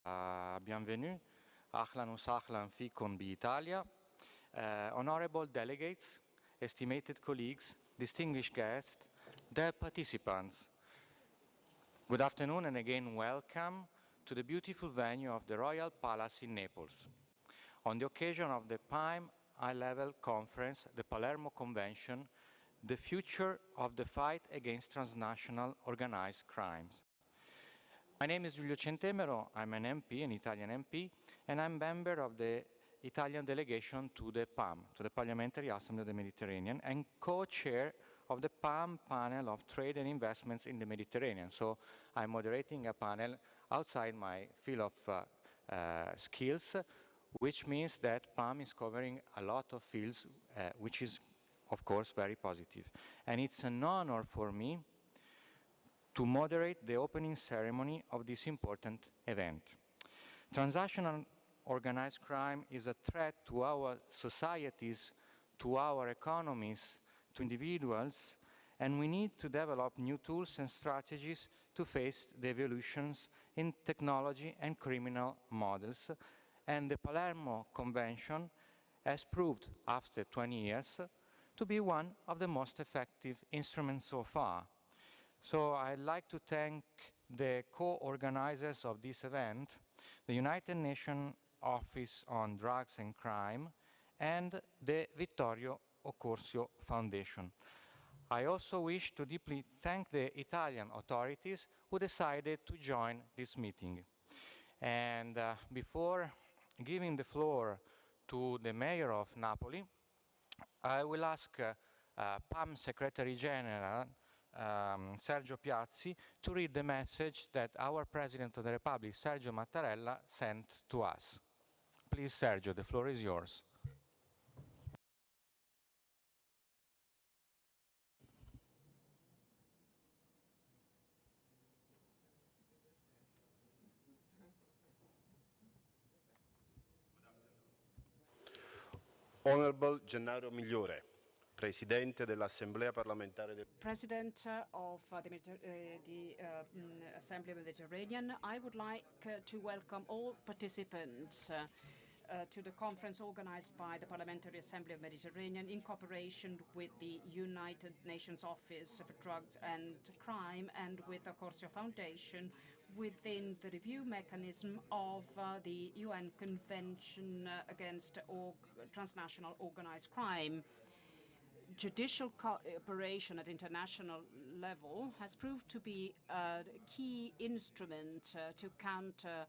Bienvenue. Ahlan wa sahlan fikum bi Italia. Honorable delegates, estimated colleagues, distinguished guests, dear participants. Good afternoon and again welcome to the beautiful venue of the Royal Palace in Naples. On the occasion of the PAM high-level conference, the Palermo Convention, the future of the fight against transnational organized crimes. My name is Giulio Centemero, I'm an MP, an Italian MP, and I'm member of the Italian delegation to the PAM, to the Parliamentary Assembly of the Mediterranean, and co-chair of the PAM panel of trade and investments in the Mediterranean. So I'm moderating a panel outside my field of skills, which means that PAM is covering a lot of fields, which is, of course, very positive. And it's an honor for me to moderate the opening ceremony of this important event. Transnational organized crime is a threat to our societies, to our economies, to individuals, and we need to develop new tools and strategies to face the evolutions in technology and criminal models. And the Palermo Convention has proved, after 20 years, to be one of the most effective instruments so far. So I'd like to thank the co-organizers of this event, the United Nations Office on Drugs and Crime, and the Vittorio Occorsio Foundation. I also wish to deeply thank the Italian authorities who decided to join this meeting. And before giving the floor to the Mayor of Napoli, I will ask PAM Secretary General Sergio Piazzi to read the message that our President of the Republic, Sergio Mattarella, sent to us. Please, Sergio, the floor is yours. Honorable Gennaro Migliore, Presidente dell'Assemblea Parlamentare del President of the Assembly of the Mediterranean, I would like to welcome all participants to the conference organized by the Parliamentary Assembly of the Mediterranean in cooperation with the United Nations Office for Drugs and Crime and with the Occorsio Foundation within the review mechanism of the UN Convention against transnational organized crime. Judicial cooperation at international level has proved to be a key instrument to counter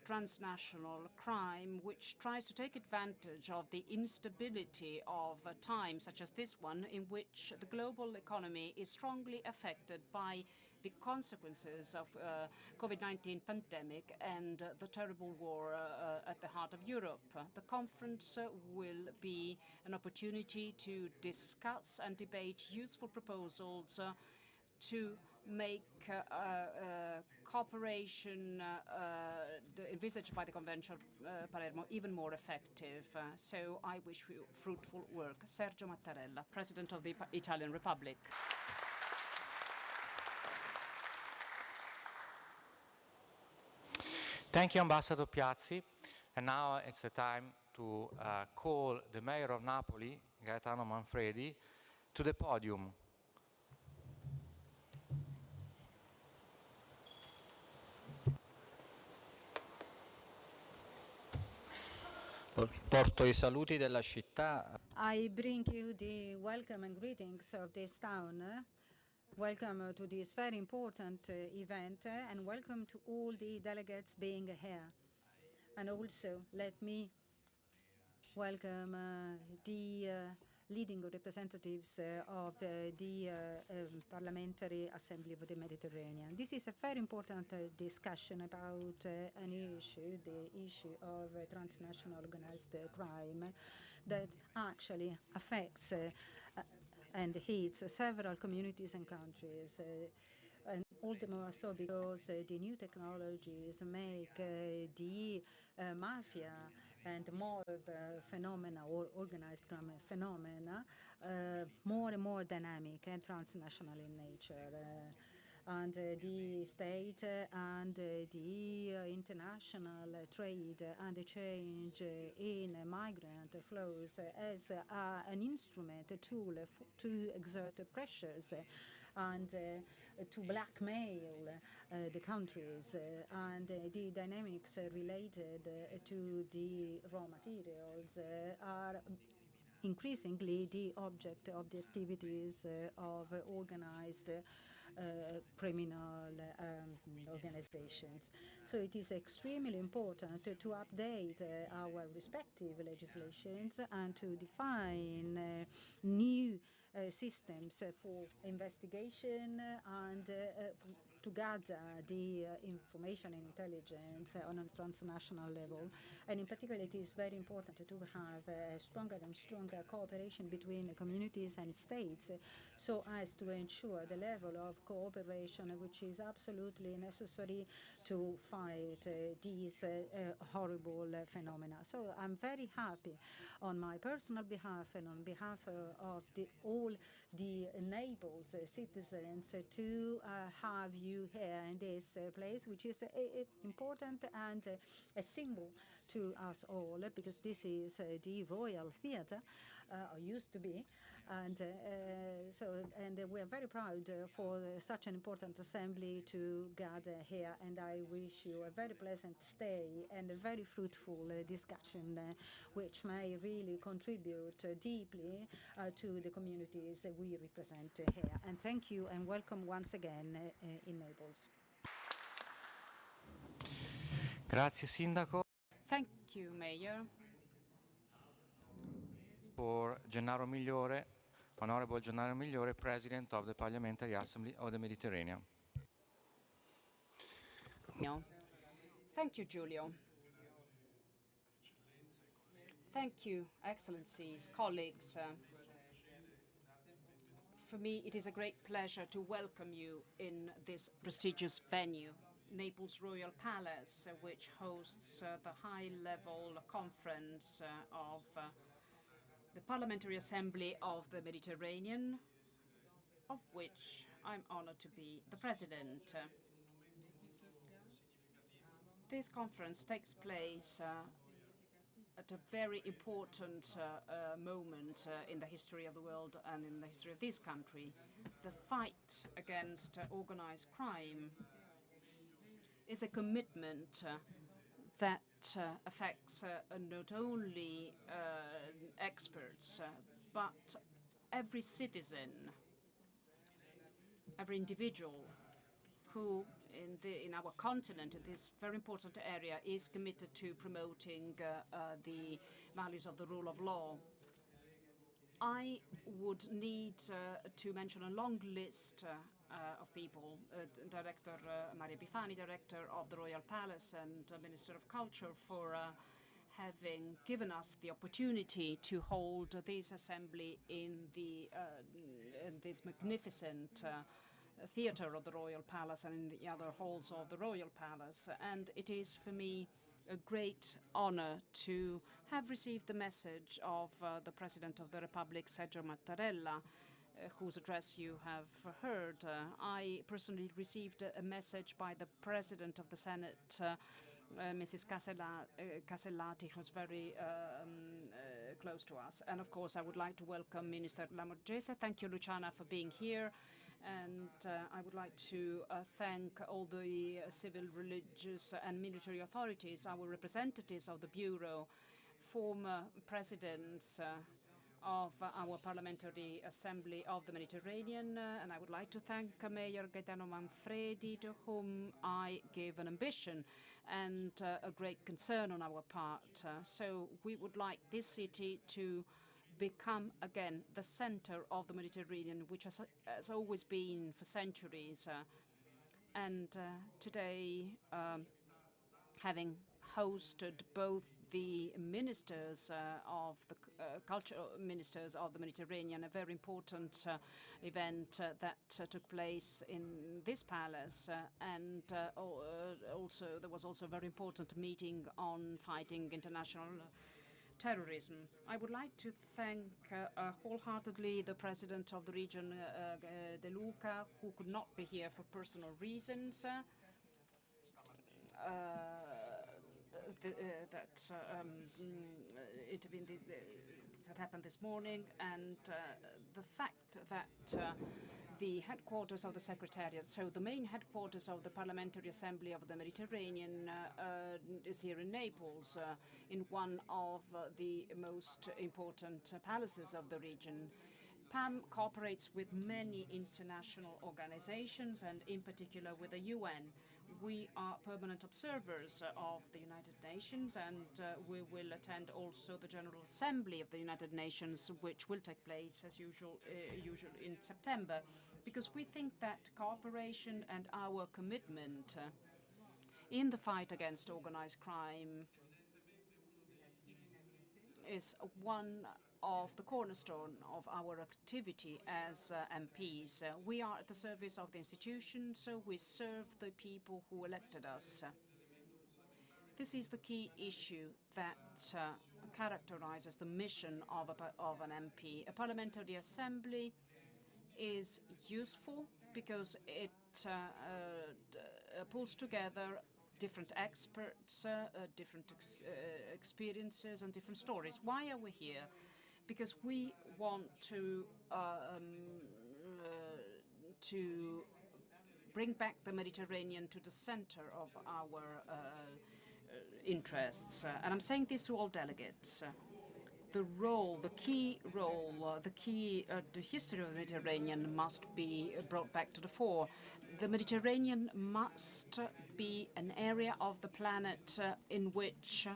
transnational crime, which tries to take advantage of the instability of times such as this one, in which the global economy is strongly affected by the consequences of COVID-19 pandemic and the terrible war at the heart of Europe. The conference will be an opportunity to discuss and debate useful proposals to make cooperation envisaged by the Convention of Palermo even more effective. So I wish you fruitful work. Sergio Mattarella, President of the Italian Republic. Thank you, Ambassador Piazzi. And now it's the time to call the Mayor of Napoli, Gaetano Manfredi, to the podium. Porto I saluti della città. I bring you the welcome and greetings of this town. Welcome to this very important event, and welcome to all the delegates being here. And also, let me welcome the leading representatives of the Parliamentary Assembly of the Mediterranean. This is a very important discussion about an issue, the issue of transnational organized crime that actually affects and hits several communities and countries. And all the more so because the new technologies make the mafia and mob phenomena or organized crime phenomena more and more dynamic and transnational in nature. and the state and the international trade and the change in migrant flows as an instrument, a tool to exert pressures and to blackmail the countries and the dynamics related to the raw materials are increasingly the object of the activities of organized criminal organizations. So it is extremely important to update our respective legislations and to define new systems for investigation and to gather the information and intelligence on a transnational level. And in particular, it is very important to have stronger and stronger cooperation between communities and states so as to ensure the level of cooperation which is absolutely necessary to fight these horrible phenomena. So I'm very happy on my personal behalf and on behalf of all the Naples citizens to have you here in this place, which is important and a symbol to us all, because this is the Royal Theatre, or used to be, and we're very proud for such an important assembly to gather here, and I wish you a very pleasant stay and a very fruitful discussion which may really contribute deeply to the communities we represent here. And thank you and welcome once again in Naples. Grazie Sindaco. Thank you, Mayor. For Gennaro Migliore, Honorable Gennaro Migliore, President of the Parliamentary Assembly of the Mediterranean. Thank you, Giulio. Thank you, Excellencies, colleagues. For me, it is a great pleasure to welcome you in this prestigious venue, Naples Royal Palace, which hosts the high-level conference of the Parliamentary Assembly of the Mediterranean, of which I'm honored to be the president. This conference takes place at a very important moment in the history of the world and in the history of this country. The fight against organized crime is a commitment that affects not only experts, but every citizen, every individual who in our continent, in this very important area, is committed to promoting the values of the rule of law. I would need to mention a long list of people. Director Maria Bifani, Director of the Royal Palace and Minister of Culture, for having given us the opportunity to hold this assembly in this magnificent theatre of the Royal Palace and in the other halls of the Royal Palace. And it is for me a great honor to have received the message of the President of the Republic, Sergio Mattarella, whose address you have heard. I personally received a message by the President of the Senate, Mrs. Casellati, who's very close to us. And of course, I would like to welcome Minister Lamorgese. Thank you, Luciana, for being here. And I would like to thank all the civil, religious and military authorities, our representatives of the Bureau, former presidents of our Parliamentary Assembly of the Mediterranean, and I would like to thank Mayor Gaetano Manfredi, to whom I gave an ambition and a great concern on our part. So we would like this city to become again the center of the Mediterranean, which has always been for centuries. And today, having hosted both the ministers of the cultural ministers of the Mediterranean, a very important event that took place in this palace, and also there was also a very important meeting on fighting international terrorism. I would like to thank wholeheartedly the president of the region, De Luca, who could not be here for personal reasons. That happened this morning, and the fact that the headquarters of the Secretariat, so the main headquarters of the Parliamentary Assembly of the Mediterranean, is here in Naples, in one of the most important palaces of the region. PAM cooperates with many international organizations, and in particular with the UN. We are permanent observers of the United Nations, and we will attend also the General Assembly of the United Nations, which will take place as usual in September, because we think that cooperation and our commitment in the fight against organized crime is one of the cornerstone of our activity as MPs. We are at the service of the institution, so we serve the people who elected us. This is the key issue that characterizes the mission of an MP. A parliamentary assembly is useful because it pulls together different experts, different experiences, and different stories. Why are we here? Because we want to bring back the Mediterranean to the center of our interests. And I'm saying this to all delegates. The key role, the history of the Mediterranean must be brought back to the fore. The Mediterranean must be an area of the planet in which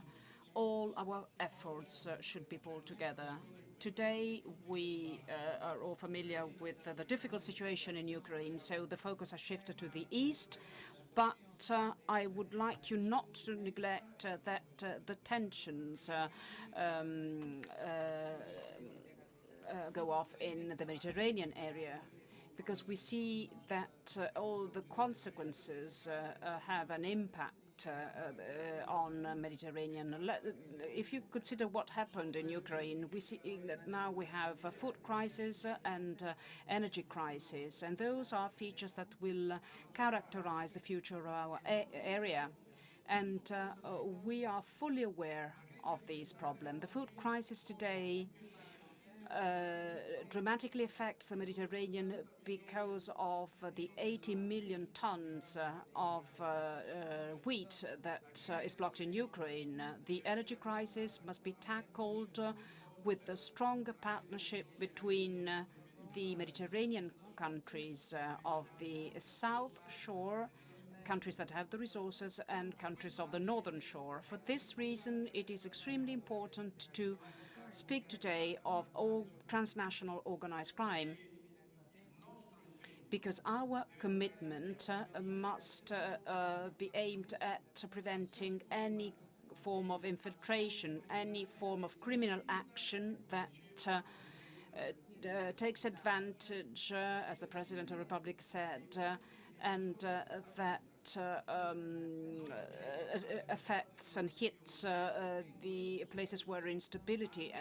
all our efforts should be pulled together. Today, we are all familiar with the difficult situation in Ukraine, so the focus has shifted to the east. But I would like you not to neglect that the tensions go off in the Mediterranean area, because we see that all the consequences have an impact on Mediterranean. If you consider what happened in Ukraine, we see that now we have a food crisis and energy crisis, and those are features that will characterize the future of our area. And we are fully aware of these problems. The food crisis today dramatically affects the Mediterranean because of the 80 million tons of wheat that is blocked in Ukraine. The energy crisis must be tackled with a stronger partnership between the Mediterranean countries of the South Shore, countries that have the resources, and countries of the Northern Shore. For this reason, it is extremely important to speak today of all transnational organized crime, because our commitment must be aimed at preventing any form of infiltration, any form of criminal action that takes advantage, as the President of the Republic said, and that affects and hits the places where instability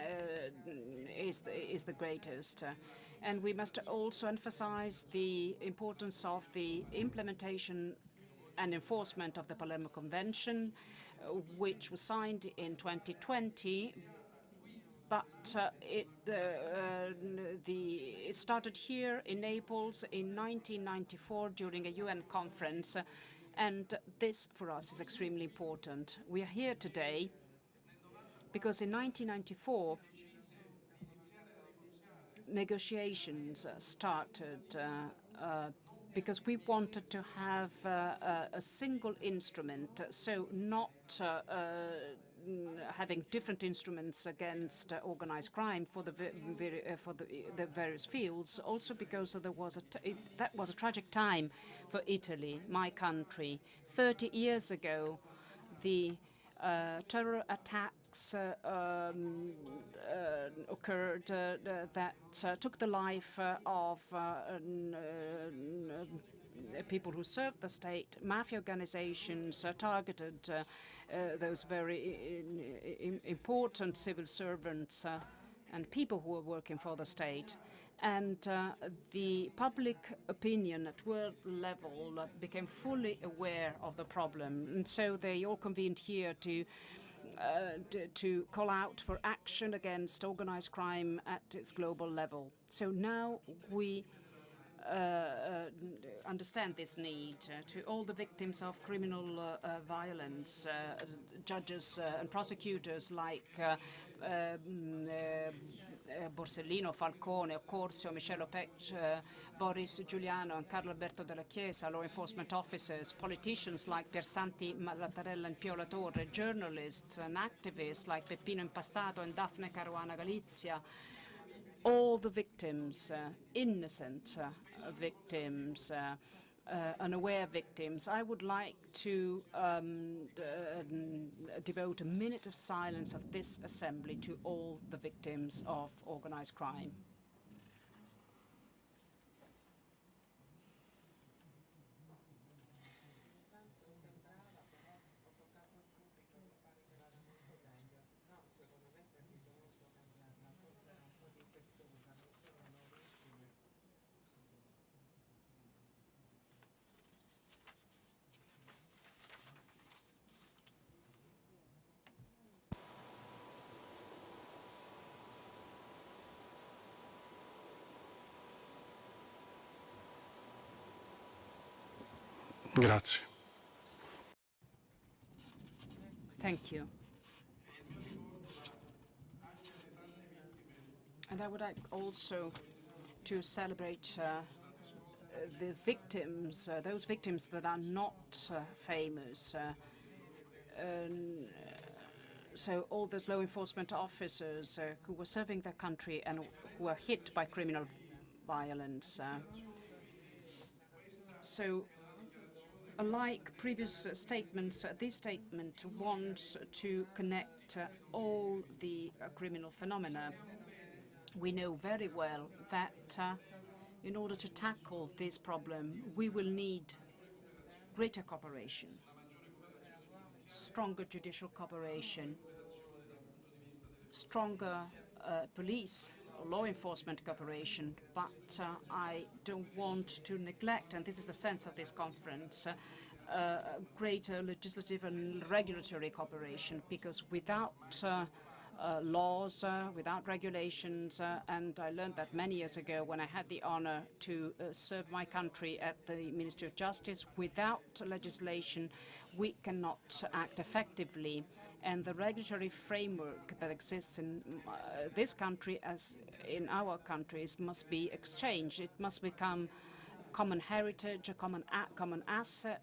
is the greatest. And we must also emphasize the importance of the implementation and enforcement of the Palermo Convention, which was signed in 2020. But it started here in Naples in 1994 during a UN conference, and this for us is extremely important. We are here today because in 1994 negotiations started because we wanted to have a single instrument, so not having different instruments against organized crime for the various fields. Also because that was a tragic time for Italy, my country. 30 years ago, the terror attacks occurred that took the life of people who serve the state, mafia organizations targeted those very important civil servants and people who are working for the state. And the public opinion at world level became fully aware of the problem. And so they all convened here to call out for action against organized crime at its global level. So now we understand this need. To all the victims of criminal violence, judges and prosecutors like Borsellino, Falcone, Occorsio, Michel Opec, Boris Giuliano, and Carlo Alberto della Chiesa, law enforcement officers, politicians like Piersanti Mattarella and Pio La Torre, journalists and activists like Peppino Impastato and Daphne Caruana Galizia, all the victims, innocent victims, unaware victims. I would like to devote a minute of silence of this assembly to all the victims of organized crime. Grazie. Thank you. And I would like also to celebrate the victims, those victims that are not famous. So all those law enforcement officers who were serving their country and who were hit by criminal violence. So unlike previous statements, this statement wants to connect all the criminal phenomena. We know very well that in order to tackle this problem, we will need greater cooperation, stronger judicial cooperation, stronger police or law enforcement cooperation, but I don't want to neglect, and this is the sense of this conference, greater legislative and regulatory cooperation, because without laws, without regulations, and I learned that many years ago when I had the honor to serve my country at the Ministry of Justice, without legislation we cannot act effectively. And the regulatory framework that exists in this country, as in our countries, must be exchanged. It must become common heritage, a common asset,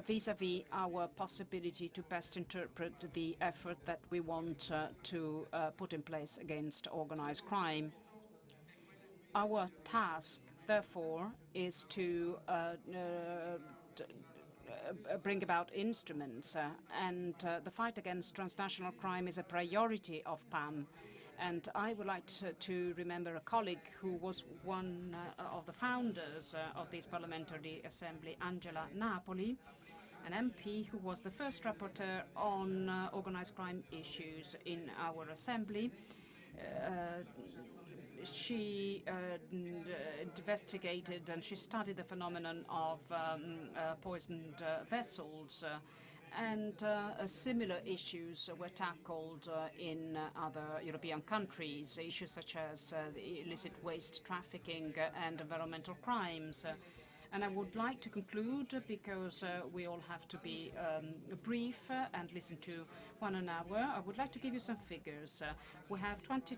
vis-à-vis our possibility to best interpret the effort that we want to put in place against organized crime. Our task, therefore, is to bring about instruments, and the fight against transnational crime is a priority of PAM. And I would like to remember a colleague who was one of the founders of this Parliamentary Assembly, Angela Napoli, an MP who was the first rapporteur on organized crime issues in our Assembly. She investigated and she studied the phenomenon of poisoned vessels, and similar issues were tackled in other European countries, issues such as the illicit waste trafficking and environmental crimes. And I would like to conclude, because we all have to be brief and listen to one another. I would like to give you some figures. We have 20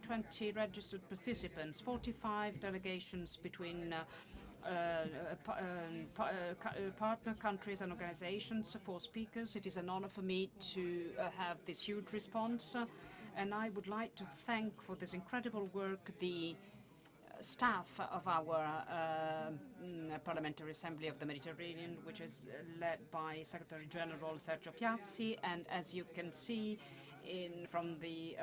registered participants, 45 delegations between partner countries and organizations, 4 speakers. It is an honor for me to have this huge response. And I would like to thank for this incredible work the staff of our Parliamentary Assembly of the Mediterranean, which is led by Secretary General Sergio Piazzi. And as you can see from the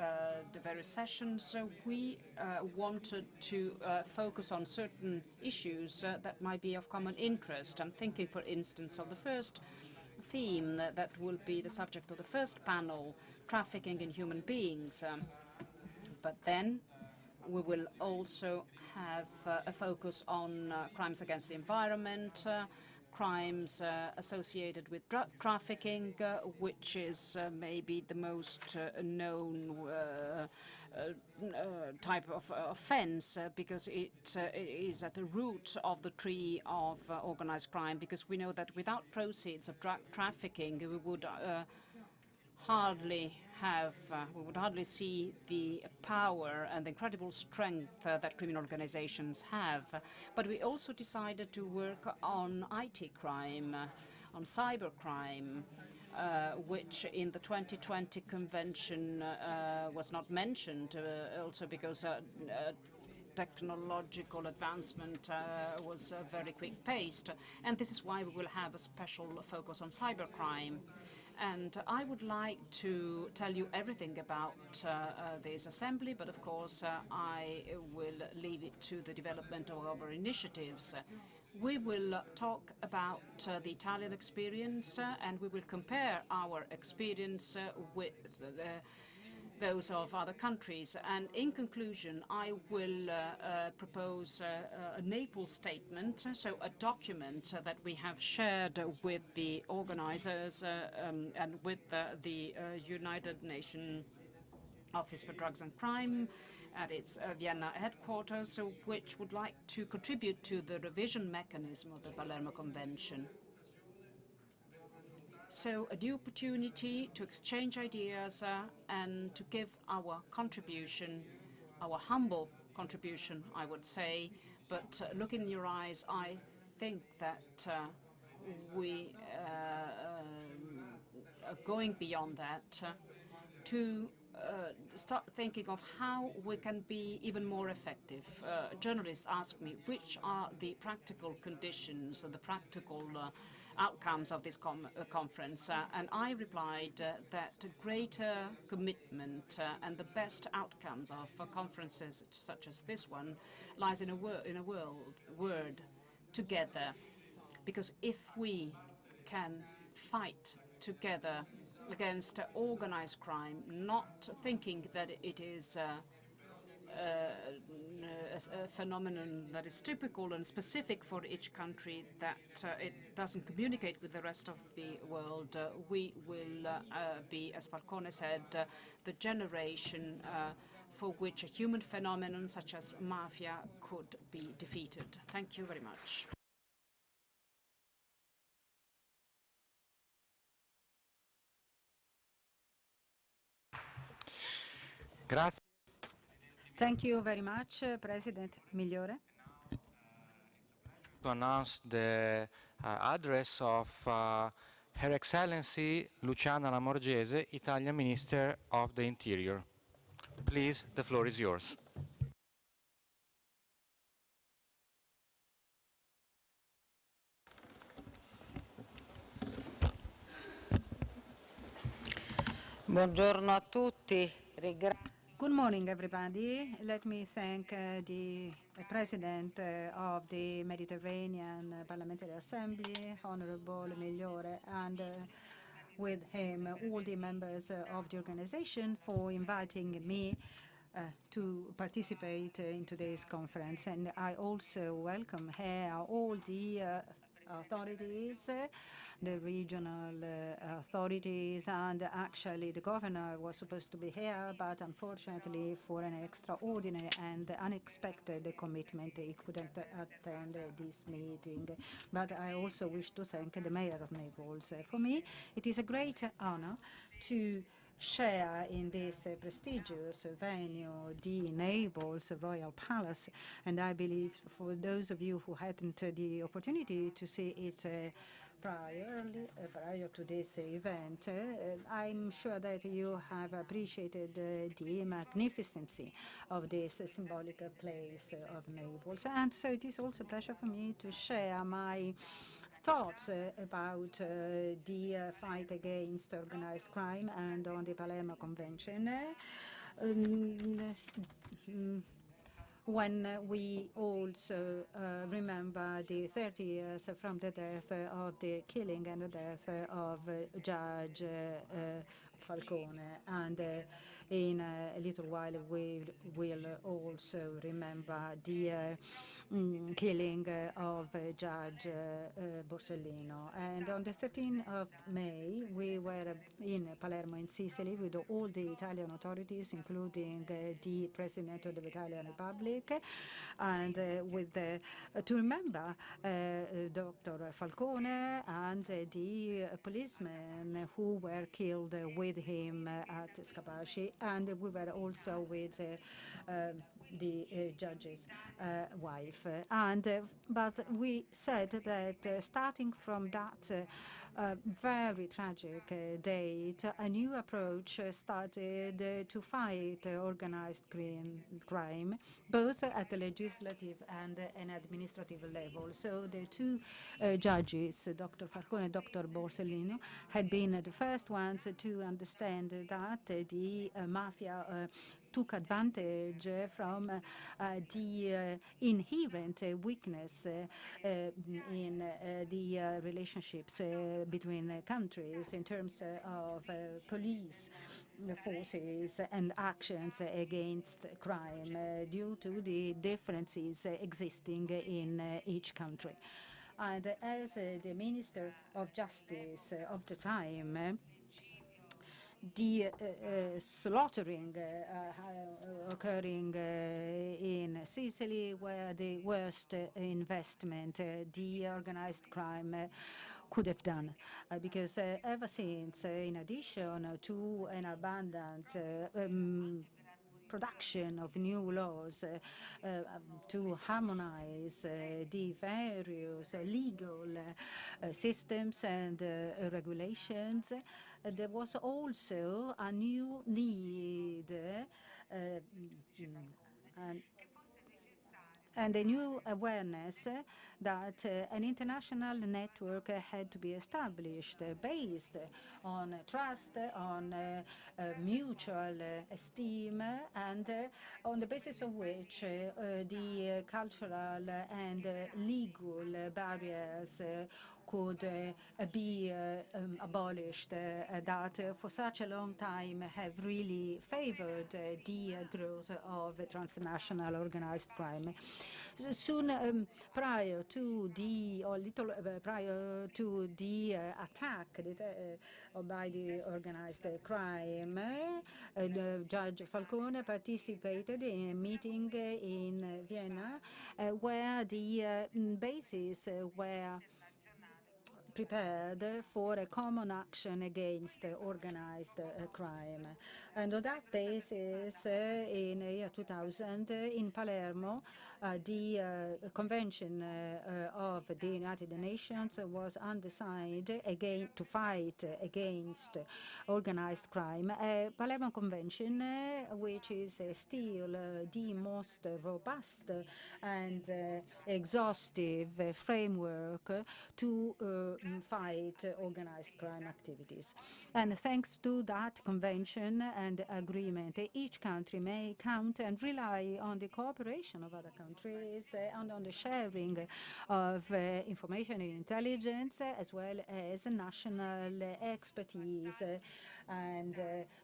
various sessions, we wanted to focus on certain issues that might be of common interest. I'm thinking, for instance, of the first theme that will be the subject of the first panel, trafficking in human beings. But then we will also have a focus on crimes against the environment, crimes associated with drug trafficking, which is maybe the most known type of offense, because it is at the root of the tree of organized crime, because we know that without proceeds of drug trafficking, we would hardly see the power and the incredible strength that criminal organizations have. But we also decided to work on IT crime, on cybercrime, which in the 2020 convention was not mentioned, also because technological advancement was very quick-paced. And this is why we will have a special focus on cybercrime. And I would like to tell you everything about this assembly, but of course I will leave it to the development of our initiatives. We will talk about the Italian experience, and we will compare our experience with those of other countries. And in conclusion, I will propose a Naples statement, so a document that we have shared with the organizers and with the United Nations Office for Drugs and Crime at its Vienna headquarters, so which would like to contribute to the revision mechanism of the Palermo Convention. So a new opportunity to exchange ideas and to give our contribution, our humble contribution, I would say. But looking in your eyes, I think that we are going beyond that to start thinking of how we can be even more effective. Journalists ask me, which are the practical conditions, the practical outcomes of this conference, and I replied that greater commitment and the best outcomes of conferences such as this one lies in a word, together. Because if we can fight together against organized crime, not thinking that it is a phenomenon that is typical and specific for each country, that it doesn't communicate with the rest of the world, we will be, as Falcone said, the generation for which a human phenomenon such as mafia could be defeated. Thank you very much. Grazie. Thank you very much, President Migliore. To announce the address of Her Excellency Luciana Lamorgese, Italian Minister of the Interior. Please, the floor is yours. Buongiorno a tutti. Good morning, everybody. Let me thank the President of the Mediterranean Parliamentary Assembly, Honorable Migliore, and with him all the members of the organization for inviting me to participate in today's conference. And I also welcome here all the authorities, the regional authorities, and actually the governor was supposed to be here, but unfortunately for an extraordinary and unexpected commitment, he couldn't attend this meeting. But I also wish to thank the mayor of Naples. For me, it is a great honor to share in this prestigious venue, the Naples Royal Palace. And I believe for those of you who hadn't the opportunity to see it prior to this event, I'm sure that you have appreciated the magnificency of this symbolic place of Naples. And so it is also a pleasure for me to share my thoughts about the fight against organized crime and on the Palermo Convention. When we also remember the 30 years from the death of the killing and the death of Judge Falcone. And in a little while we will also remember the killing of Judge Borsellino. And on the 13th of May, we were in Palermo in Sicily with all the Italian authorities, including the President of the Italian Republic, and to remember Dr. Falcone and the policemen who were killed with him at Scapaci, and we were also with the judge's wife. But we said that starting from that very tragic date, a new approach started to fight organized crime, both at the legislative and an administrative level. So the two judges, Dr. Falcone and Dr. Borsellino, had been the first ones to understand that the mafia took advantage from the inherent weakness in the relationships between countries in terms of police forces and actions against crime due to the differences existing in each country. And as the Minister of Justice of the time, the slaughtering occurring in Sicily were the worst investment the organized crime could have done, because ever since, in addition to an abundant production of new laws to harmonize the various legal systems and regulations, there was also a new need and a new awareness that an international network had to be established based on trust, on mutual esteem, and on the basis of which the cultural and legal barriers could be abolished that for such a long time have really favored the growth of transnational organized crime. Soon prior to the, or little prior to the attack by the organized crime, Judge Falcone participated in a meeting in Vienna where the bases were prepared for a common action against organized crime. And on that basis, in the year 2000, in Palermo, the Convention of the United Nations was undecided again to fight against organized crime. Palermo Convention, which is still the most robust and exhaustive framework to fight organized crime activities. And thanks to that convention and agreement, each country may count and rely on the cooperation of other countries and on the sharing of information and intelligence, as well as national expertise and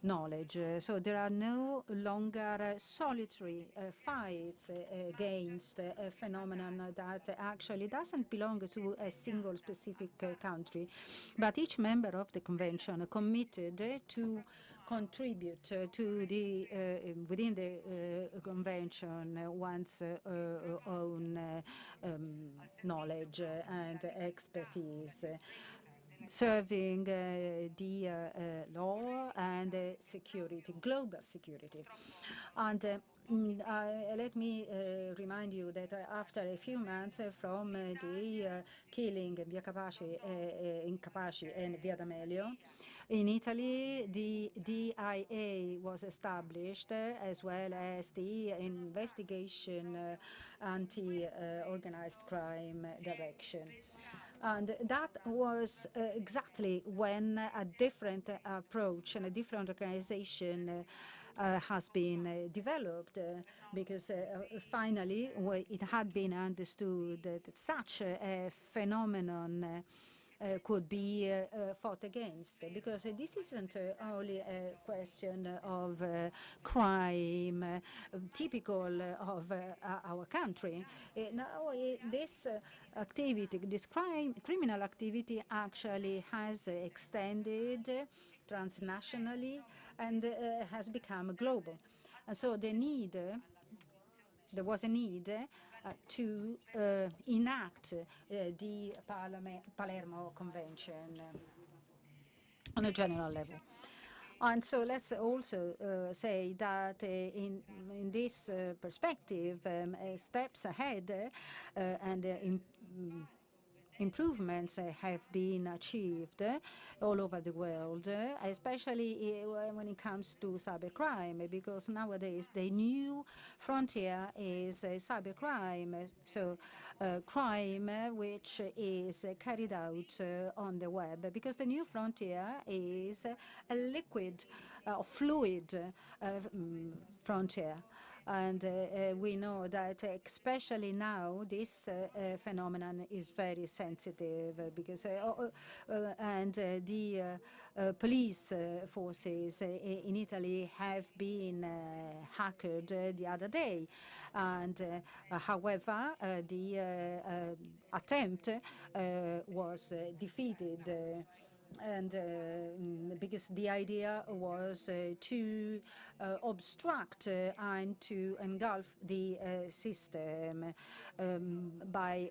knowledge. So there are no longer solitary fights against a phenomenon that actually doesn't belong to a single specific country, but each member of the convention committed to contribute to the within the convention one's own knowledge and expertise, serving the law and security, global security. And let me remind you that after a few months from the killing in Capaci and Via D'Amelio, in Italy, the DIA was established, as well as the Investigation Anti-Organized Crime Direction. And that was exactly when a different approach and a different organization has been developed, because finally it had been understood that such a phenomenon could be fought against, because this isn't only a question of crime typical of our country. Now this activity, this criminal activity actually has extended transnationally and has become global. And so there was a need to enact the Palermo Convention on a general level. And so let's also say that in this perspective, steps ahead and improvements have been achieved all over the world, especially when it comes to cybercrime, because nowadays the new frontier is cybercrime, so crime which is carried out on the web, because the new frontier is a liquid, fluid frontier. And we know that especially now this phenomenon is very sensitive, because the police forces in Italy have been hacked the other day. And however, the attempt was defeated. And because the idea was to obstruct and to engulf the system by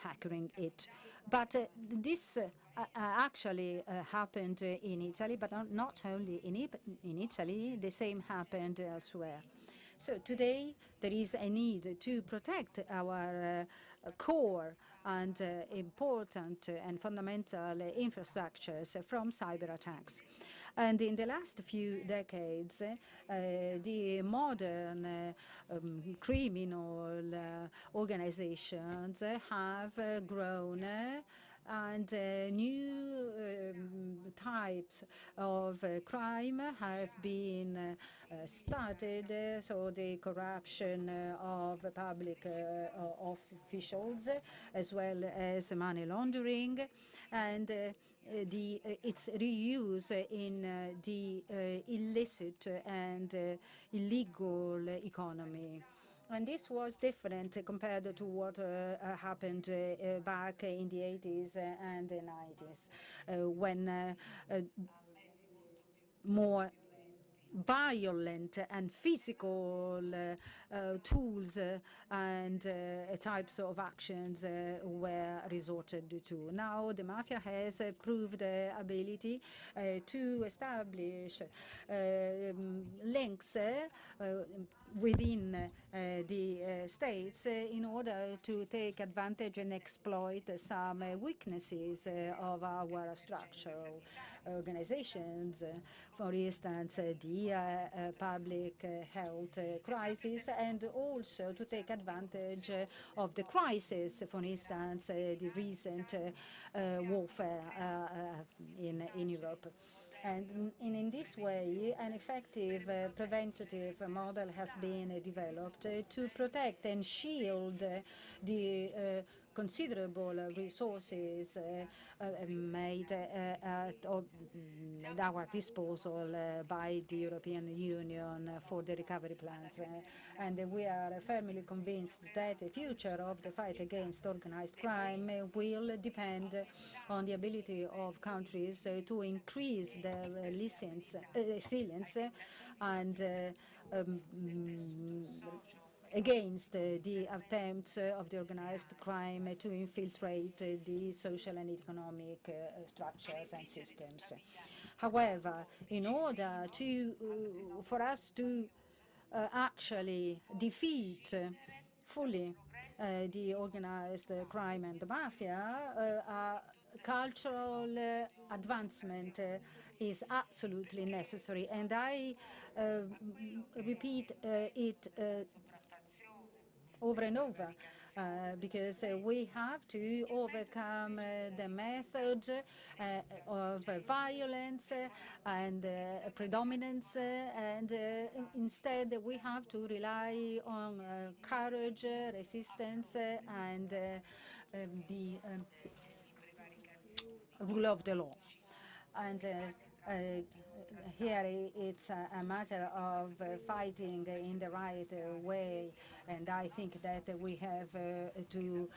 hacking it. But this actually happened in Italy, but not only in Italy, the same happened elsewhere. So today there is a need to protect our core and important and fundamental infrastructures from cyber attacks. And in the last few decades, the modern criminal organizations have grown, and new types of crime have been started, so the corruption of public officials, as well as money laundering, and its reuse in the illicit and illegal economy. And this was different compared to what happened back in the 80s and the 90s, when more violent and physical tools and types of actions were resorted to. Now the mafia has proved the ability to establish links within the states in order to take advantage and exploit some weaknesses of our structural organizations. For instance, the public health crisis, and also to take advantage of the crisis, for instance, the recent warfare in Europe. And in this way, an effective preventative model has been developed to protect and shield the considerable resources made at our disposal by the European Union for the recovery plans. And we are firmly convinced that the future of the fight against organized crime will depend on the ability of countries to increase their resilience and against the attempts of the organized crime to infiltrate the social and economic structures and systems. However, in order for us to actually defeat fully the organized crime and the mafia, cultural advancement is absolutely necessary, and I repeat it over and over. because we have to overcome the method of violence and predominance, and instead we have to rely on courage, resistance, and the rule of the law. And here it's a matter of fighting in the right way, and I think that we have to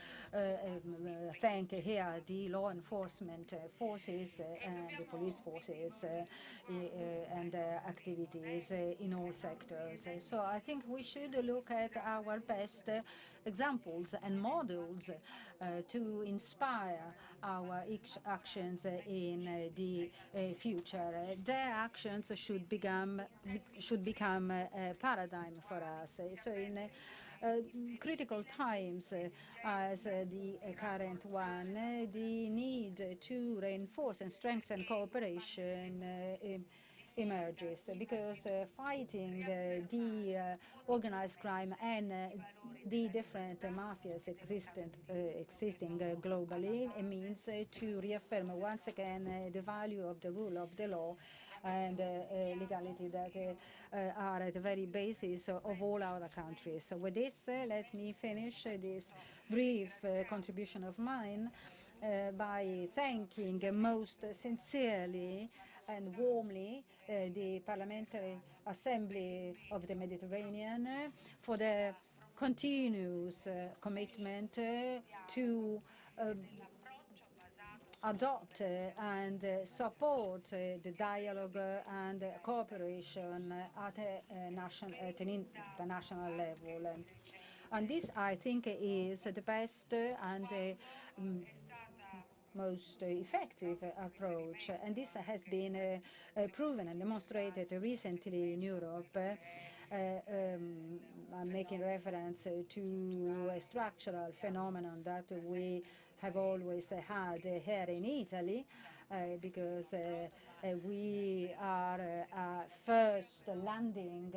thank here the law enforcement forces and the police forces and activities in all sectors. So I think we should look at our best examples and models to inspire our actions in the future. Their actions should become a paradigm for us. So in critical times as the current one, the need to reinforce and strengthen cooperation emerges, because fighting the organized crime and the different mafias existing globally means to reaffirm once again the value of the rule of the law and legality that are at the very basis of all our countries. So with this, let me finish this brief contribution of mine by thanking most sincerely and warmly the Parliamentary Assembly of the Mediterranean for their continuous commitment to adopt and support the dialogue and cooperation at an international level. And this, I think, is the best and most effective approach, and this has been proven and demonstrated recently in Europe. I'm making reference to a structural phenomenon that we have always had here in Italy, because we are a first landing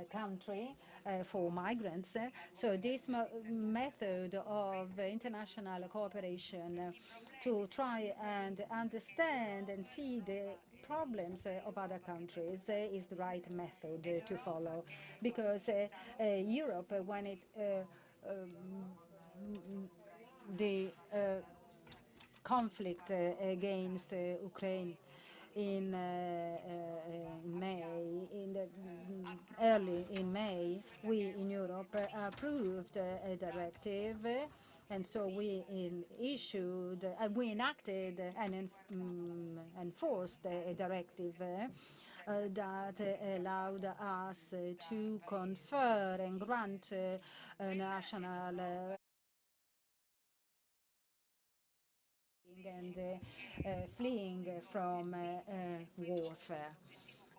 country for migrants. So this method of international cooperation to try and understand and see the problems of other countries is the right method to follow, because Europe, when it the conflict against Ukraine in May, early in May, we in Europe approved a directive, and so we we enacted and enforced a directive that allowed us to confer and grant national and fleeing from warfare.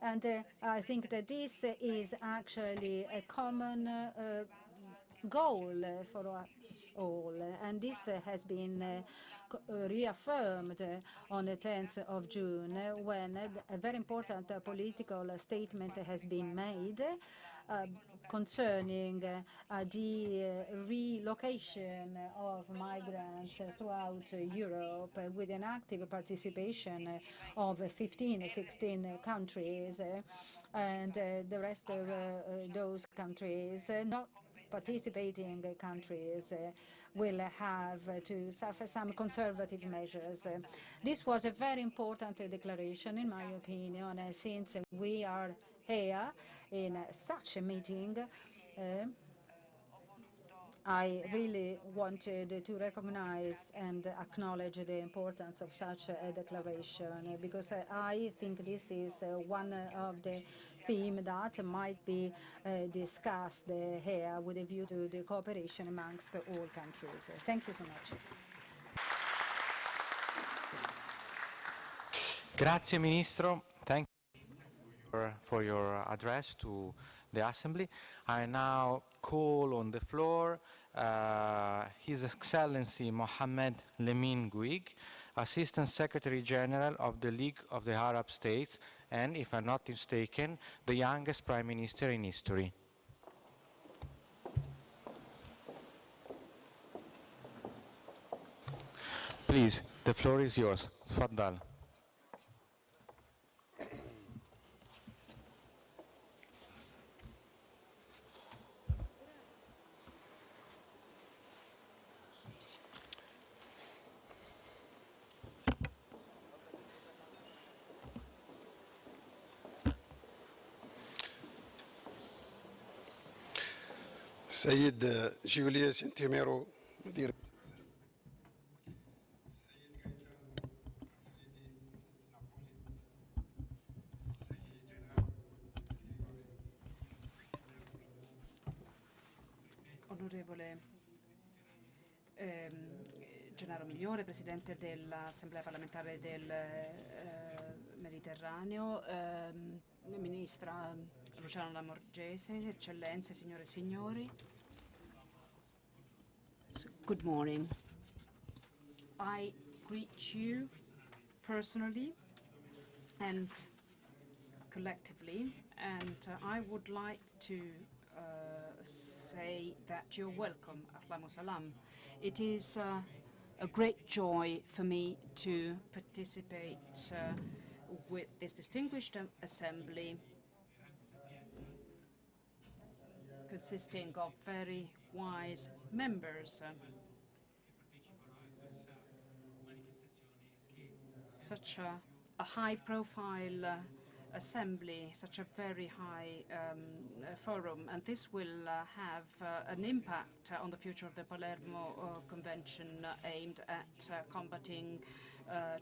And I think that this is actually a common goal for us all, and this has been reaffirmed on the 10th of June, when a very important political statement has been made concerning the relocation of migrants throughout Europe, with an active participation of 16 countries, and the rest of those countries, not participating countries, will have to suffer some conservative measures. This was a very important declaration, in my opinion, since we are here in such a meeting. I really wanted to recognize and acknowledge the importance of such a declaration, because I think this is one of the themes that might be discussed here with a view to the cooperation amongst all countries. Thank you so much. Grazie, Ministro. Thank you for your address to the Assembly. I now call on the floor His Excellency Mohammed Lemin Guig, Assistant Secretary General of the League of the Arab States, and, if I'm not mistaken, the youngest Prime Minister in history. Please, the floor is yours. Tfaddal. سيد جوليوس انتيميرو مدير Onorevole Gennaro Migliore, Presidente dell'Assemblea parlamentare del Mediterraneo, Ministra Luciana Lamorgese, Eccellenze, signore e signori. Good morning. I greet you personally and collectively, and I would like to say that you're welcome, Ahlan wa salam. It is a great joy for me to participate with this distinguished assembly consisting of very wise members. Such a high-profile assembly, such a very high forum, and this will have an impact on the future of the Palermo Convention aimed at combating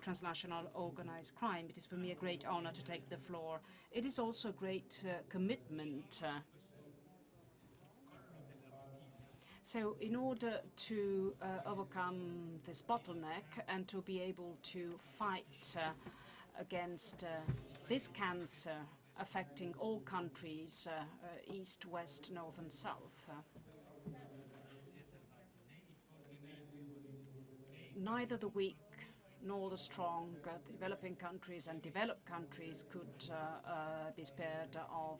transnational organized crime. It is for me a great honor to take the floor. It is also a great commitment. So in order to overcome this bottleneck and to be able to fight against this cancer affecting all countries, east, west, north and south, neither the weak nor the strong, developing countries and developed countries could be spared of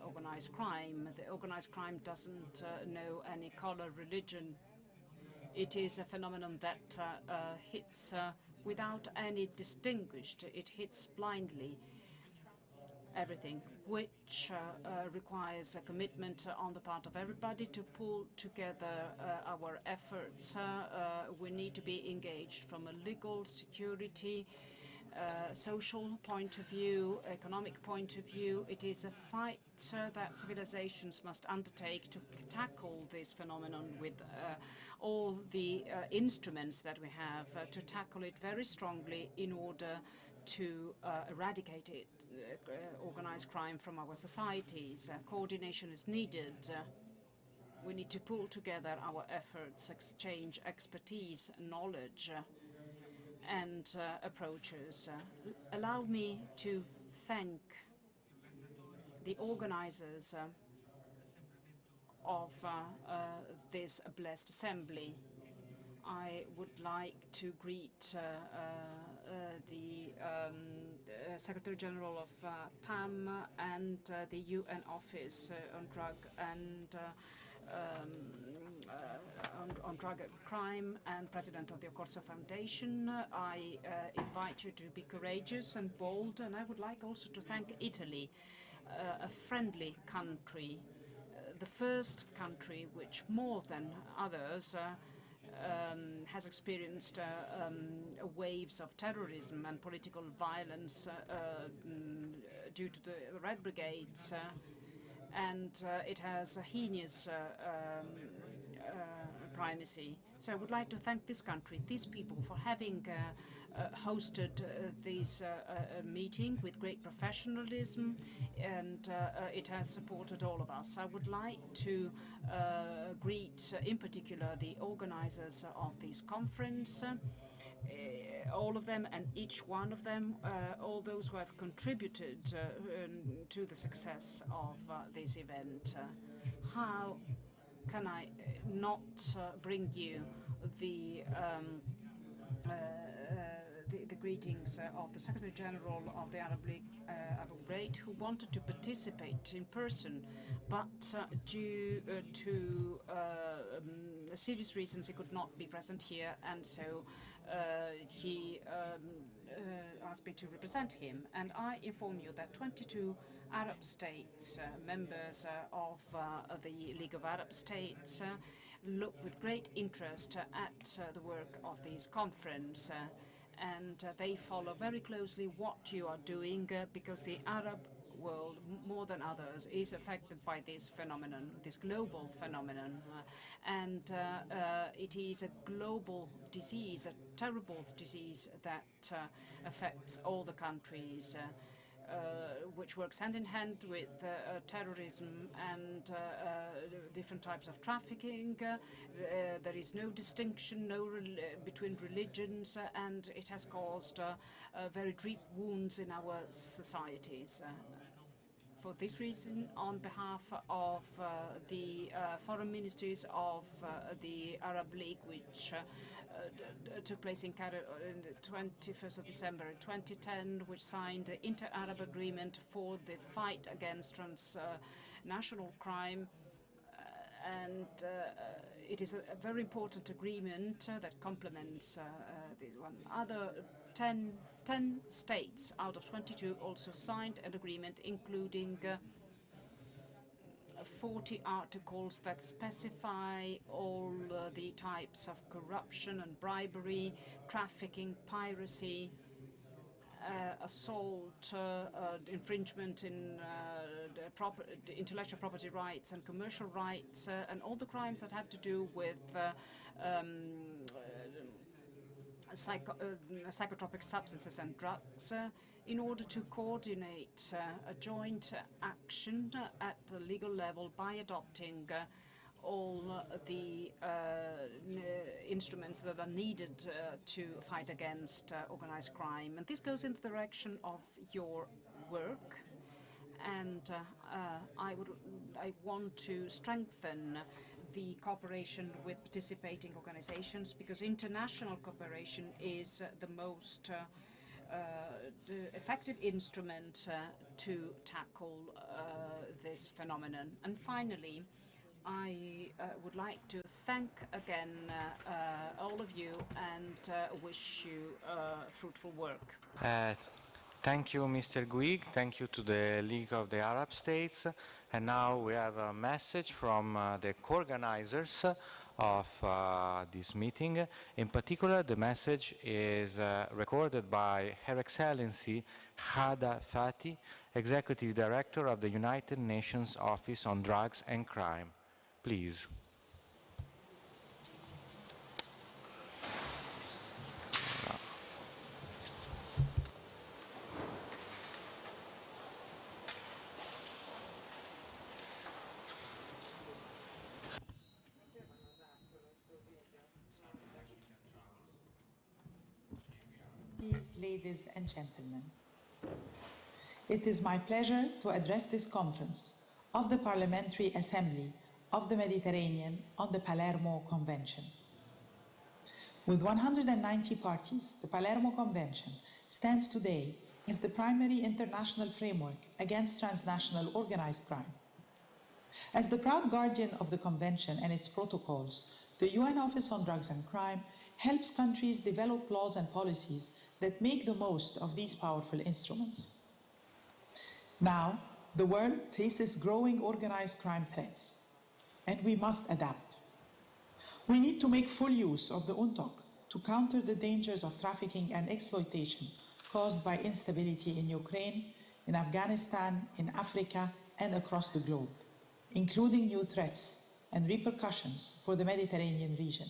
organized crime. The organized crime doesn't know any color, religion. It is a phenomenon that hits without any distinguished. It hits blindly everything, which requires a commitment on the part of everybody to pull together our efforts. We need to be engaged from a legal, security, social point of view, economic point of view. It is a fight that civilizations must undertake to tackle this phenomenon with all the instruments that we have to tackle it very strongly in order to eradicate it, organized crime from our societies. Coordination is needed. We need to pull together our efforts, exchange expertise, knowledge, and approaches. Allow me to thank the organizers of this blessed assembly. I would like to greet the Secretary General of PAM and the UN Office on Drug and on Drug and Crime and President of the Occorso Foundation. I invite you to be courageous and bold, and I would like also to thank Italy, a friendly country, the first country which more than others has experienced waves of terrorism and political violence due to the Red Brigades, and it has a heinous primacy. So I would like to thank this country, these people, for having hosted this meeting with great professionalism, and it has supported all of us. I would like to greet in particular the organizers of this conference, all of them and each one of them, all those who have contributed to the success of this event. How can I not bring you the greetings of the Secretary General of the Arab League, Abu Ghraib, who wanted to participate in person, but due to serious reasons he could not be present here, and so he asked me to represent him. And I inform you that 22 Arab states, members of the League of Arab States, look with great interest at the work of this conference, and they follow very closely what you are doing, because the Arab world, more than others, is affected by this phenomenon, this global phenomenon, and it is a global disease, a terrible disease that affects all the countries, which works hand in hand with terrorism and different types of trafficking. There is no distinction between religions, and it has caused very deep wounds in our societies. For this reason, on behalf of the foreign ministries of the Arab League, which took place in Cairo on the 21st of December 2010, which signed the Inter-Arab Agreement for the fight against transnational crime, and it is a very important agreement that complements this one. Other 10 states out of 22 also signed an agreement including 40 articles that specify all the types of corruption and bribery, trafficking, piracy, assault, infringement in intellectual property rights and commercial rights, and all the crimes that have to do with psychotropic substances and drugs, in order to coordinate a joint action at the legal level by adopting all the instruments that are needed to fight against organized crime. And this goes in the direction of your work, and I want to strengthen the cooperation with participating organizations, because international cooperation is the most effective instrument to tackle this phenomenon. And finally, I would like to thank again all of you and wish you fruitful work. Thank you, Mr. Guig. Thank you to the League of the Arab States. And now we have a message from the co-organizers of this meeting. In particular, the message is recorded by Her Excellency Hada Fati, Executive Director of the United Nations Office on Drugs and Crime. Please. Ladies and gentlemen, it is my pleasure to address this conference of the Parliamentary Assembly of the Mediterranean on the Palermo Convention. With 190 parties, the Palermo Convention stands today as the primary international framework against transnational organized crime. As the proud guardian of the Convention and its protocols, the UN Office on Drugs and Crime helps countries develop laws and policies that make the most of these powerful instruments. Now, the world faces growing organized crime threats, and we must adapt. We need to make full use of the UNTOC to counter the dangers of trafficking and exploitation caused by instability in Ukraine, in Afghanistan, in Africa, and across the globe, including new threats and repercussions for the Mediterranean region.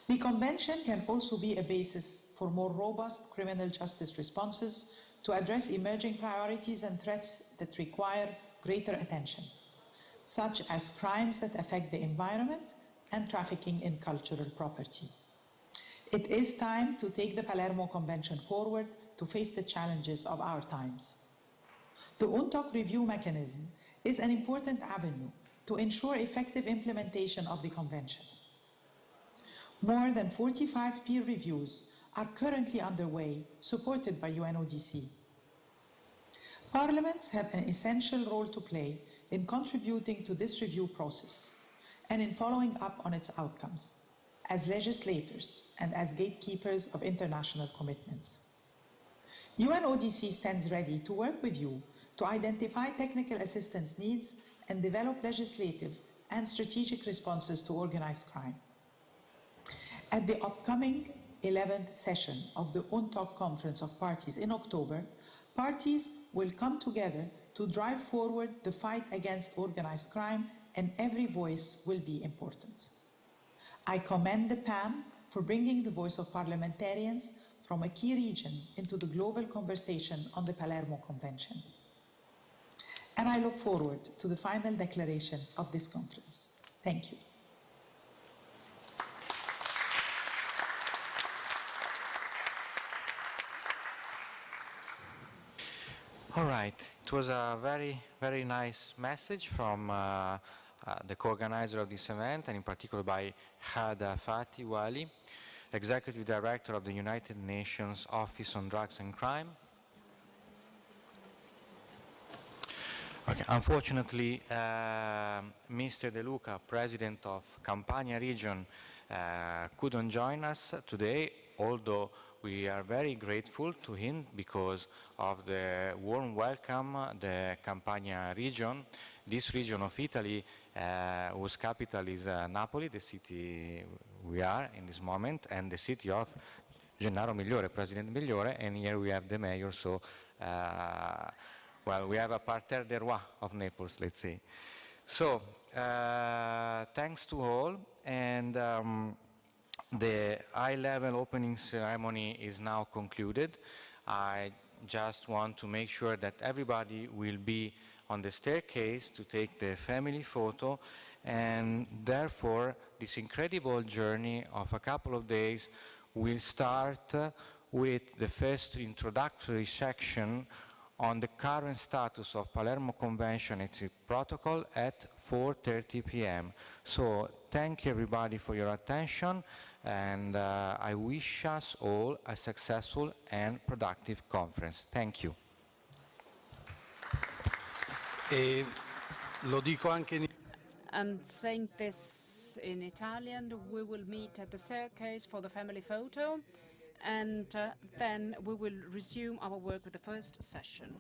The Convention can also be a basis for more robust criminal justice responses to address emerging priorities and threats that require greater attention, such as crimes that affect the environment and trafficking in cultural property. It is time to take the Palermo Convention forward to face the challenges of our times. The UNTOC review mechanism is an important avenue to ensure effective implementation of the Convention. More than 45 peer reviews are currently underway, supported by UNODC. Parliaments have an essential role to play in contributing to this review process, and in following up on its outcomes, as legislators and as gatekeepers of international commitments. UNODC stands ready to work with you to identify technical assistance needs and develop legislative and strategic responses to organized crime. At the upcoming 11th session of the UNTOC Conference of Parties in October, parties will come together to drive forward the fight against organized crime, and every voice will be important. I commend the PAM for bringing the voice of parliamentarians from a key region into the global conversation on the Palermo Convention. And I look forward to the final declaration of this conference. Thank you. All right. It was a very, very nice message from the co-organizer of this event, and in particular by Hada Fati Wali, Executive Director of the United Nations Office on Drugs and Crime. Okay. Unfortunately, Mr. De Luca, President of Campania region, couldn't join us today, although we are very grateful to him because of the warm welcome the Campania region, this region of Italy, whose capital is Napoli, the city we are in this moment, and the city of Gennaro Migliore, President Migliore, and here we have the mayor, so well, we have a parterre des rois of Naples, let's say. So, thanks to all, and the high-level opening ceremony is now concluded. I just want to make sure that everybody will be on the staircase to take the family photo, and therefore this incredible journey of a couple of days will start with the first introductory section on the current status of Palermo Convention and its protocol at 4:30 p.m. So thank you everybody for your attention, and I wish us all a successful and productive conference. Thank you. Lo dico anche in... And saying this in Italian, we will meet at the staircase for the family photo, and then we will resume our work with the first session.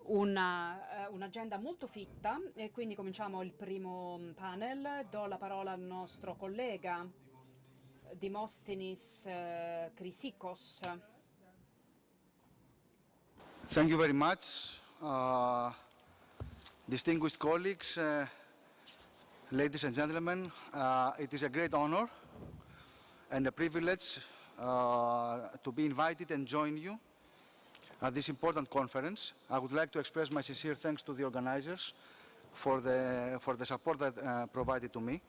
un'agenda molto fitta e quindi cominciamo il primo panel. Do la parola al nostro collega Dimosthenis Chrysikos. Thank you very much. Distinguished colleagues, ladies and gentlemen, it is a great honor and a privilege to be invited and join you at this important conference. I would like to express my sincere thanks to the organizers for the support that provided to me.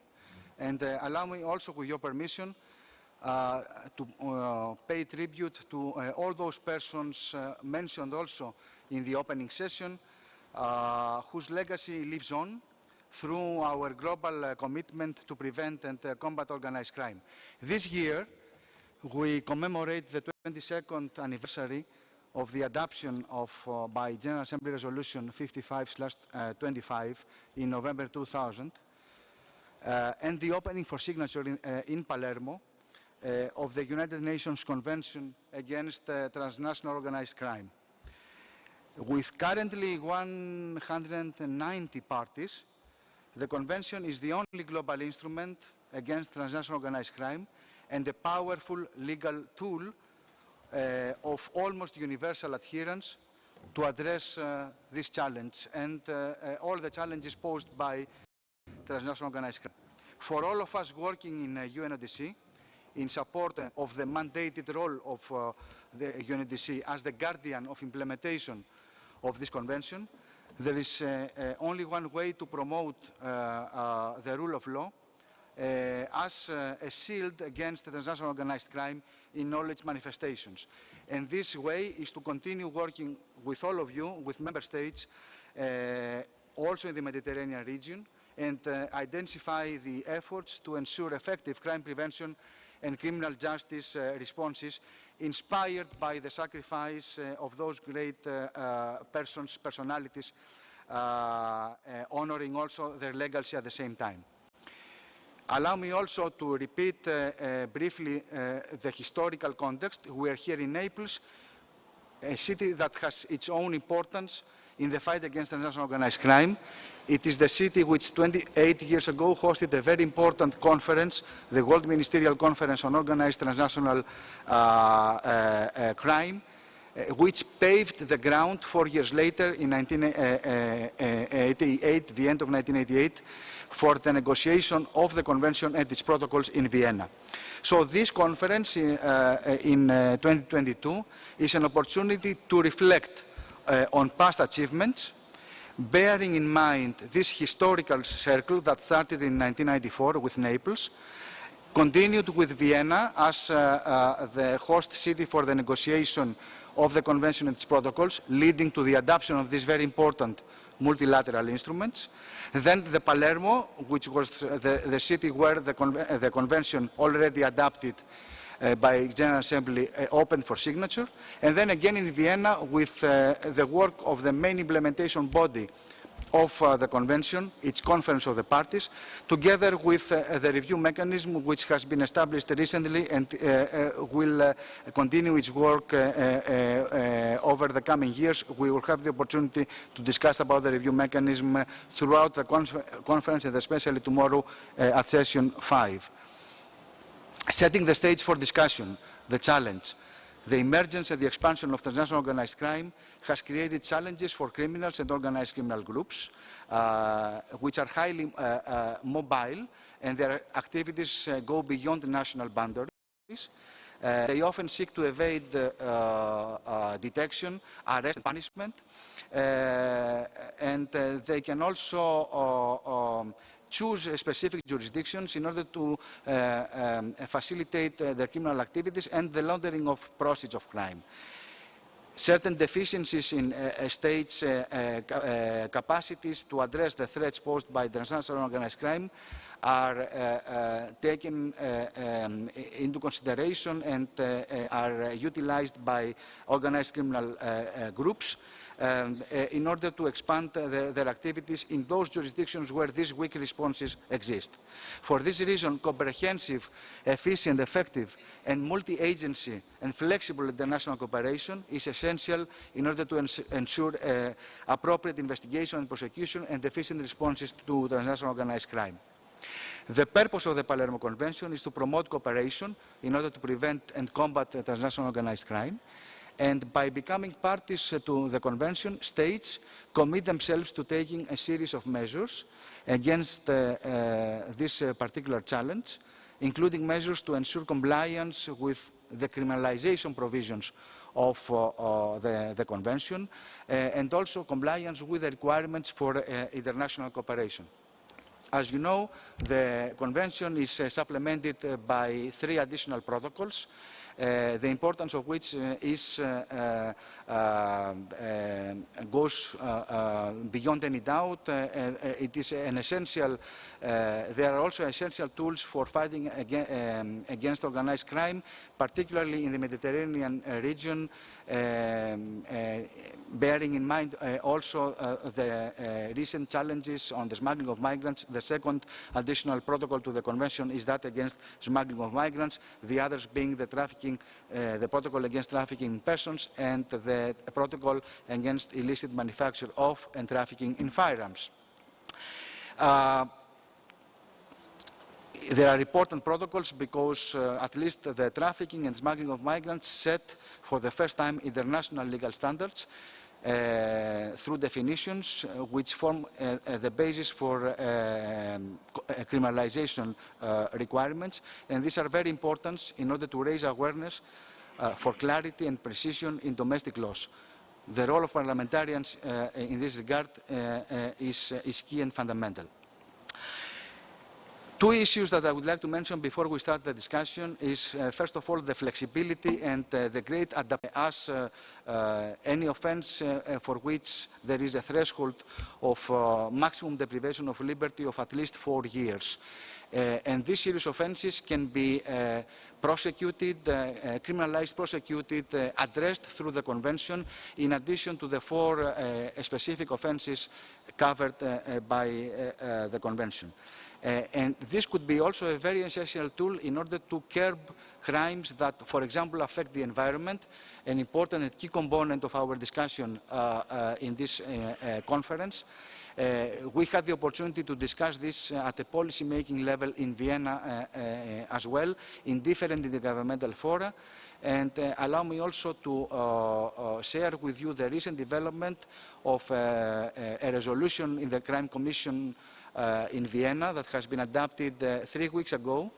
And allow me also, with your permission, to pay tribute to all those persons mentioned also in the opening session, whose legacy lives on through our global commitment to prevent and combat organized crime. This year, we commemorate the 22nd anniversary of the adoption of, by General Assembly Resolution 55/25 in November 2000, and the opening for signature in Palermo of the United Nations Convention against transnational organized crime. With currently 190 parties, the Convention is the only global instrument against transnational organized crime and a powerful legal tool of almost universal adherence to address this challenge and all the challenges posed by transnational organized crime. For all of us working in UNODC, in support of the mandated role of the UNODC as the guardian of implementation of this convention, there is only one way to promote the rule of law as a shield against transnational organized crime in all its manifestations. And this way is to continue working with all of you, with member states, also in the Mediterranean region, and identify the efforts to ensure effective crime prevention and criminal justice responses inspired by the sacrifice of those great personalities, honoring also their legacy at the same time. Allow me also to repeat briefly the historical context. We are here in Naples, a city that has its own importance in the fight against transnational organized crime. It is the city which 28 years ago hosted a very important conference, the World Ministerial Conference on Organized Transnational Crime, which paved the ground 4 years later in 1988, the end of 1988, for the negotiation of the convention and its protocols in Vienna. So this conference in 2022 is an opportunity to reflect on past achievements, bearing in mind this historical circle that started in 1994 with Naples, continued with Vienna as the host city for the negotiation of the convention and its protocols, leading to the adoption of these very important multilateral instruments. Then the Palermo, which was the city where the convention already adopted by General Assembly opened for signature, and then again in Vienna with the work of the main implementation body of the convention, its conference of the parties, together with the review mechanism which has been established recently and will continue its work over the coming years. We will have the opportunity to discuss about the review mechanism throughout the conference and especially tomorrow at session 5. Setting the stage for discussion, the challenge. The emergence and the expansion of transnational organized crime has created challenges for criminals and organized criminal groups, which are highly mobile, and their activities go beyond national boundaries. They often seek to evade detection, arrest, and punishment, and they can also choose specific jurisdictions in order to facilitate their criminal activities and the laundering of proceeds of crime. Certain deficiencies in states' capacities to address the threats posed by transnational organized crime are taken into consideration and are utilized by organized criminal groups in order to expand their activities in those jurisdictions where these weak responses exist. For this reason, comprehensive, efficient, effective, and multi-agency and flexible international cooperation is essential in order to ensure appropriate investigation and prosecution and efficient responses to transnational organized crime. The purpose of the Palermo Convention is to promote cooperation in order to prevent and combat transnational organized crime. And by becoming parties to the Convention, states commit themselves to taking a series of measures against this particular challenge, including measures to ensure compliance with the criminalization provisions of the Convention, and also compliance with the requirements for international cooperation. As you know, the Convention is supplemented by 3 additional protocols, the importance of which goes beyond any doubt. It is an essential, there are also essential tools for fighting against organized crime, particularly in the Mediterranean region, bearing in mind also the recent challenges on the smuggling of migrants. The second additional protocol to the Convention is that against smuggling of migrants, the others being the trafficking, the protocol against trafficking in persons and the protocol against illicit manufacture of and trafficking in firearms. There are important protocols because at least the trafficking and smuggling of migrants set for the first time international legal standards through definitions which form the basis for criminalization requirements, and these are very important in order to raise awareness for clarity and precision in domestic laws. The role of parliamentarians in this regard is key and fundamental. 2 issues that I would like to mention before we start the discussion is, first of all, the flexibility and the great adaptation as any offense for which there is a threshold of maximum deprivation of liberty of at least 4 years. And these serious offenses can be prosecuted, criminalized, prosecuted, addressed through the Convention, in addition to the 4 specific offenses covered by the Convention. And this could be also a very essential tool in order to curb crimes that, for example, affect the environment, an important and key component of our discussion in this conference. We had the opportunity to discuss this at a policy-making level in Vienna as well, in different intergovernmental fora. And allow me also to share with you the recent development of a resolution in the Crime Commission in Vienna that has been adopted 3 weeks ago,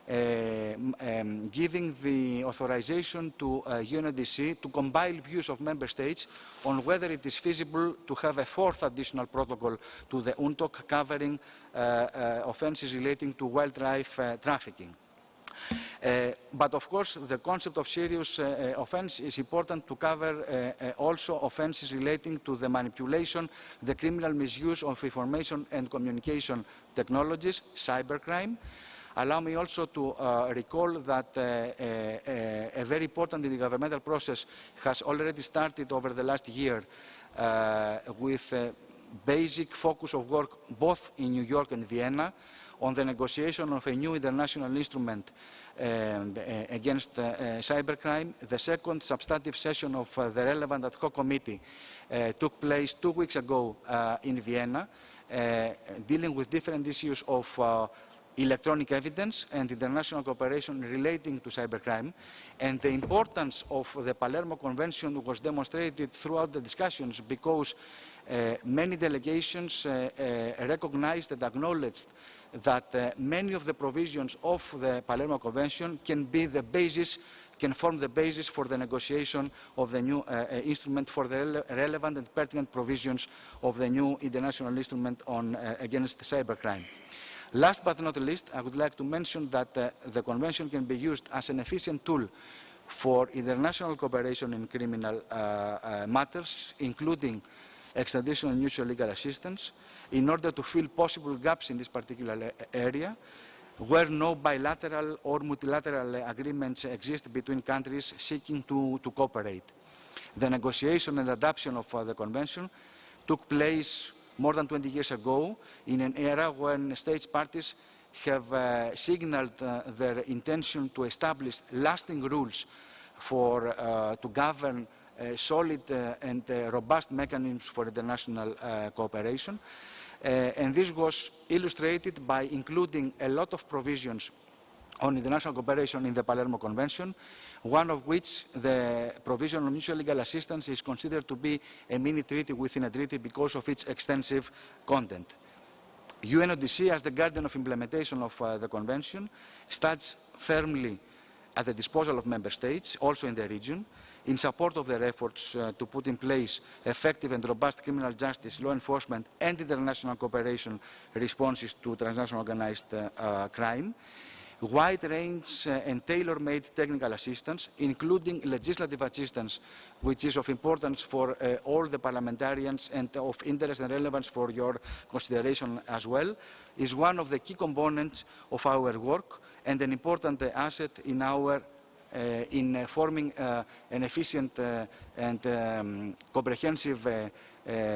giving the authorization to UNODC to compile views of member states on whether it is feasible to have a 4th additional protocol to the UNTOC covering offences relating to wildlife trafficking. But of course, the concept of serious offence is important to cover also offences relating to the manipulation, the criminal misuse of information and communication technologies, cybercrime. Allow me also to recall that a very important intergovernmental process has already started over the last year with a basic focus of work both in New York and Vienna on the negotiation of a new international instrument against cybercrime. The second substantive session of the relevant ad hoc committee took place 2 weeks ago in Vienna, dealing with different issues of electronic evidence and international cooperation relating to cybercrime. And the importance of the Palermo Convention was demonstrated throughout the discussions because many delegations recognized and acknowledged that many of the provisions of the Palermo Convention can be the basis, can form the basis for the negotiation of the new instrument for the relevant and pertinent provisions of the new international instrument on against cybercrime. Last but not least, I would like to mention that the Convention can be used as an efficient tool for international cooperation in criminal matters, including extradition and mutual legal assistance in order to fill possible gaps in this particular area where no bilateral or multilateral agreements exist between countries seeking to cooperate. The negotiation and adoption of the Convention took place more than 20 years ago in an era when state parties have signaled their intention to establish lasting rules to govern solid and robust mechanisms for international cooperation. And this was illustrated by including a lot of provisions on international cooperation in the Palermo Convention, one of which, the provision on mutual legal assistance, is considered to be a mini-treaty within a treaty because of its extensive content. UNODC, as the guardian of implementation of the Convention, stands firmly at the disposal of Member States, also in the region, in support of their efforts to put in place effective and robust criminal justice, law enforcement, and international cooperation responses to transnational organized crime, wide range and tailor-made technical assistance, including legislative assistance, which is of importance for all the parliamentarians and of interest and relevance for your consideration as well, is one of the key components of our work and an important asset in our in forming an efficient and comprehensive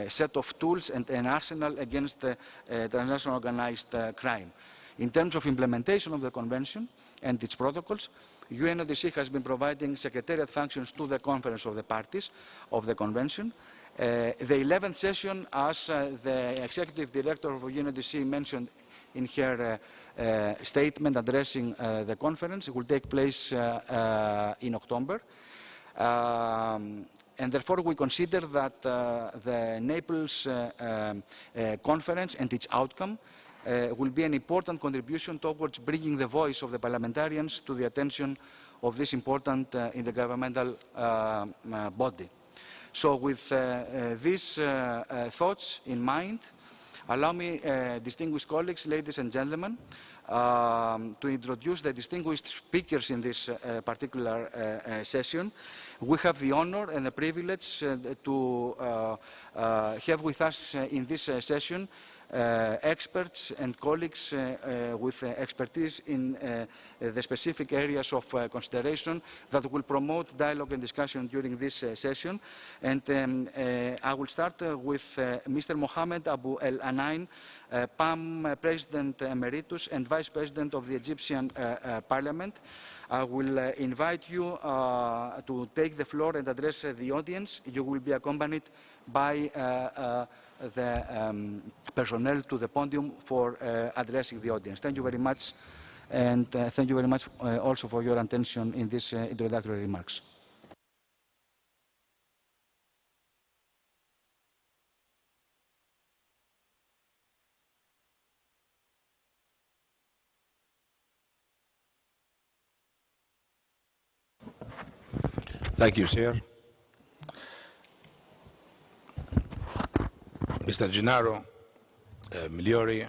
set of tools and an arsenal against transnational organized crime. In terms of implementation of the Convention and its protocols, UNODC has been providing secretariat functions to the Conference of the Parties of the Convention. The 11th session, as the Executive Director of UNODC mentioned in her statement addressing the conference, will take place in October. And therefore, we consider that the Naples conference and its outcome will be an important contribution towards bringing the voice of the parliamentarians to the attention of this important intergovernmental body. So with these thoughts in mind, allow me, distinguished colleagues, ladies and gentlemen, to introduce the distinguished speakers in this particular session. We have the honor and the privilege to have with us in this session experts and colleagues with expertise in the specific areas of consideration that will promote dialogue and discussion during this session. And I will start with Mr. Mohammed Abu El Anain, PAM President Emeritus and Vice President of the Egyptian Parliament. I will invite you to take the floor and address the audience. You will be accompanied by the personnel to the podium for addressing the audience. Thank you very much, and thank you very much also for your attention in these introductory remarks. Thank you, Sir. Mr. Gennaro Migliori,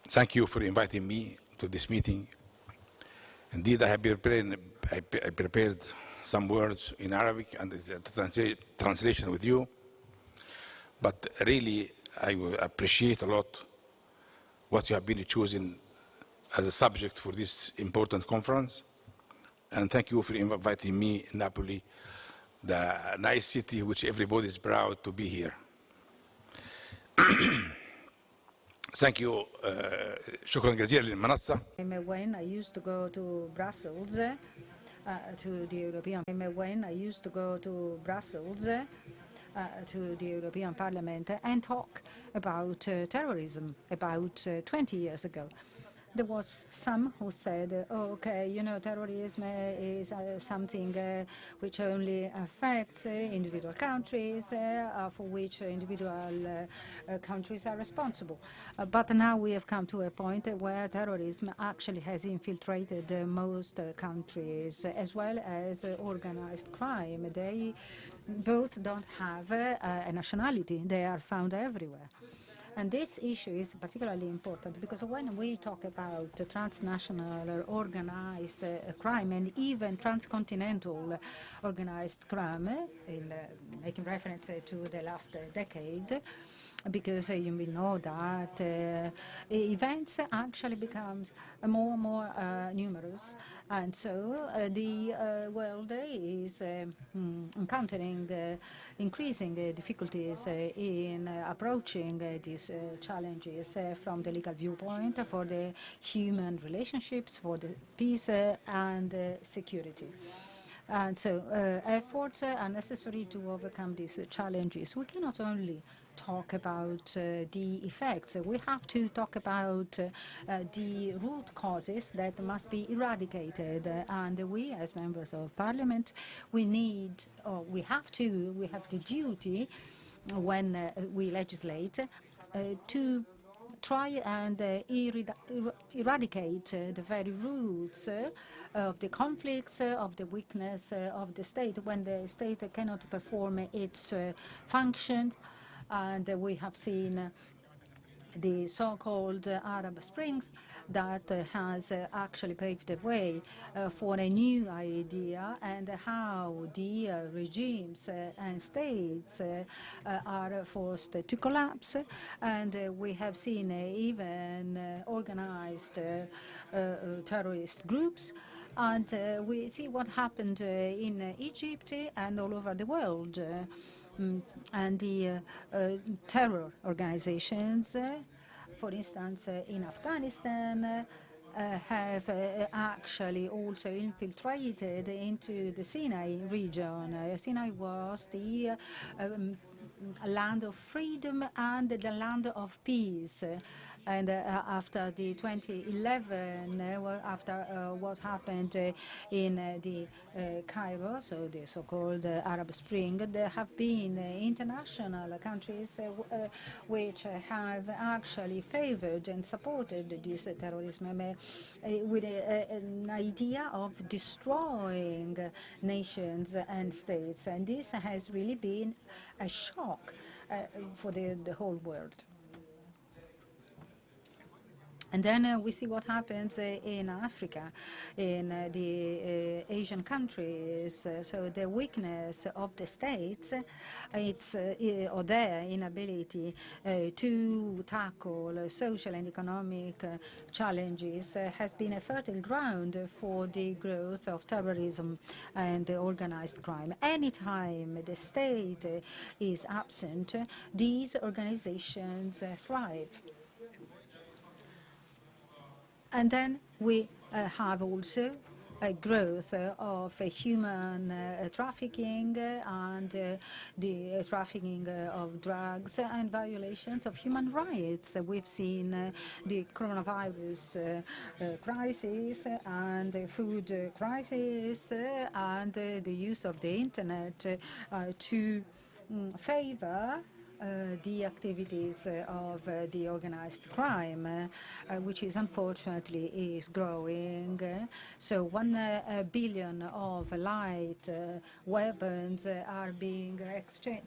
thank you for inviting me to this meeting. Indeed, I have prepared some words in Arabic and the translation with you, but really I appreciate a lot what you have been choosing as a subject for this important conference, and thank you for inviting me in Napoli, the nice city which everybody is proud to be here. Thank you. شكرا جزيلا للمنصة. When I used to go to Brussels, to the European Parliament and talk about terrorism about 20 years ago. There was some who said, oh, okay, you know, terrorism is something which only affects individual countries, for which individual countries are responsible. But now we have come to a point where terrorism actually has infiltrated most countries, as well as organized crime. They both don't have a nationality. They are found everywhere. And this issue is particularly important because when we talk about transnational or organized crime and even transcontinental organized crime, making reference to the last decade, because you will know that events actually becomes more and more numerous, and so the world is encountering increasing difficulties in approaching these challenges from the legal viewpoint, for the human relationships, for the peace and security. And so efforts are necessary to overcome these challenges. We cannot only talk about the effects. We have to talk about the root causes that must be eradicated. And we, as members of Parliament, we have the duty, when we legislate, to try and eradicate the very roots of the conflicts, of the weakness of the state, when the state cannot perform its functions. And we have seen the so-called Arab Springs that has actually paved the way for a new idea, and how the regimes and states are forced to collapse. And we have seen even organized terrorist groups. And we see what happened in Egypt and all over the world. And the terror organizations, for instance, in Afghanistan, have actually also infiltrated into the Sinai region. Sinai was the land of freedom and the land of peace. And after the 2011, after what happened in the Cairo, so the so-called Arab Spring, there have been international countries which have actually favored and supported this terrorism with an idea of destroying nations and states. And this has really been a shock for the whole world. And then we see what happens in Africa, in the Asian countries. So the weakness of the states, or their inability to tackle social and economic challenges has been a fertile ground for the growth of terrorism and organized crime. Anytime the state is absent, these organizations thrive. And then we have also a growth of human trafficking and the trafficking of drugs and violations of human rights. We've seen the coronavirus crisis and the food crisis and the use of the internet to favor the activities of the organized crime, which is unfortunately is growing. So 1 billion of light weapons are being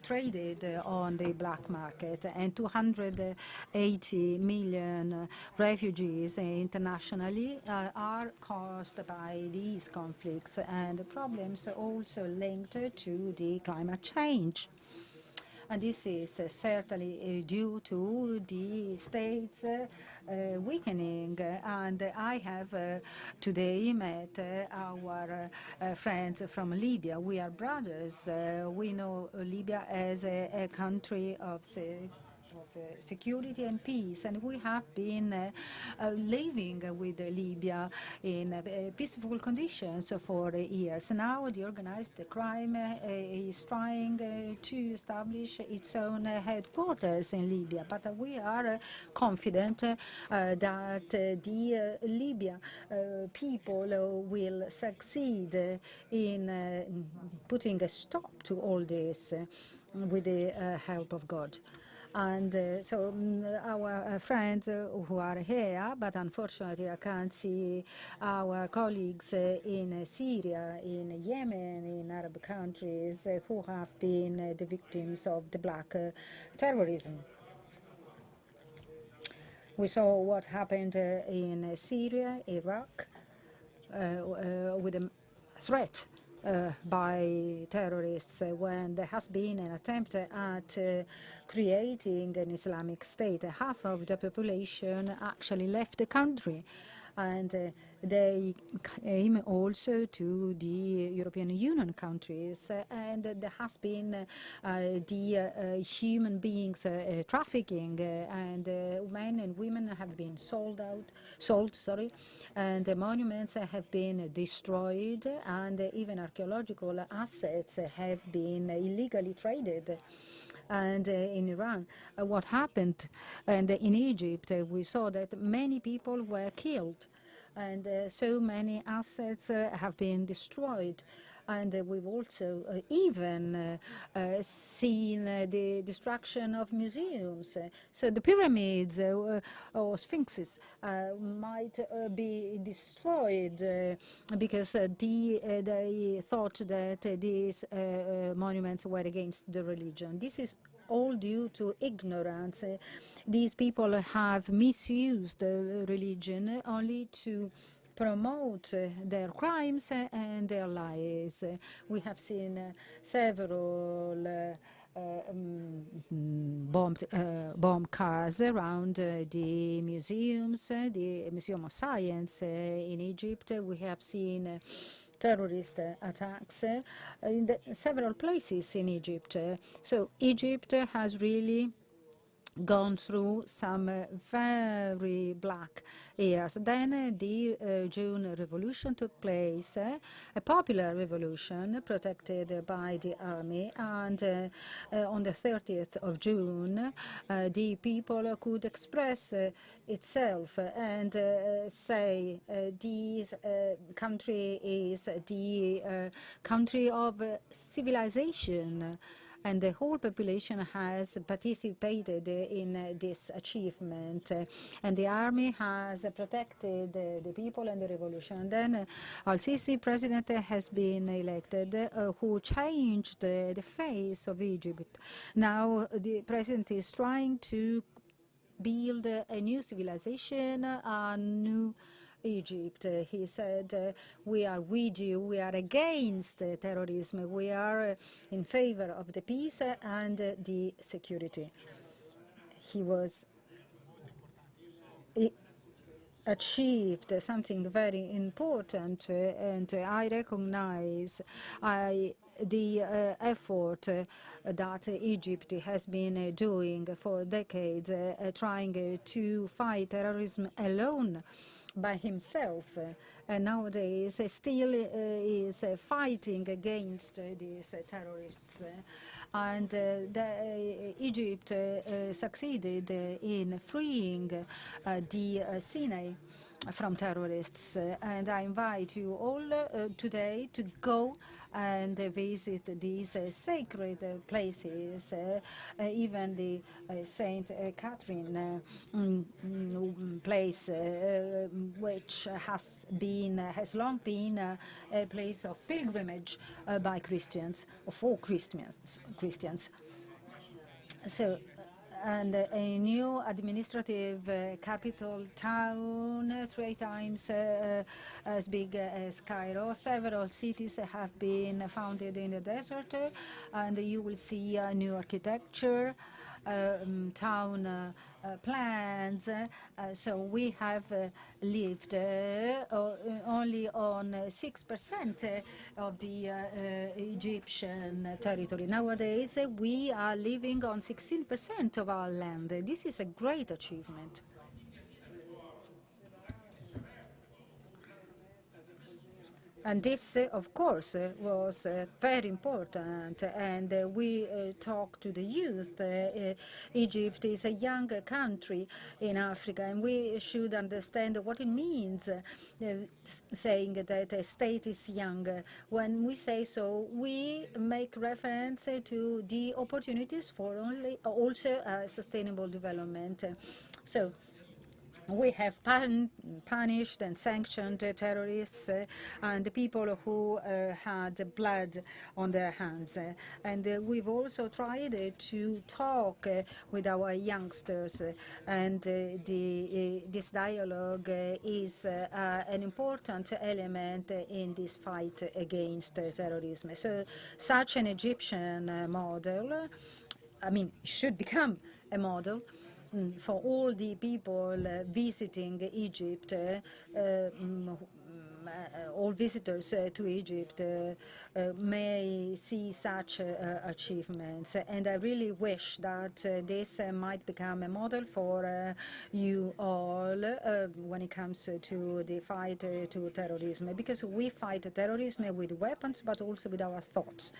traded on the black market, and 280 million refugees internationally are caused by these conflicts, and problems also linked to the climate change. And this is certainly due to the state's weakening. And I have today met our friends from Libya. We are brothers. We know Libya as a country of security and peace, and we have been living with Libya in peaceful conditions for years. Now the organized crime is trying to establish its own headquarters in Libya, but we are confident that the Libya people will succeed in putting a stop to all this with the help of God. And so our friends who are here, but unfortunately I can't see our colleagues in Syria, in Yemen, in Arab countries who have been the victims of the black terrorism. We saw what happened in Syria, Iraq, with a threat by terrorists when there has been an attempt at creating an Islamic State. Half of the population actually left the country, and they came also to the European Union countries, and there has been the human beings trafficking, and men and women have been sold, and the monuments have been destroyed, and even archaeological assets have been illegally traded. And in Iran, what happened, and in Egypt, we saw that many people were killed, and so many assets have been destroyed. And we've also even seen the destruction of museums. So the pyramids or sphinxes might be destroyed because they thought that these monuments were against the religion. This is all due to ignorance. These people have misused religion only to promote their crimes and their lies. We have seen several bomb cars around the museums, the Museum of Science in Egypt. We have seen terrorist attacks in several places in Egypt. So Egypt has really gone through some very black years. Then the June Revolution took place, a popular revolution protected by the army, and on the 30th of June, the people could express itself and say this country is the country of civilization. And the whole population has participated in this achievement, and the army has protected the people and the revolution. And then Al-Sisi president has been elected, who changed the face of Egypt. Now the president is trying to build a new civilization, a new Egypt. He said, we are with you, we are against terrorism, we are in favor of the peace and the security. He achieved something very important, and I recognize the effort that Egypt has been doing for decades, trying to fight terrorism alone by himself, and nowadays still is fighting against these terrorists. And Egypt succeeded in freeing the Sinai from terrorists. And I invite you all today to go and visit these sacred places, even the St. Catherine place, which has long been a place of pilgrimage by Christians, for Christians. So, and a new administrative capital town, 3 times as big as Cairo. Several cities have been founded in the desert, and you will see new architecture, town plans. So we have lived only on 6% of the Egyptian territory. Nowadays, we are living on 16% of our land. This is a great achievement. And this, of course, was very important. And we talk to the youth. Egypt is a young country in Africa, and we should understand what it means saying that a state is young. When we say so, we make reference to the opportunities for also sustainable development. So We have punished and sanctioned terrorists and the people who had blood on their hands. And we've also tried to talk with our youngsters, and this dialogue is an important element in this fight against terrorism. So such an Egyptian model, I mean, should become a model for all the people visiting Egypt, all visitors to Egypt may see such achievements. And I really wish that this might become a model for you all when it comes to the fight to terrorism, because we fight terrorism with weapons, but also with our thoughts.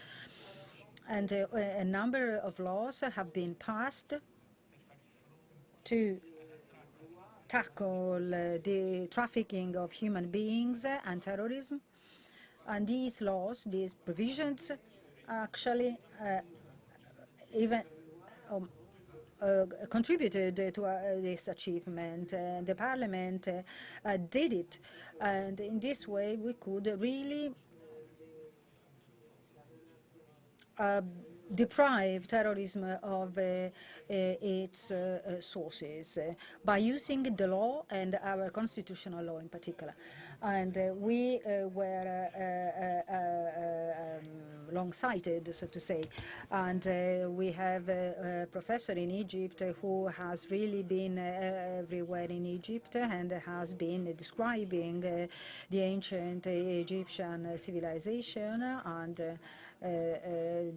And a number of laws have been passed to tackle the trafficking of human beings and terrorism. And these laws, these provisions, actually even contributed to this achievement. The Parliament did it, and in this way we could really deprive terrorism of its sources by using the law and our constitutional law in particular. And we were long-sighted, so to say. And we have a professor in Egypt who has really been everywhere in Egypt and has been describing the ancient Egyptian civilization and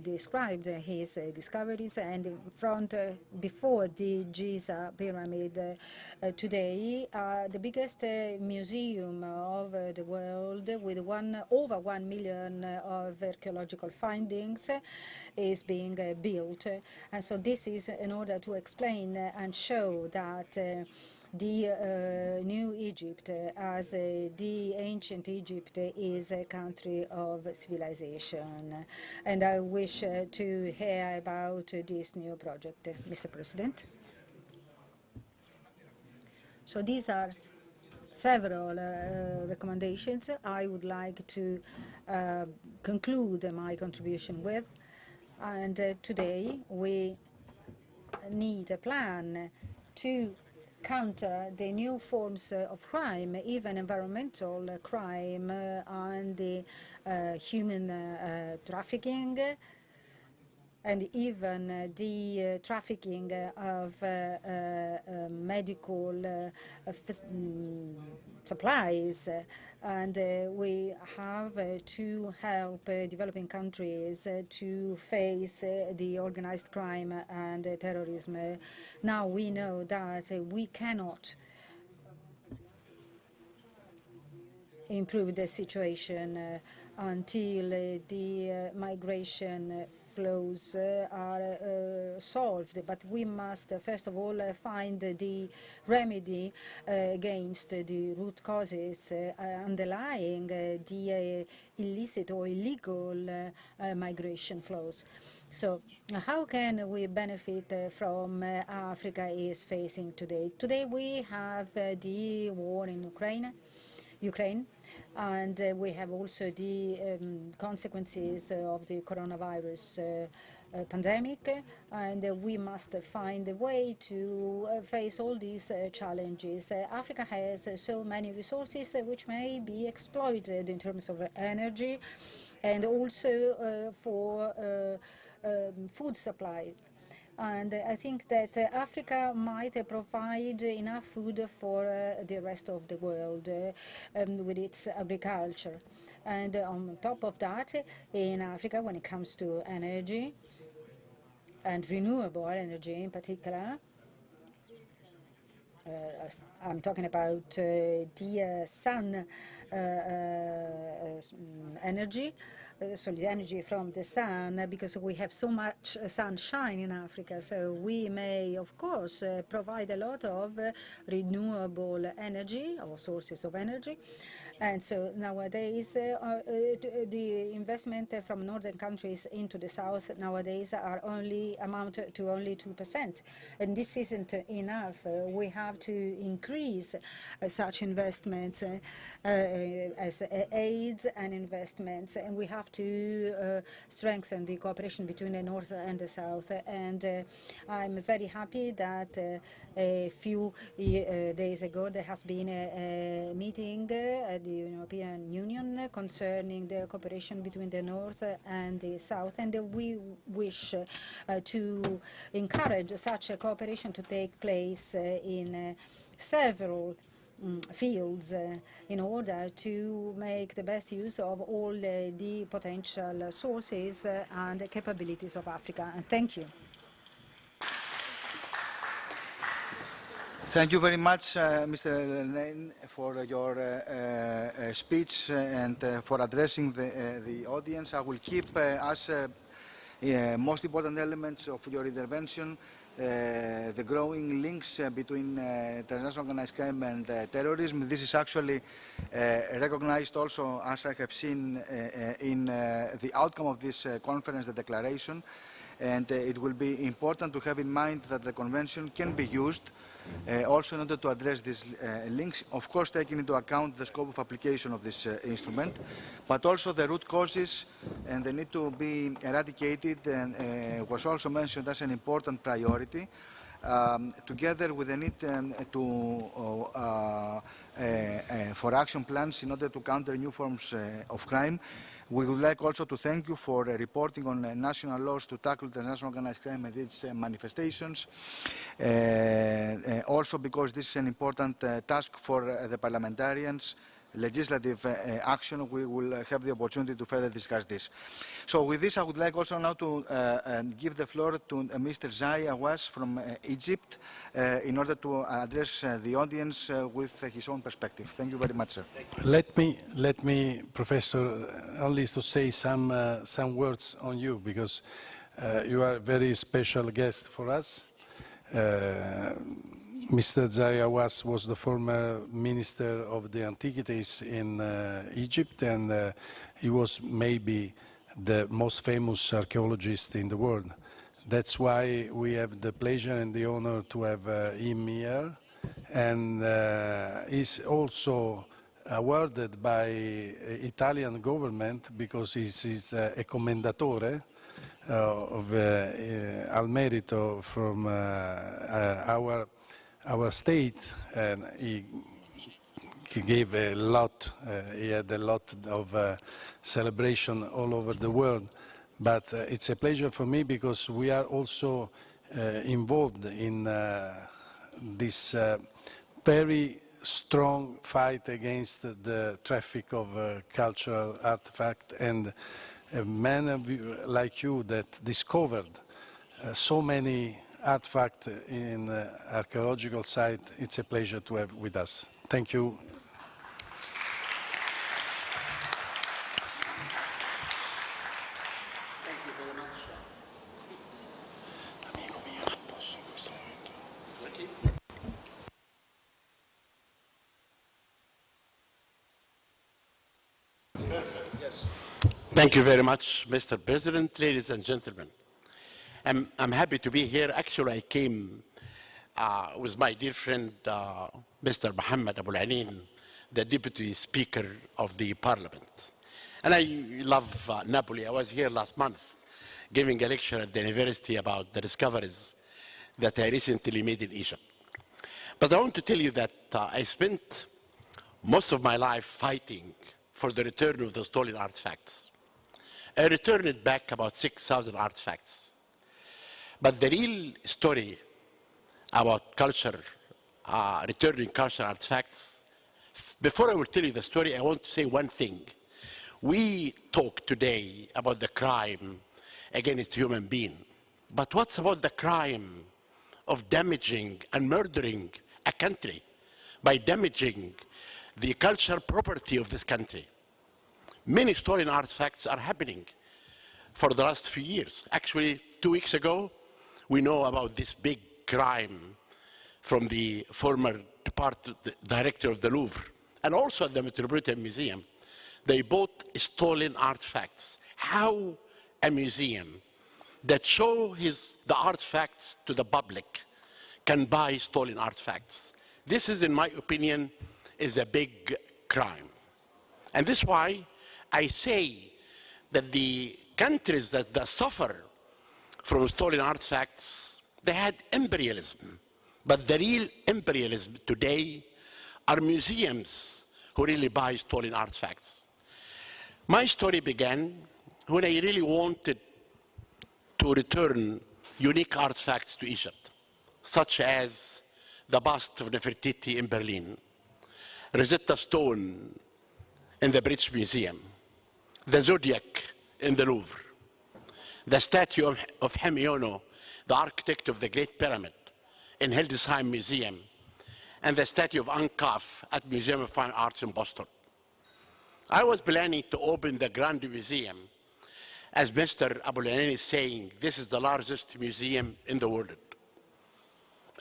described his discoveries, and in front before the Giza pyramid today, the biggest museum of the world with over 1 million of archaeological findings is being built. And so this is in order to explain and show that the new Egypt, as the ancient Egypt, is a country of civilization. And I wish to hear about this new project, Mr. President. So these are several recommendations I would like to conclude my contribution with. And today we need a plan to counter the new forms of crime, even environmental crime and the human trafficking, and even the trafficking of medical supplies. And we have to help developing countries to face the organized crime and terrorism. Now we know that we cannot improve the situation until the migration flows are solved. But we must, first of all, find the remedy against the root causes underlying the illicit or illegal migration flows. So how can we benefit from Africa is facing today? Today we have the war in Ukraine, and we have also the consequences of the coronavirus pandemic, and we must find a way to face all these challenges. Africa has so many resources which may be exploited in terms of energy and also for food supply. And I think that Africa might provide enough food for the rest of the world with its agriculture. And on top of that, in Africa, when it comes to energy, and renewable energy in particular, I'm talking about the sun energy, so the energy from the sun, because we have so much sunshine in Africa. So we may, of course, provide a lot of renewable energy or sources of energy. And so nowadays, the investment from northern countries into the south nowadays are amount to only 2%. And this isn't enough. We have to increase such investments as aids and investments. And we have to strengthen the cooperation between the north and the south. And I'm very happy that a few days ago there has been a meeting at the European Union concerning the cooperation between the North and the South, and we wish to encourage such a cooperation to take place in several fields in order to make the best use of all the potential sources and capabilities of Africa. And thank you. Thank you very much, Mr. Lenain, for your speech and for addressing the audience. I will keep as most important elements of your intervention the growing links between transnational organized crime and terrorism. This is actually recognized also, as I have seen, in the outcome of this conference, the declaration. And it will be important to have in mind that the convention can be used also in order to address these links, of course taking into account the scope of application of this instrument, but also the root causes, and they need to be eradicated, and was also mentioned as an important priority, together with the need for action plans in order to counter new forms of crime. We would like also to thank you for reporting on national laws to tackle transnational organized crime and its manifestations. Also because this is an important task for the parliamentarians, legislative action, we will have the opportunity to further discuss this. So with this, I would like also now to give the floor to Mr. Zai Awas from Egypt in order to address the audience with his own perspective. Thank you very much, sir. Let me, Professor, only to say some words on you, because you are a very special guest for us. Mr. Zai Awas was the former Minister of the Antiquities in Egypt, and he was maybe the most famous archaeologist in the world. That's why we have the pleasure and the honor to have him here. And he's also awarded by Italian government because he's a commendatore of al merito from our state, and he gave a lot, he had a lot of celebration all over the world. But it's a pleasure for me because we are also involved in this very strong fight against the traffic of cultural artifacts, and a man like you that discovered so many artifacts in archaeological site, it's a pleasure to have with us. Thank you. Thank you very much. Perfect, yes. Thank you very much, Mr. President, ladies and gentlemen. I'm happy to be here. Actually, I came with my dear friend, Mr. Mohammed Abu Anin, the Deputy Speaker of the Parliament. And I love Napoli. I was here last month giving a lecture at the university about the discoveries that I recently made in Egypt. But I want to tell you that I spent most of my life fighting for the return of the stolen artifacts. I returned back about 6,000 artifacts. But the real story about culture, returning cultural artifacts, before I will tell you the story, I want to say one thing. We talk today about the crime against human being, but what's about the crime of damaging and murdering a country by damaging the cultural property of this country? Many stolen artifacts are happening for the last few years. Actually, 2 weeks ago, we know about this big crime from the former director of the Louvre, and also at the Metropolitan Museum, they bought stolen artifacts. How a museum that shows the artifacts to the public can buy stolen artifacts? This is, in my opinion, is a big crime. And this is why I say that the countries that suffer from stolen artifacts, they had imperialism. But the real imperialism today are museums who really buy stolen artifacts. My story began when I really wanted to return unique artifacts to Egypt, such as the bust of Nefertiti in Berlin, Rosetta Stone in the British Museum, the Zodiac in the Louvre, the statue of Hemiono, the architect of the Great Pyramid, in Hildesheim Museum, and the statue of Ankaf at Museum of Fine Arts in Boston. I was planning to open the Grand Museum. As Mr. Abul-Anin is saying, this is the largest museum in the world.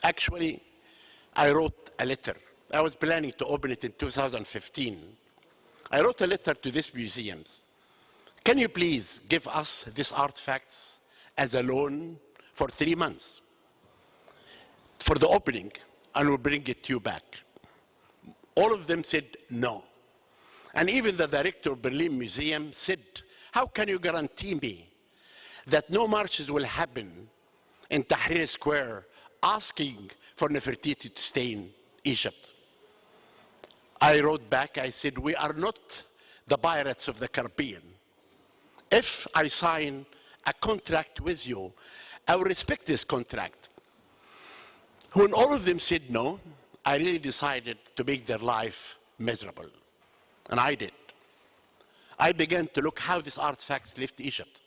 Actually, I wrote a letter. I was planning to open it in 2015. I wrote a letter to these museums. Can you please give us these artifacts as a loan for 3 months for the opening, and we'll bring it to you back? All of them said no. And even the director of Berlin Museum said, how can you guarantee me that no marches will happen in Tahrir Square asking for Nefertiti to stay in Egypt? I wrote back, I said, we are not the pirates of the Caribbean. If I sign a contract with you, I will respect this contract. When all of them said no, I really decided to make their life miserable. And I did. I began to look how these artifacts left Egypt.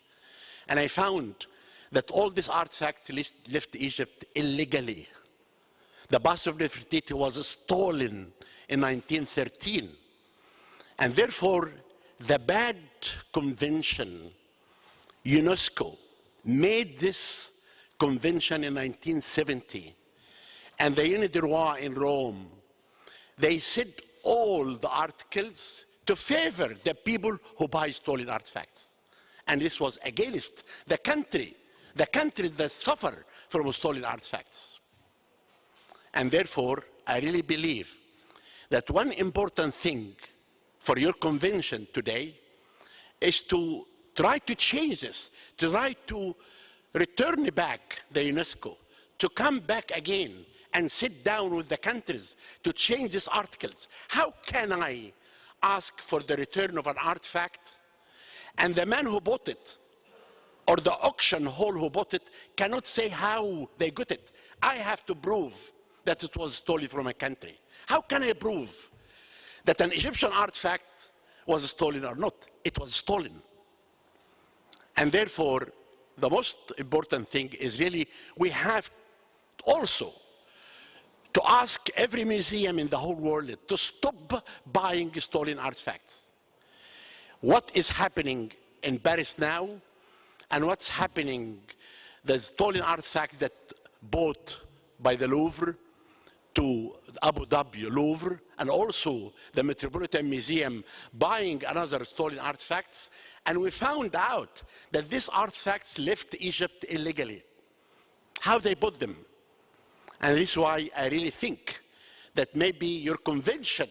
And I found that all these artifacts left Egypt illegally. The bust of Nefertiti was stolen in 1913. And therefore, the bad convention, UNESCO, made this convention in 1970. And the Uni du Roi in Rome, they said all the articles to favor the people who buy stolen artifacts. And this was against the countries that suffer from stolen artifacts. And therefore, I really believe that one important thing for your convention today is to try to change this, to try to return back the UNESCO, to come back again and sit down with the countries to change these articles. How can I ask for the return of an artifact and the man who bought it or the auction hall who bought it cannot say how they got it? I have to prove that it was stolen from a country. How can I prove that an Egyptian artifact was stolen or not? It was stolen. And therefore, the most important thing is really we have also to ask every museum in the whole world to stop buying stolen artifacts. What is happening in Paris now and what's happening, the stolen artifacts that bought by the Louvre to Abu Dhabi Louvre, and also the Metropolitan Museum buying another stolen artifacts, and we found out that these artifacts left Egypt illegally. How they bought them. And this is why I really think that maybe your convention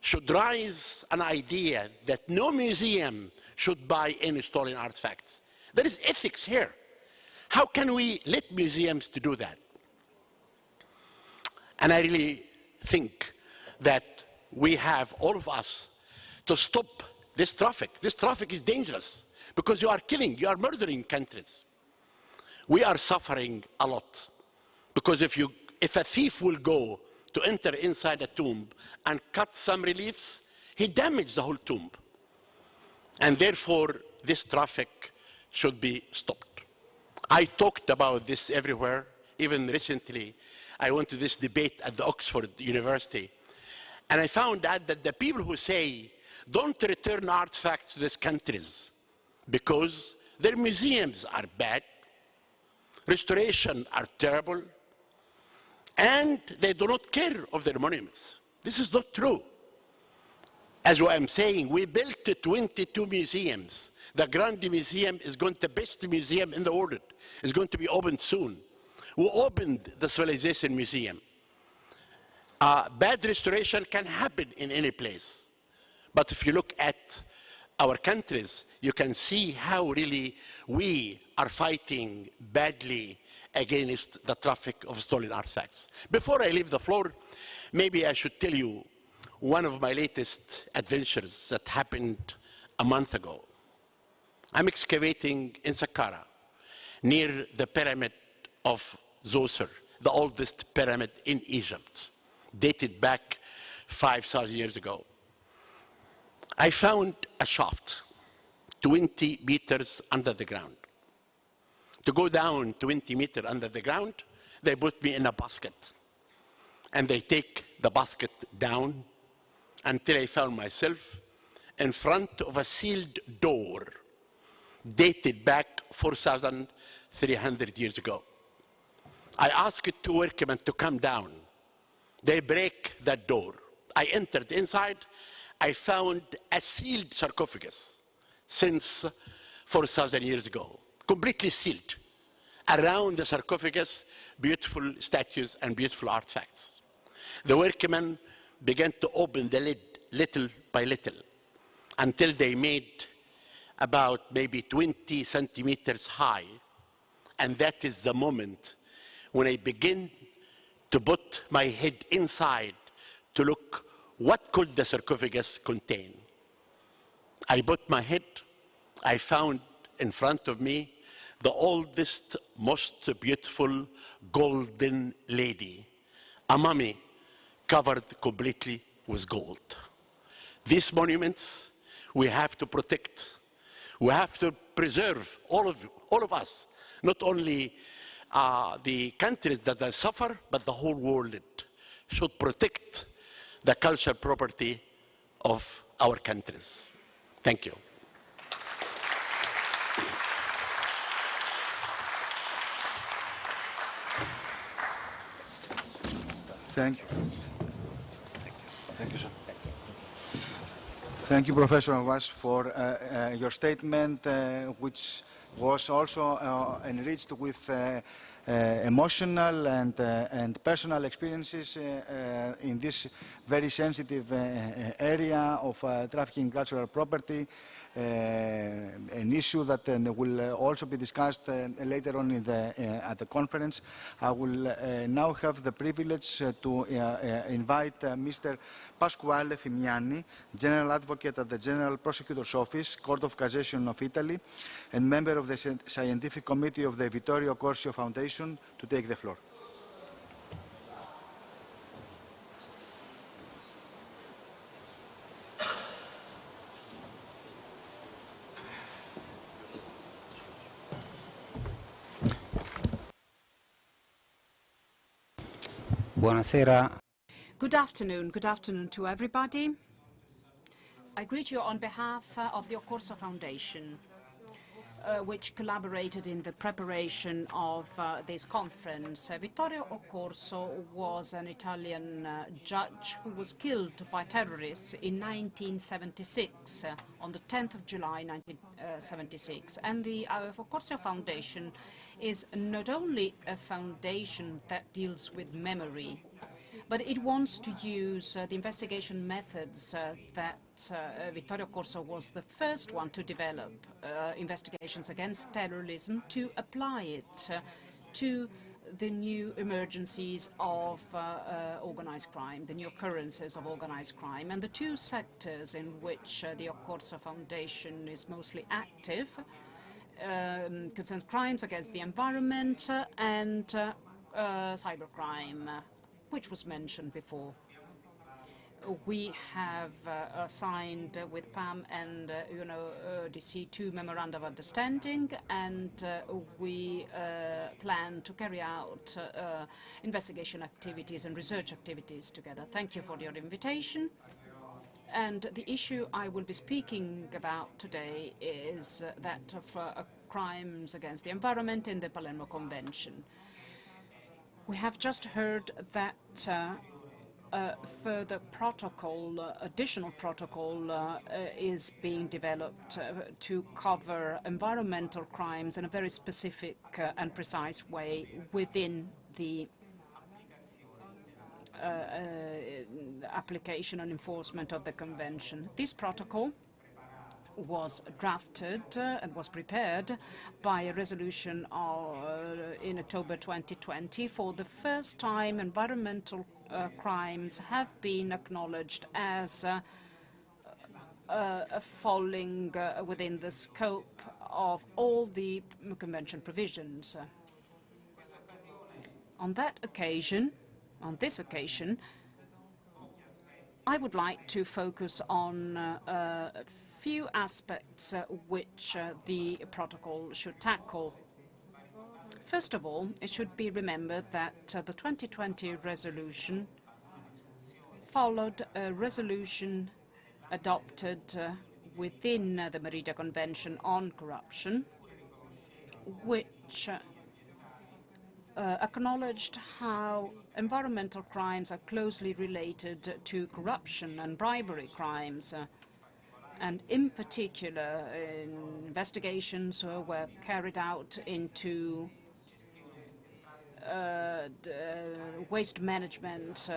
should raise an idea that no museum should buy any stolen artifacts. There is ethics here. How can we let museums to do that? And I really think that we have, all of us, to stop this traffic. This traffic is dangerous because you are killing, you are murdering countries. We are suffering a lot because if a thief will go to enter inside a tomb and cut some reliefs, he damaged the whole tomb. And therefore, this traffic should be stopped. I talked about this everywhere. Even recently, I went to this debate at the Oxford University, and I found out that the people who say, don't return artifacts to these countries because their museums are bad, restoration are terrible, and they do not care of their monuments. This is not true. As what I'm saying, we built 22 museums. The Grand Museum is going to be the best museum in the world. It's going to be opened soon. We opened the Civilization Museum. Bad restoration can happen in any place. But if you look at our countries, you can see how really we are fighting badly against the traffic of stolen artifacts. Before I leave the floor, maybe I should tell you one of my latest adventures that happened a month ago. I'm excavating in Saqqara, near the pyramid of Zoser, the oldest pyramid in Egypt, dated back 5,000 years ago. I found a shaft 20 meters under the ground. To go down 20 meters under the ground, they put me in a basket. And they take the basket down until I found myself in front of a sealed door dated back 4,300 years ago. I asked two workmen to come down. They break that door. I entered inside. I found a sealed sarcophagus since 4,000 years ago, completely sealed. Around the sarcophagus, beautiful statues and beautiful artifacts. The workmen began to open the lid little by little until they made about maybe 20 centimeters high. And that is the moment when I begin to put my head inside to look what could the sarcophagus contain. I put my head, I found in front of me the oldest, most beautiful golden lady, a mummy covered completely with gold. These monuments we have to protect. We have to preserve, all of us, not only the countries that suffer, but the whole world should protect the cultural property of our countries. Thank you. Thank you. Thank you, sir. Thank you, Professor Awas, for your statement, which was also enriched with emotional and personal experiences in this very sensitive area of trafficking cultural property, an issue that will also be discussed later on in at the conference. I will now have the privilege to invite Mr. Pasquale Finiani, General Advocate at the General Prosecutor's Office, Court of Cassation of Italy, and member of the Scientific Committee of the Vittorio Corcio Foundation, to take the floor. Buonasera. Good afternoon to everybody. I greet you on behalf of the Occorso Foundation, which collaborated in the preparation of this conference. Vittorio Occorso was an Italian judge who was killed by terrorists in 1976, on the 10th of July 1976. And the Occorso Foundation is not only a foundation that deals with memory, but it wants to use the investigation methods that Vittorio Occorso was the first one to develop, investigations against terrorism, to apply it to the new emergencies of organized crime, the new occurrences of organized crime. And the two sectors in which the Occorso Foundation is mostly active concerns crimes against the environment and cybercrime, which was mentioned before. We have signed with PAM and UNODC 2 Memoranda of Understanding, and we plan to carry out investigation activities and research activities together. Thank you for your invitation. And the issue I will be speaking about today is that of crimes against the environment in the Palermo Convention. We have just heard that a further protocol, additional protocol, is being developed to cover environmental crimes in a very specific and precise way within the application and enforcement of the Convention. This protocol was drafted and was prepared by a resolution in October 2020. For the first time, environmental crimes have been acknowledged as falling within the scope of all the Convention provisions. On this occasion, I would like to focus on a few aspects which the protocol should tackle. First of all, it should be remembered that the 2020 resolution followed a resolution adopted within the Merida Convention on Corruption, which acknowledged how environmental crimes are closely related to corruption and bribery crimes. And in particular, investigations were carried out into waste management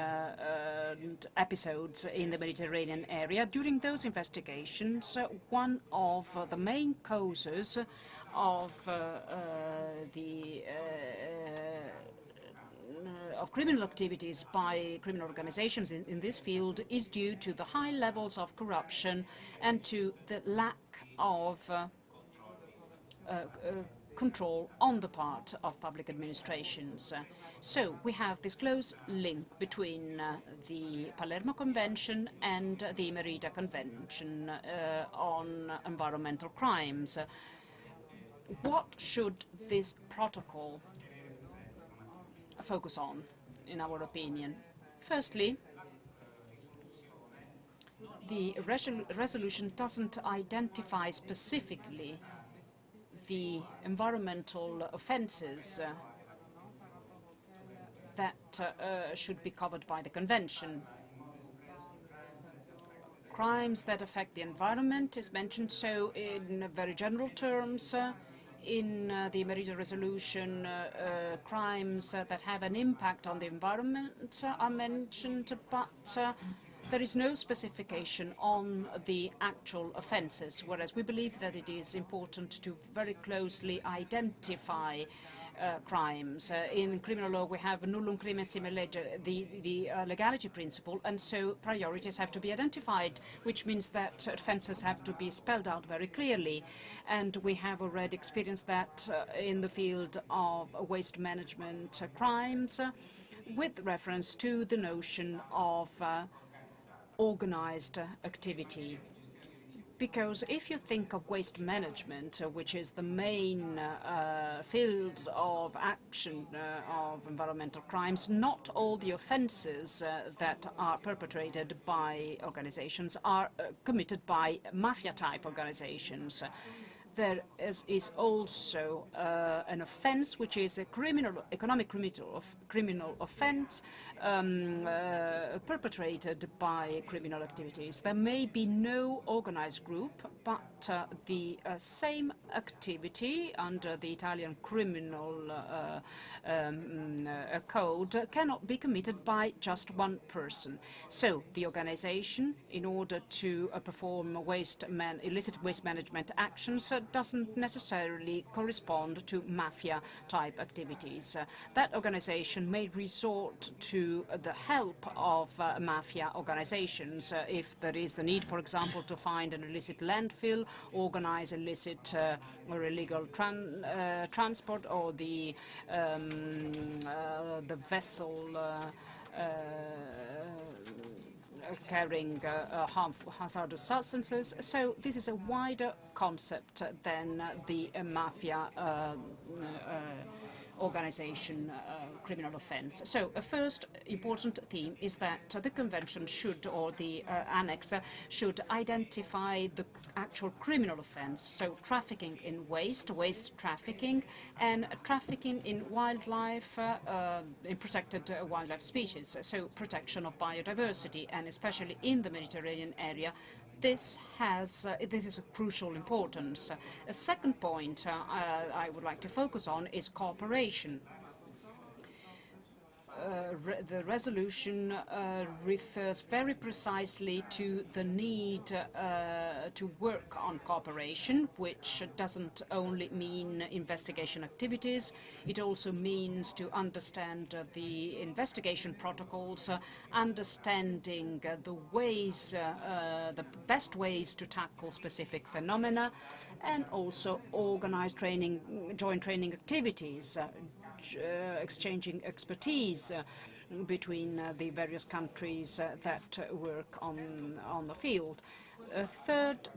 episodes in the Mediterranean area. During those investigations, one of the main causes of criminal activities by criminal organizations in this field is due to the high levels of corruption and to the lack of control on the part of public administrations. So we have this close link between the Palermo Convention and the Merida Convention on environmental crimes. What should this protocol focus on, in our opinion? Firstly, the resolution doesn't identify specifically the environmental offences that should be covered by the Convention. Crimes that affect the environment is mentioned, so in very general terms. In the Merida resolution, crimes that have an impact on the environment are mentioned, but there is no specification on the actual offences, whereas we believe that it is important to very closely identify crimes. In criminal law, we have nullum crimen sine lege, the legality principle, and so priorities have to be identified, which means that offences have to be spelled out very clearly. And we have already experienced that in the field of waste management crimes, with reference to the notion of organized activity. Because if you think of waste management, which is the main field of action of environmental crimes, not all the offences that are perpetrated by organizations are committed by mafia-type organizations. There is also an offence which is a economic criminal offence perpetrated by criminal activities. There may be no organized group, but the same activity under the Italian criminal code cannot be committed by just one person. So the organization, in order to perform illicit waste management actions, doesn't necessarily correspond to mafia-type activities. That organization may resort to the help of mafia organizations if there is the need, for example, to find an illicit landfill, organize illicit or illegal transport, or the vessel carrying harmful hazardous substances. So this is a wider concept than the mafia organization criminal offense. So a first important theme is that the convention should, or the annex should identify the actual criminal offense, so trafficking in waste trafficking, and trafficking in wildlife, in protected wildlife species, so protection of biodiversity, and especially in the Mediterranean area. This is of crucial importance. A second point I would like to focus on is cooperation. The resolution refers very precisely to the need to work on cooperation, which doesn't only mean investigation activities. It also means to understand the investigation protocols, understanding the ways, the best ways to tackle specific phenomena, and also organize joint training activities, exchanging expertise between the various countries that work on the field. A third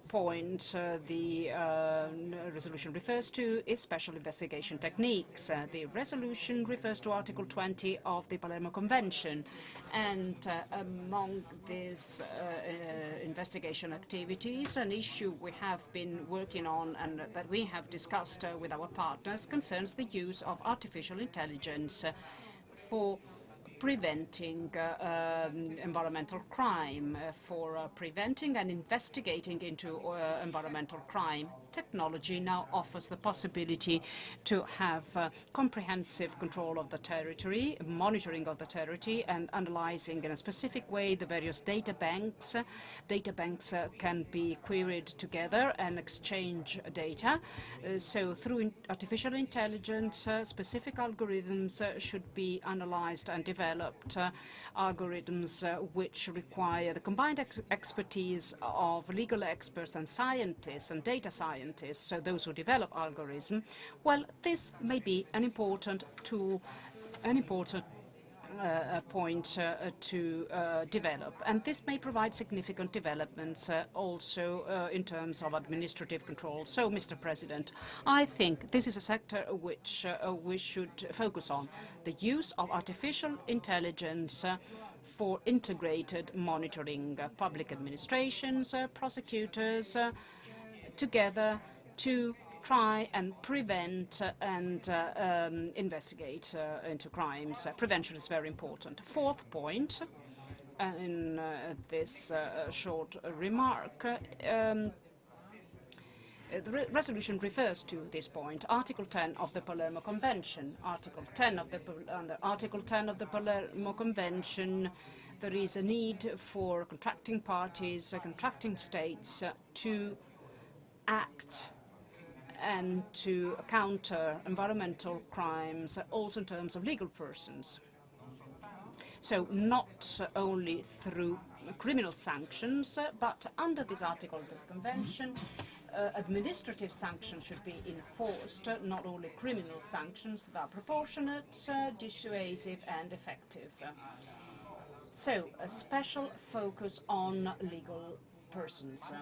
point the resolution refers to is special investigation techniques. The resolution refers to Article 20 of the Palermo Convention, and among these investigation activities, an issue we have been working on and that we have discussed with our partners concerns the use of artificial intelligence for preventing environmental crime, for preventing and investigating into environmental crime. Technology now offers the possibility to have comprehensive control of the territory, monitoring of the territory, and analyzing in a specific way the various data banks. Data banks can be queried together and exchange data. So through artificial intelligence, specific algorithms should be analyzed and developed, algorithms which require the combined expertise of legal experts and scientists and data scientists, so those who develop algorithm. Well, this may be an important tool, an important point to develop, and this may provide significant developments also in terms of administrative control. So, Mr. President, I think this is a sector which we should focus on, the use of artificial intelligence for integrated monitoring, public administrations, prosecutors, together to try and prevent and investigate into crimes. Prevention is very important. Fourth point in this short remark, the resolution refers to this point, Article 10 of the Palermo Convention. Article 10 of under Article 10 of the Palermo Convention, there is a need for contracting parties, contracting states to act and to counter environmental crimes, also in terms of legal persons. So not only through criminal sanctions, but under this article of the Convention, administrative sanctions should be enforced, not only criminal sanctions that are proportionate, dissuasive and effective. So a special focus on legal persons.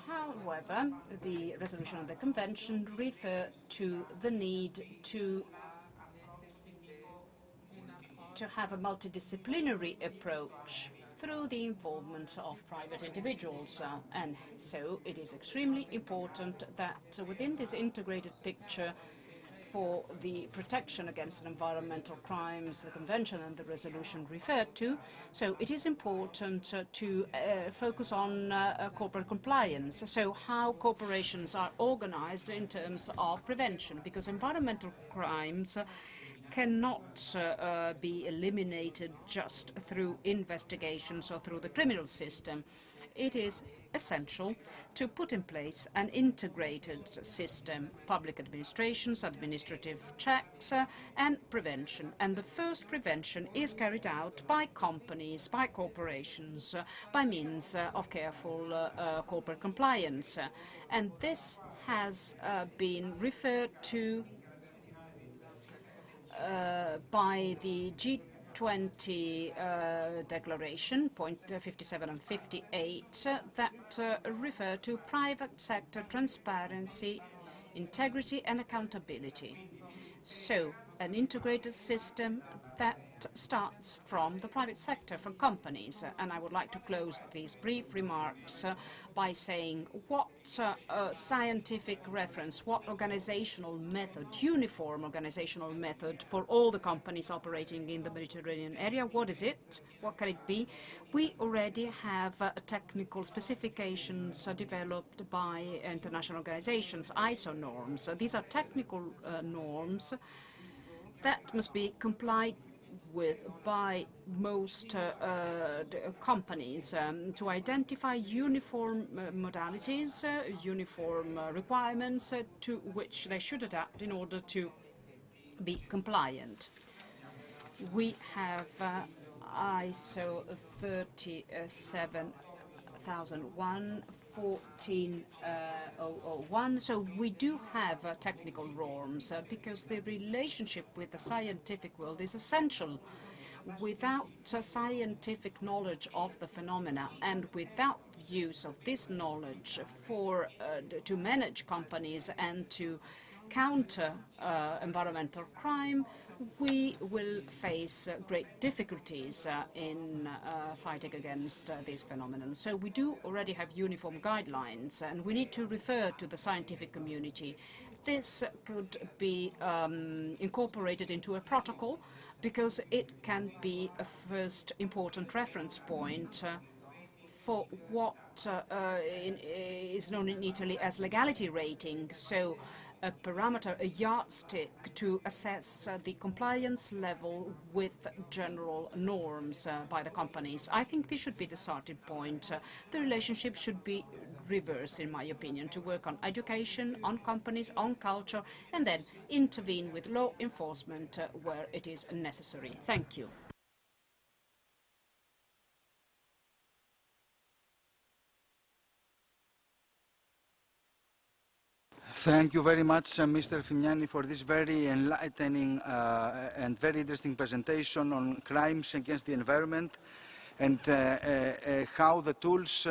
However, the resolution of the Convention refers to the need to have a multidisciplinary approach through the involvement of private individuals. And so it is extremely important that within this integrated picture for the protection against environmental crimes, the Convention and the resolution referred to, so it is important to focus on corporate compliance, so how corporations are organized in terms of prevention, because environmental crimes cannot be eliminated just through investigations or through the criminal system. It is essential to put in place an integrated system, public administrations, administrative checks, and prevention. And the first prevention is carried out by companies, by corporations, by means of careful corporate compliance. And this has been referred to by the G20 declaration, point 57 and 58, that refer to private sector transparency integrity and accountability. So, an integrated system that starts from the private sector, from companies. And I would like to close these brief remarks by saying what scientific reference, what organizational method, uniform organizational method for all the companies operating in the Mediterranean area, what is it? What can it be? We already have technical specifications developed by international organizations, ISO norms. These are technical norms that must be complied with by most companies to identify uniform modalities, uniform requirements to which they should adapt in order to be compliant. We have ISO 37001, 14001, so we do have technical norms because the relationship with the scientific world is essential. Without scientific knowledge of the phenomena and without use of this knowledge to manage companies and to counter environmental crime, we will face great difficulties in fighting against this phenomenon. So we do already have uniform guidelines, and we need to refer to the scientific community. This could be incorporated into a protocol because it can be a first important reference point for what is known in Italy as legality rating. So a parameter, a yardstick to assess the compliance level with general norms by the companies. I think this should be the starting point. The relationship should be reversed, in my opinion, to work on education, on companies, on culture, and then intervene with law enforcement where it is necessary. Thank you. Thank you very much, Mr. Fimiani, for this very enlightening and very interesting presentation on crimes against the environment and how the tools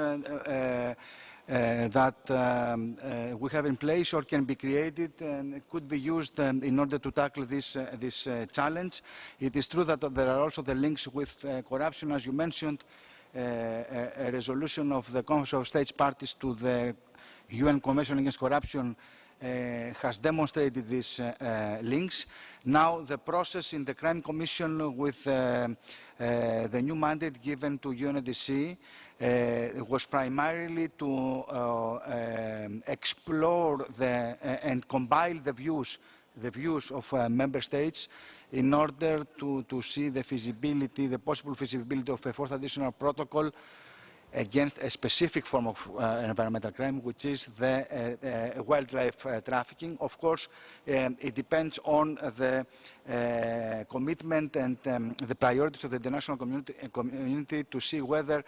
that we have in place or can be created and could be used in order to tackle this challenge. It is true that there are also the links with corruption, as you mentioned, a resolution of the Conference of States Parties to the UN Convention Against Corruption has demonstrated these links. Now the process in the Crime Commission with the new mandate given to UNODC was primarily to explore and compile the views of member states in order to see the feasibility, the possible feasibility of a fourth additional protocol against a specific form of environmental crime, which is the wildlife trafficking. Of course, it depends on the commitment and the priorities of the international community to see whether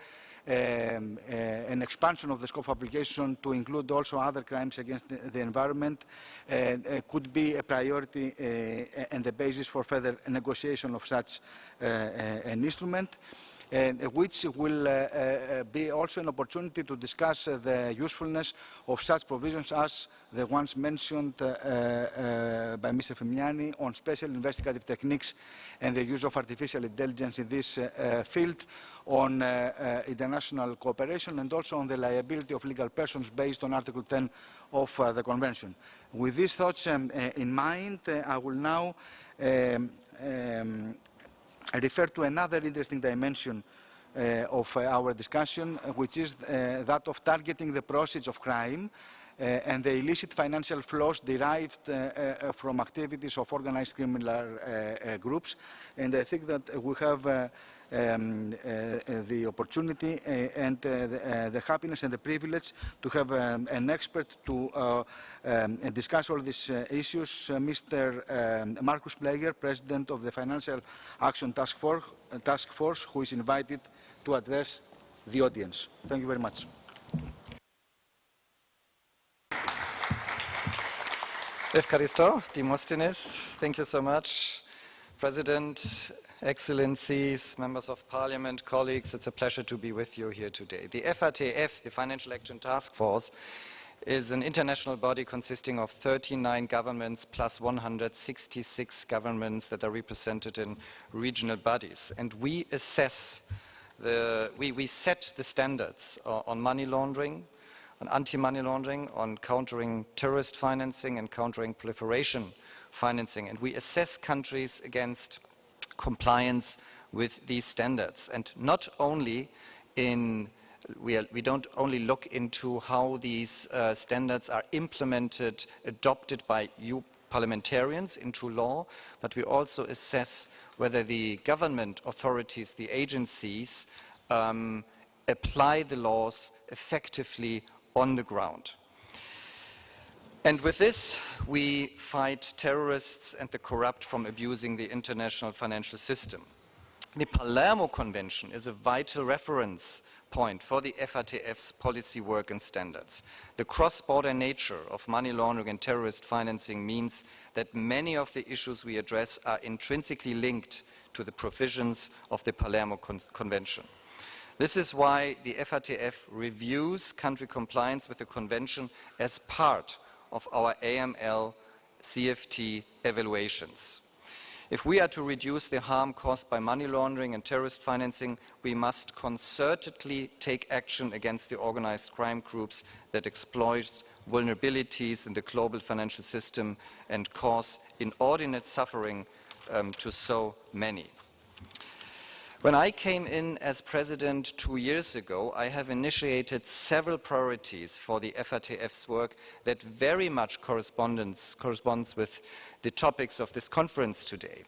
an expansion of the scope of application to include also other crimes against the environment could be a priority and the basis for further negotiation of such an instrument. Which will be also an opportunity to discuss the usefulness of such provisions as the ones mentioned by Mr. Fimiani on special investigative techniques and the use of artificial intelligence in this field, on international cooperation, and also on the liability of legal persons based on Article 10 of the Convention. With these thoughts in mind, I will now refer to another interesting dimension of our discussion, which is that of targeting the proceeds of crime and the illicit financial flows derived from activities of organized criminal groups. And I think that we have the opportunity and the happiness and the privilege to have an expert to discuss all these issues, Mr. Markus Pleger, President of the Financial Action Task Force, who is invited to address the audience. Thank you very much. Evkaristo, Demosthenes, thank you so much. President, Excellencies, Members of Parliament, colleagues, it's a pleasure to be with you here today. The FATF, the Financial Action Task Force, is an international body consisting of 39 governments plus 166 governments that are represented in regional bodies. And we assess, we set the standards on money laundering, on anti-money laundering, on countering terrorist financing and countering proliferation financing. And we assess countries against compliance with these standards. And not only we don't only look into how these standards are implemented, adopted by EU parliamentarians into law, but we also assess whether the government authorities, the agencies, apply the laws effectively on the ground. And with this, we fight terrorists and the corrupt from abusing the international financial system. The Palermo Convention is a vital reference point for the FATF's policy work and standards. The cross-border nature of money laundering and terrorist financing means that many of the issues we address are intrinsically linked to the provisions of the Palermo Convention. This is why the FATF reviews country compliance with the Convention as part of our AML CFT evaluations. If we are to reduce the harm caused by money laundering and terrorist financing, we must concertedly take action against the organized crime groups that exploit vulnerabilities in the global financial system and cause inordinate suffering to so many. When I came in as president 2 years ago, I have initiated several priorities for the FATF's work that very much corresponds with the topics of this conference today.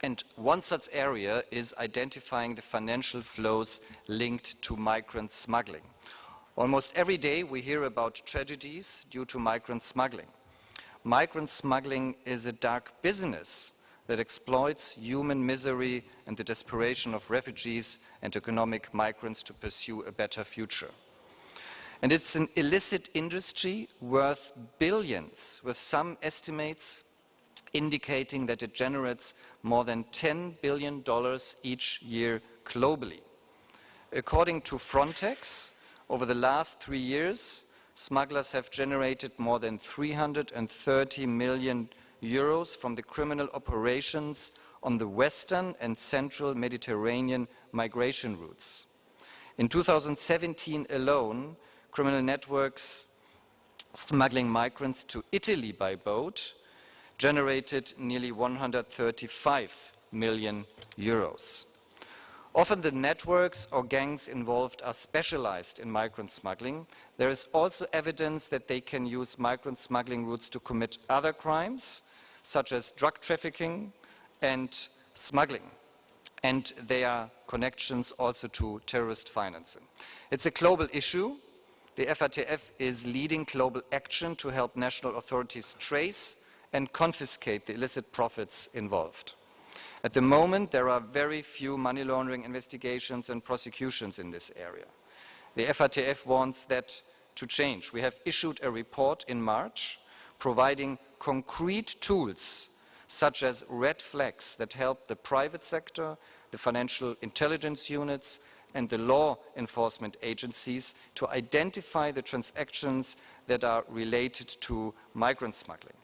And one such area is identifying the financial flows linked to migrant smuggling. Almost every day we hear about tragedies due to migrant smuggling. Migrant smuggling is a dark business that exploits human misery and the desperation of refugees and economic migrants to pursue a better future. And it's an illicit industry worth billions, with some estimates indicating that it generates more than $10 billion each year globally. According to Frontex, over the last 3 years, smugglers have generated more than 330 million euros from the criminal operations on the western and central Mediterranean migration routes. In 2017 alone, criminal networks smuggling migrants to Italy by boat generated nearly 135 million euros. Often the networks or gangs involved are specialized in migrant smuggling. There is also evidence that they can use migrant smuggling routes to commit other crimes, such as drug trafficking and smuggling. And there are connections also to terrorist financing. It's a global issue. The FATF is leading global action to help national authorities trace and confiscate the illicit profits involved. At the moment, there are very few money laundering investigations and prosecutions in this area. The FATF wants that to change. We have issued a report in March providing concrete tools such as red flags that help the private sector, the financial intelligence units, and the law enforcement agencies to identify the transactions that are related to migrant smuggling.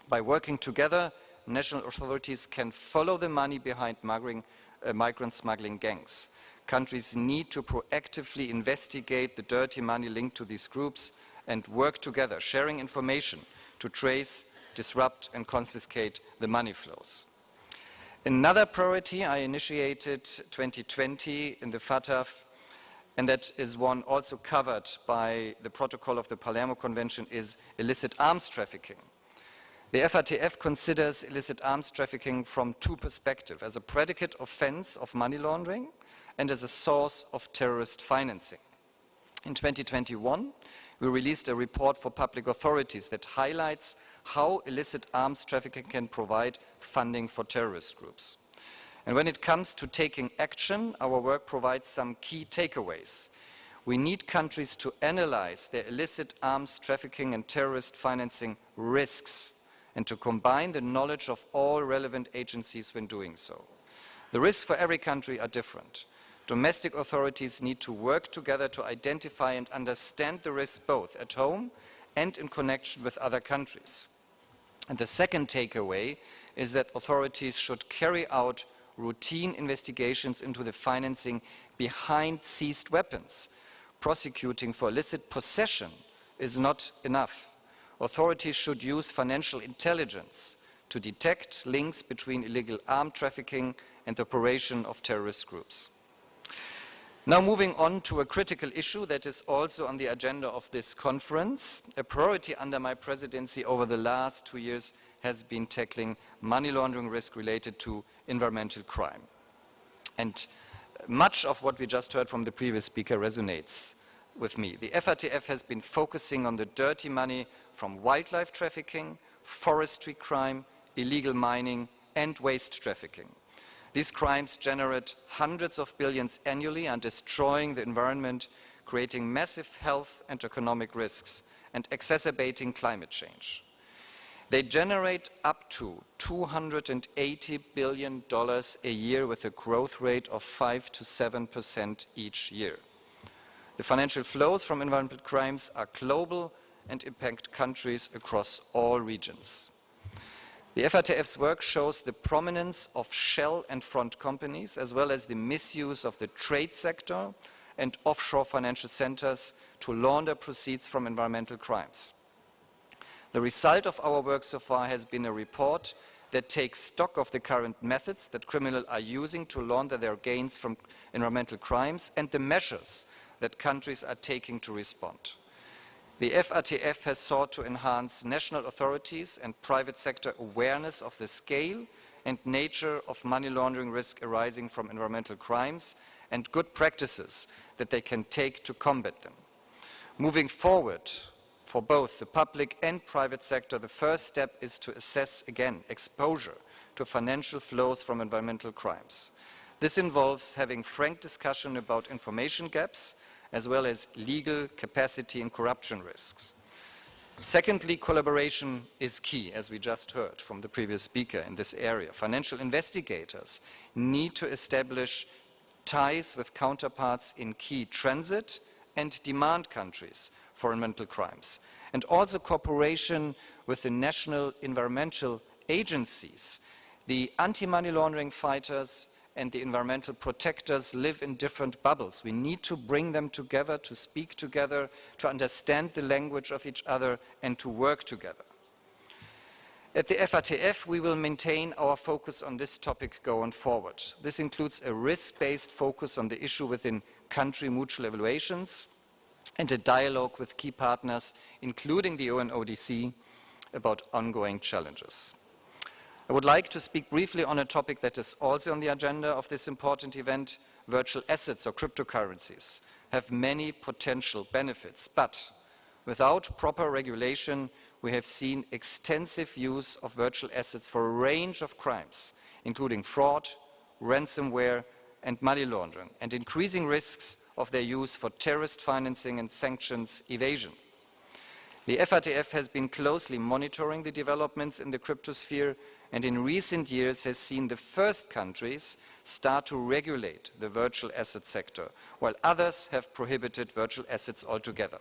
By working together, national authorities can follow the money behind migrant smuggling gangs. Countries need to proactively investigate the dirty money linked to these groups and work together, sharing information to trace, disrupt, and confiscate the money flows. Another priority I initiated 2020 in the FATF, and that is one also covered by the protocol of the Palermo Convention, is illicit arms trafficking. The FATF considers illicit arms trafficking from two perspectives: as a predicate offense of money laundering and as a source of terrorist financing. In 2021, we released a report for public authorities that highlights how illicit arms trafficking can provide funding for terrorist groups. And when it comes to taking action, our work provides some key takeaways. We need countries to analyze their illicit arms trafficking and terrorist financing risks and to combine the knowledge of all relevant agencies when doing so. The risks for every country are different. Domestic authorities need to work together to identify and understand the risks both at home and in connection with other countries. And the second takeaway is that authorities should carry out routine investigations into the financing behind seized weapons. Prosecuting for illicit possession is not enough. Authorities should use financial intelligence to detect links between illegal arms trafficking and the operation of terrorist groups. Now moving on to a critical issue that is also on the agenda of this conference. A priority under my presidency over the last 2 years has been tackling money laundering risk related to environmental crime. And much of what we just heard from the previous speaker resonates with me. The FATF has been focusing on the dirty money from wildlife trafficking, forestry crime, illegal mining, and waste trafficking. These crimes generate hundreds of billions annually and destroying the environment, creating massive health and economic risks, and exacerbating climate change. They generate up to $280 billion a year with a growth rate of 5 to 7% each year. The financial flows from environmental crimes are global and impact countries across all regions. The FATF's work shows the prominence of shell and front companies, as well as the misuse of the trade sector and offshore financial centers to launder proceeds from environmental crimes. The result of our work so far has been a report that takes stock of the current methods that criminals are using to launder their gains from environmental crimes and the measures that countries are taking to respond. The FATF has sought to enhance national authorities and private sector awareness of the scale and nature of money laundering risk arising from environmental crimes and good practices that they can take to combat them. Moving forward, for both the public and private sector, the first step is to assess, again, exposure to financial flows from environmental crimes. This involves having frank discussion about information gaps, as well as legal capacity and corruption risks. Secondly, collaboration is key, as we just heard from the previous speaker in this area. Financial investigators need to establish ties with counterparts in key transit and demand countries for environmental crimes, and also cooperation with the national environmental agencies. The anti-money laundering fighters and the environmental protectors live in different bubbles. We need to bring them together, to speak together, to understand the language of each other, and to work together. At the FATF, we will maintain our focus on this topic going forward. This includes a risk-based focus on the issue within country mutual evaluations and a dialogue with key partners, including the UNODC, about ongoing challenges. I would like to speak briefly on a topic that is also on the agenda of this important event. Virtual assets or cryptocurrencies have many potential benefits, but without proper regulation, we have seen extensive use of virtual assets for a range of crimes, including fraud, ransomware, and money laundering, and increasing risks of their use for terrorist financing and sanctions evasion. The FATF has been closely monitoring the developments in the cryptosphere and in recent years has seen the first countries start to regulate the virtual asset sector, while others have prohibited virtual assets altogether.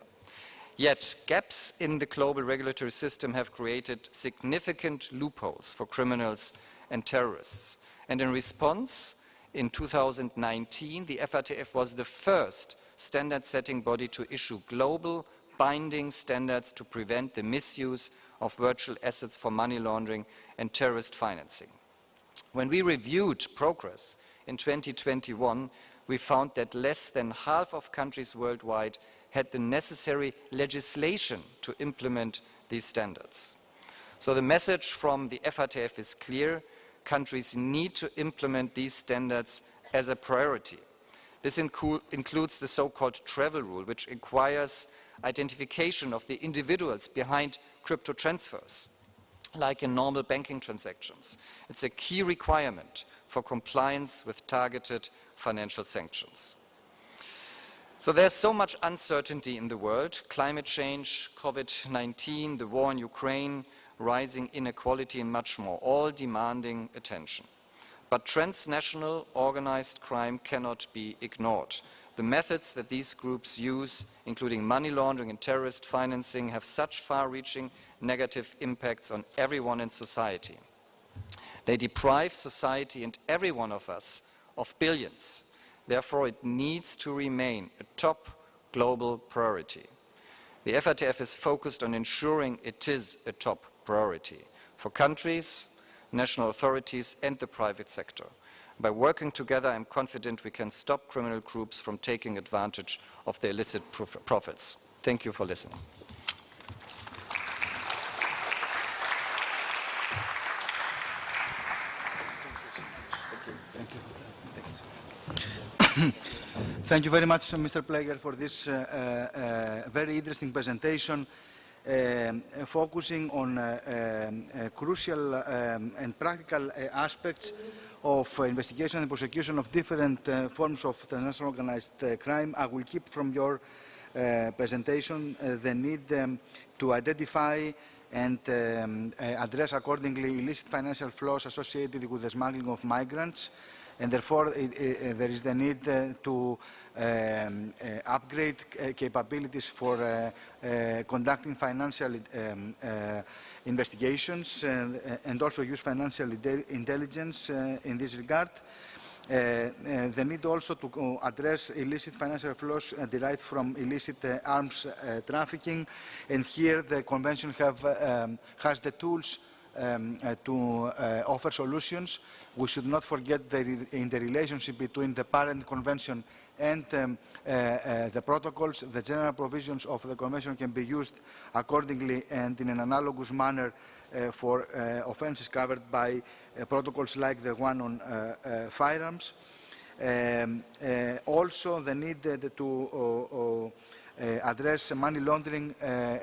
Yet, gaps in the global regulatory system have created significant loopholes for criminals and terrorists. And in response, in 2019, the FATF was the first standard-setting body to issue global binding standards to prevent the misuse of virtual assets for money laundering and terrorist financing. When we reviewed progress in 2021, we found that less than half of countries worldwide had the necessary legislation to implement these standards. So the message from the FATF is clear. Countries need to implement these standards as a priority. This includes the so-called travel rule, which requires identification of the individuals behind crypto transfers, like in normal banking transactions. It's a key requirement for compliance with targeted financial sanctions. So there's so much uncertainty in the world: climate change, COVID-19, the war in Ukraine, rising inequality, and much more, all demanding attention. But transnational organized crime cannot be ignored. The methods that these groups use, including money laundering and terrorist financing, have such far-reaching negative impacts on everyone in society. They deprive society and every one of us of billions. Therefore, it needs to remain a top global priority. The FATF is focused on ensuring it is a top priority for countries, national authorities and the private sector. By working together, I am confident we can stop criminal groups from taking advantage of the illicit profits. Thank you for listening. Thank you very much, Mr. Plager, for this very interesting presentation, focusing on crucial and practical aspects of investigation and prosecution of different forms of transnational organized crime. I will keep from your presentation the need to identify and address accordingly illicit financial flows associated with the smuggling of migrants, and therefore there is the need to upgrade capabilities for conducting financial investigations and also use financial intelligence in this regard. The need also to address illicit financial flows derived from illicit arms trafficking, and here the Convention has the tools to offer solutions. We should not forget in the relationship between the parent convention and the protocols, the general provisions of the Convention can be used accordingly and in an analogous manner for offences covered by protocols like the one on firearms. Also, the need to address money laundering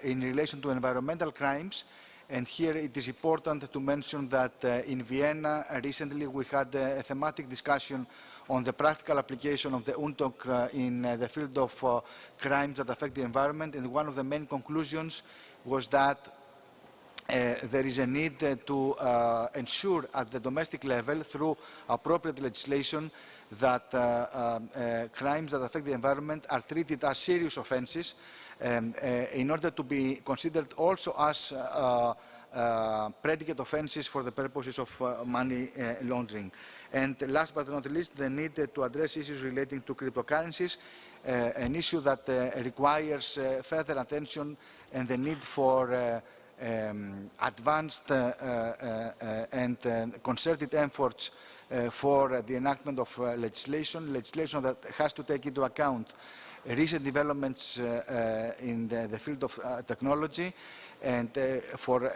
in relation to environmental crimes. And here it is important to mention that in Vienna recently we had a thematic discussion on the practical application of the UNTOC in the field of crimes that affect the environment, and one of the main conclusions was that there is a need to ensure at the domestic level, through appropriate legislation, that crimes that affect the environment are treated as serious offences in order to be considered also as predicate offences for the purposes of money laundering. And last but not least, the need to address issues relating to cryptocurrencies, an issue that requires further attention and the need for advanced and concerted efforts for the enactment of legislation that has to take into account recent developments in the field of technology. And for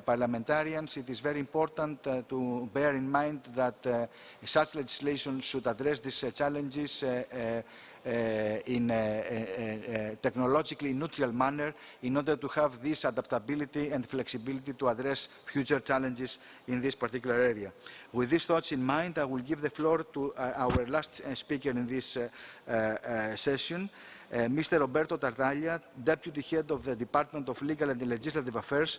parliamentarians, it is very important to bear in mind that such legislation should address these challenges in a technologically neutral manner in order to have this adaptability and flexibility to address future challenges in this particular area. With these thoughts in mind, I will give the floor to our last speaker in this session, Mr. Roberto Tartaglia, Deputy Head of the Department of Legal and Legislative Affairs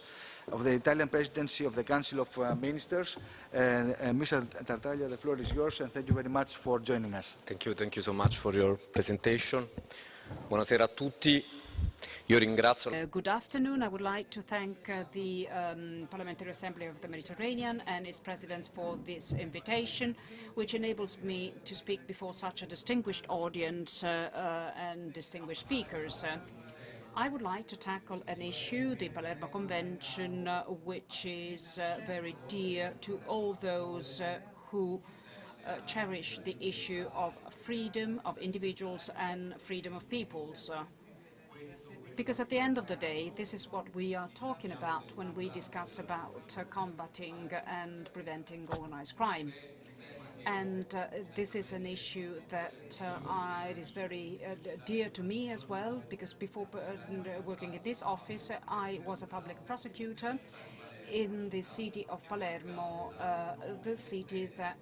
of the Italian Presidency of the Council of Ministers. Mr. Tartaglia, the floor is yours, and thank you very much for joining us. Thank you so much for your presentation. Buonasera a tutti. Io ringrazio. Good afternoon. I would like to thank the Parliamentary Assembly of the Mediterranean and its President for this invitation, which enables me to speak before such a distinguished audience and distinguished speakers. I would like to tackle an issue, the Palermo Convention, which is very dear to all those who cherish the issue of freedom of individuals and freedom of peoples. Because at the end of the day, this is what we are talking about when we discuss about combating and preventing organized crime. And this is an issue that it is very dear to me as well, because before working in this office, I was a public prosecutor in the city of Palermo, the city that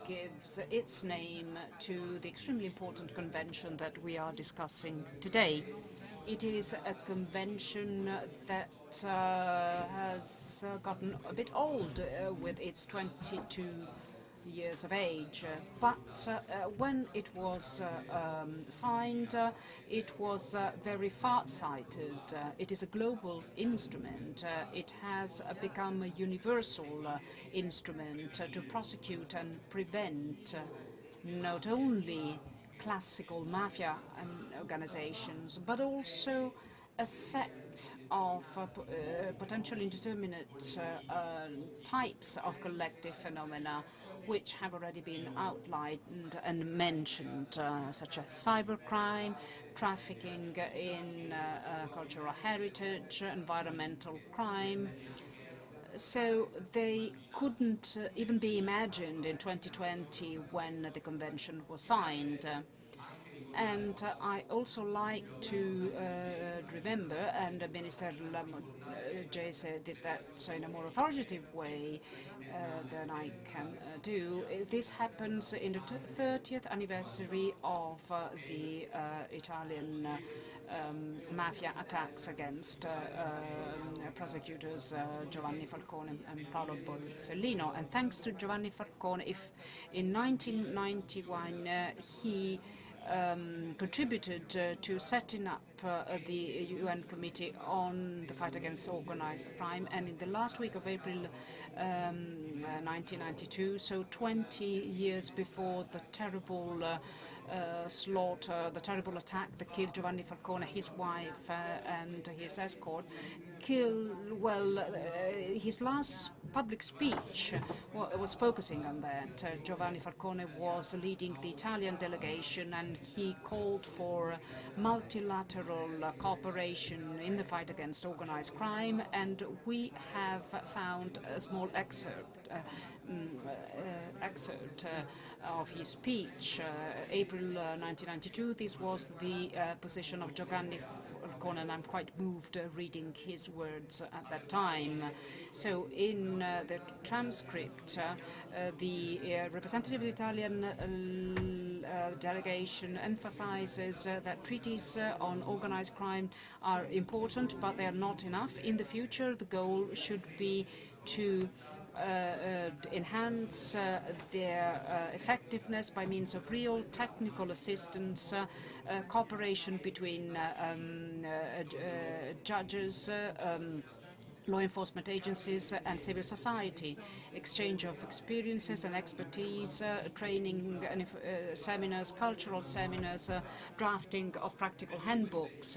gives its name to the extremely important convention that we are discussing today. It is a convention that has gotten a bit old with its 22 years of age. But when it was signed, it was very far-sighted. It is a global instrument. It has become a universal instrument to prosecute and prevent not only classical mafia organizations, but also a set of potentially indeterminate types of collective phenomena which have already been outlined and mentioned, such as cybercrime, trafficking in cultural heritage, environmental crime. So they couldn't even be imagined in 2020 when the convention was signed. And I also like to remember, and Minister Jese did that in a more authoritative way than I can do. This happens in the 30th anniversary of the Italian mafia attacks against prosecutors Giovanni Falcone and Paolo Borsellino. And thanks to Giovanni Falcone, if in 1991 he contributed to setting up the UN Committee on the Fight Against Organized Crime, and in the last week of April 1992, so 20 years before the terrible slaughter, the terrible attack that killed Giovanni Falcone, his wife and his escort, his last public speech was focusing on that. Giovanni Falcone was leading the Italian delegation, and he called for multilateral cooperation in the fight against organized crime, and we have found a small excerpt of his speech, April 1992. This was the position of Giovanni Falcone, and I'm quite moved reading his words at that time. So in the transcript, the representative of the Italian delegation emphasizes that treaties on organized crime are important, but they are not enough. In the future, the goal should be to enhance their effectiveness by means of real technical assistance, cooperation between judges, law enforcement agencies and civil society, exchange of experiences and expertise, training and seminars, cultural seminars, drafting of practical handbooks.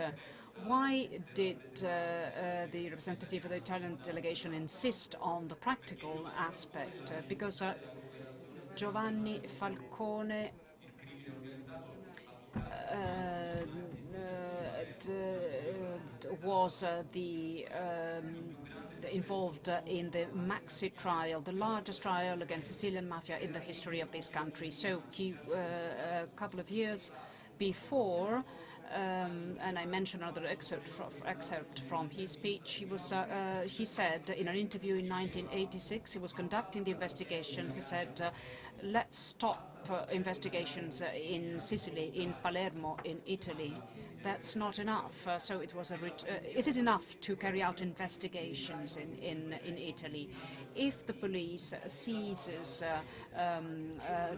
Why did the representative of the Italian delegation insist on the practical aspect? Because Giovanni Falcone was involved in the Maxi trial, the largest trial against Sicilian mafia in the history of this country. So he, a couple of years before, and I mention another excerpt from his speech. He said in an interview in 1986, he was conducting the investigations. He said, let's stop investigations in Sicily, in Palermo, in Italy. That's not enough. So it was is it enough to carry out investigations in Italy? If the police seizes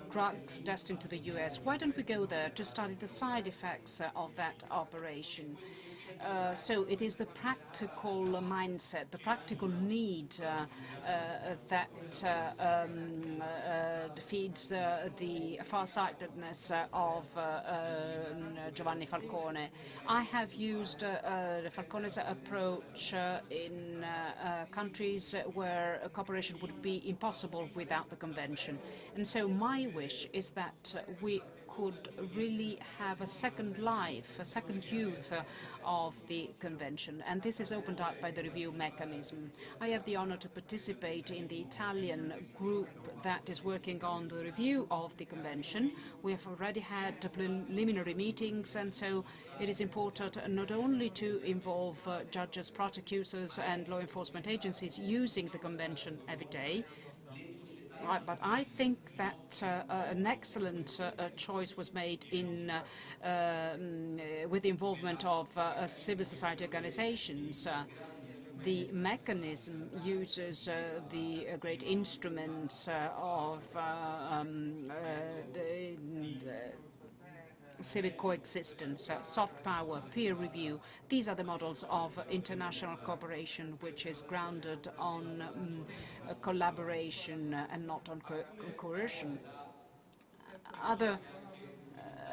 drugs destined to the US, why don't we go there to study the side effects of that operation? So it is the practical mindset, the practical need that feeds the farsightedness of Giovanni Falcone. I have used Falcone's approach in countries where cooperation would be impossible without the convention. And so my wish is that we could really have a second life, a second youth of the convention, and this is opened up by the review mechanism. I have the honor to participate in the Italian group that is working on the review of the convention. We have already had preliminary meetings, and so it is important not only to involve judges, prosecutors and law enforcement agencies using the convention every day, but I think that an excellent choice was made with the involvement of civil society organizations. The mechanism uses the great instruments of civic coexistence, soft power, peer review. These are the models of international cooperation, which is grounded on collaboration and not on coercion.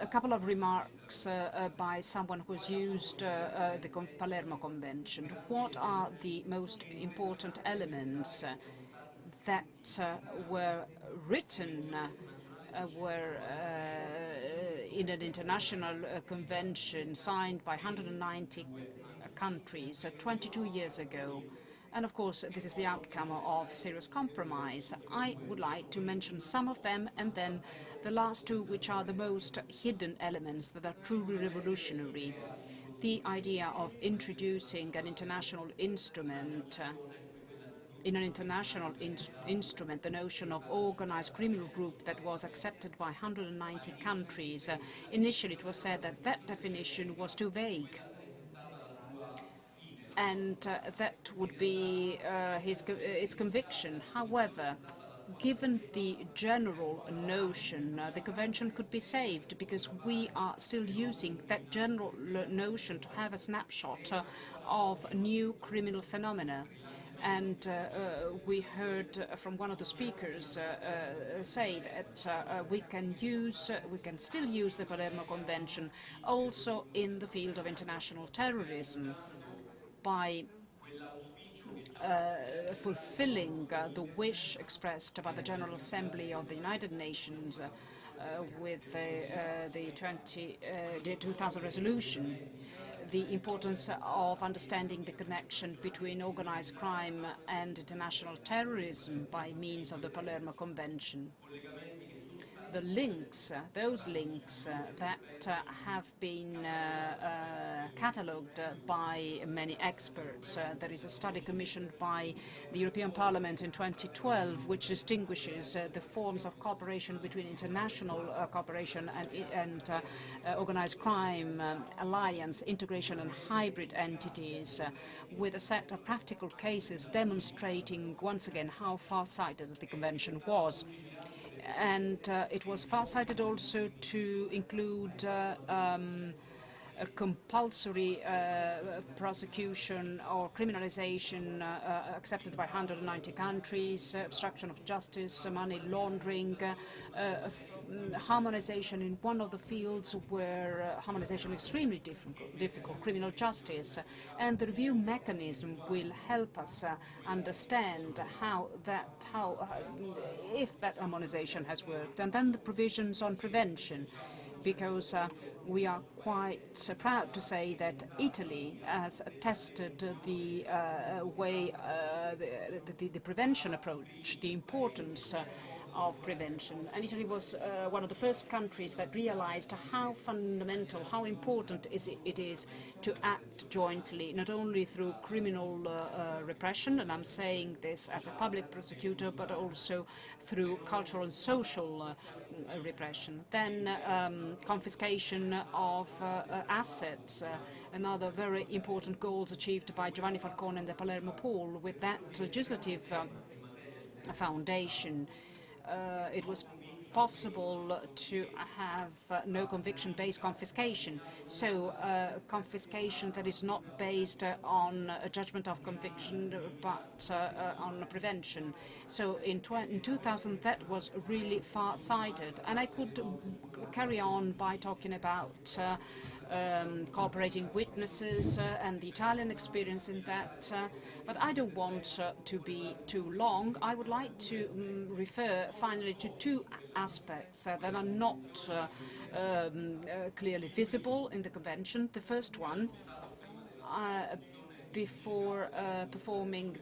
A couple of remarks by someone who's used the Palermo Convention. What are the most important elements that were written in an international convention signed by 190 countries 22 years ago? And of course, this is the outcome of serious compromise. I would like to mention some of them, and then the last two, which are the most hidden elements that are truly revolutionary. The idea of introducing an international instrument, in an international instrument, the notion of organized criminal group that was accepted by 190 countries. Initially, it was said that that definition was too vague, and that would be its conviction. However, given the general notion, the convention could be saved, because we are still using that general notion to have a snapshot of new criminal phenomena. And we heard from one of the speakers say that we can still use the Palermo Convention also in the field of international terrorism, by fulfilling the wish expressed by the General Assembly of the United Nations with the 2000 resolution. The importance of understanding the connection between organized crime and international terrorism by means of the Palermo Convention. The links, those links that have been catalogued by many experts. There is a study commissioned by the European Parliament in 2012 which distinguishes the forms of cooperation between international cooperation and organized crime, alliance, integration and hybrid entities, with a set of practical cases demonstrating once again how far-sighted the convention was. And it was far-sighted also to include a compulsory prosecution or criminalization accepted by 190 countries, obstruction of justice, money laundering, harmonization in one of the fields where harmonization is extremely difficult, criminal justice. And the review mechanism will help us understand if that harmonization has worked. And then the provisions on prevention, because we are quite proud to say that Italy has tested the the prevention approach, the importance of prevention. And Italy was one of the first countries that realized how fundamental, how important it is to act jointly, not only through criminal repression, and I'm saying this as a public prosecutor, but also through cultural and social repression. Then confiscation of assets, another very important goals achieved by Giovanni Falcone and the Palermo Pool. With that legislative foundation, it was possible to have no conviction-based confiscation. So confiscation that is not based on a judgment of conviction, but on prevention. So in 2000, that was really far-sighted. And I could carry on by talking about cooperating witnesses and the Italian experience in that. But I don't want to be too long. I would like to refer finally to two aspects that are not clearly visible in the convention. The first one, before holding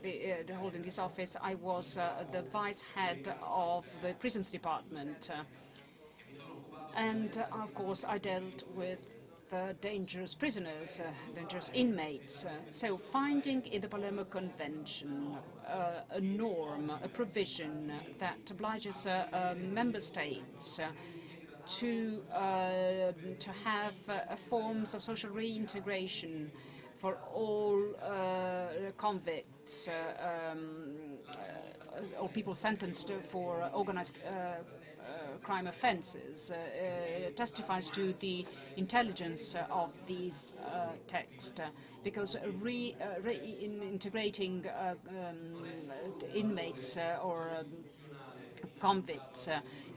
this office, I was the vice head of the prisons department. And of course, I dealt with dangerous prisoners, dangerous inmates. So finding in the Palermo Convention a norm, a provision that obliges member states to have forms of social reintegration for all convicts or people sentenced for organized crime offences testifies to the intelligence of these texts, because integrating inmates or convicts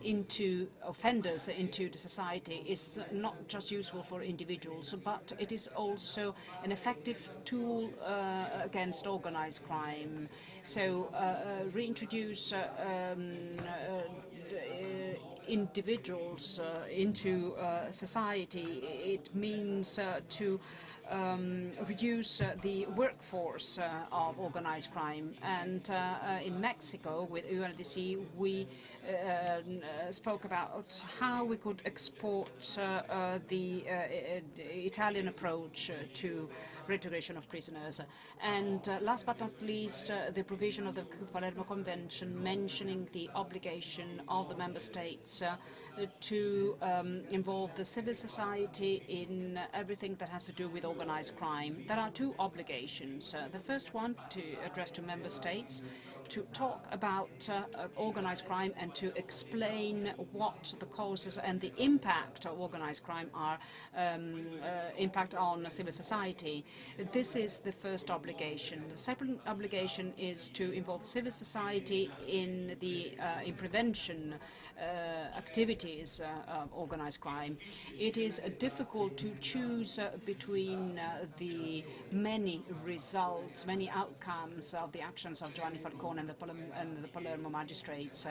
into offenders into the society is not just useful for individuals, but it is also an effective tool against organized crime. So reintroduce individuals into society. It means to reduce the workforce of organized crime. And in Mexico, with UNDC, we spoke about how we could export the Italian approach to reintegration of prisoners. And last but not least, the provision of the Palermo Convention mentioning the obligation of the member states to involve the civil society in everything that has to do with organized crime. There are two obligations. The first one to address to member states to talk about organized crime and to explain what the causes and the impact of organized crime are, impact on civil society. This is the first obligation. The second obligation is to involve civil society in the in prevention activities of organized crime. It is difficult to choose between the many results, many outcomes of the actions of Giovanni Falcone and the Palermo magistrates.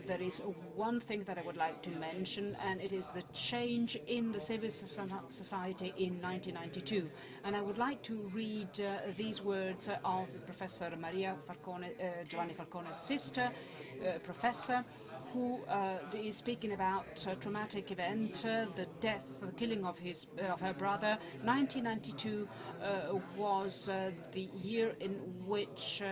There is one thing that I would like to mention, and it is the change in the civil society in 1992. And I would like to read these words of Professor Maria Falcone, Giovanni Falcone's sister, professor, who is speaking about a traumatic event, the death, the killing of her brother. 1992 was the year in which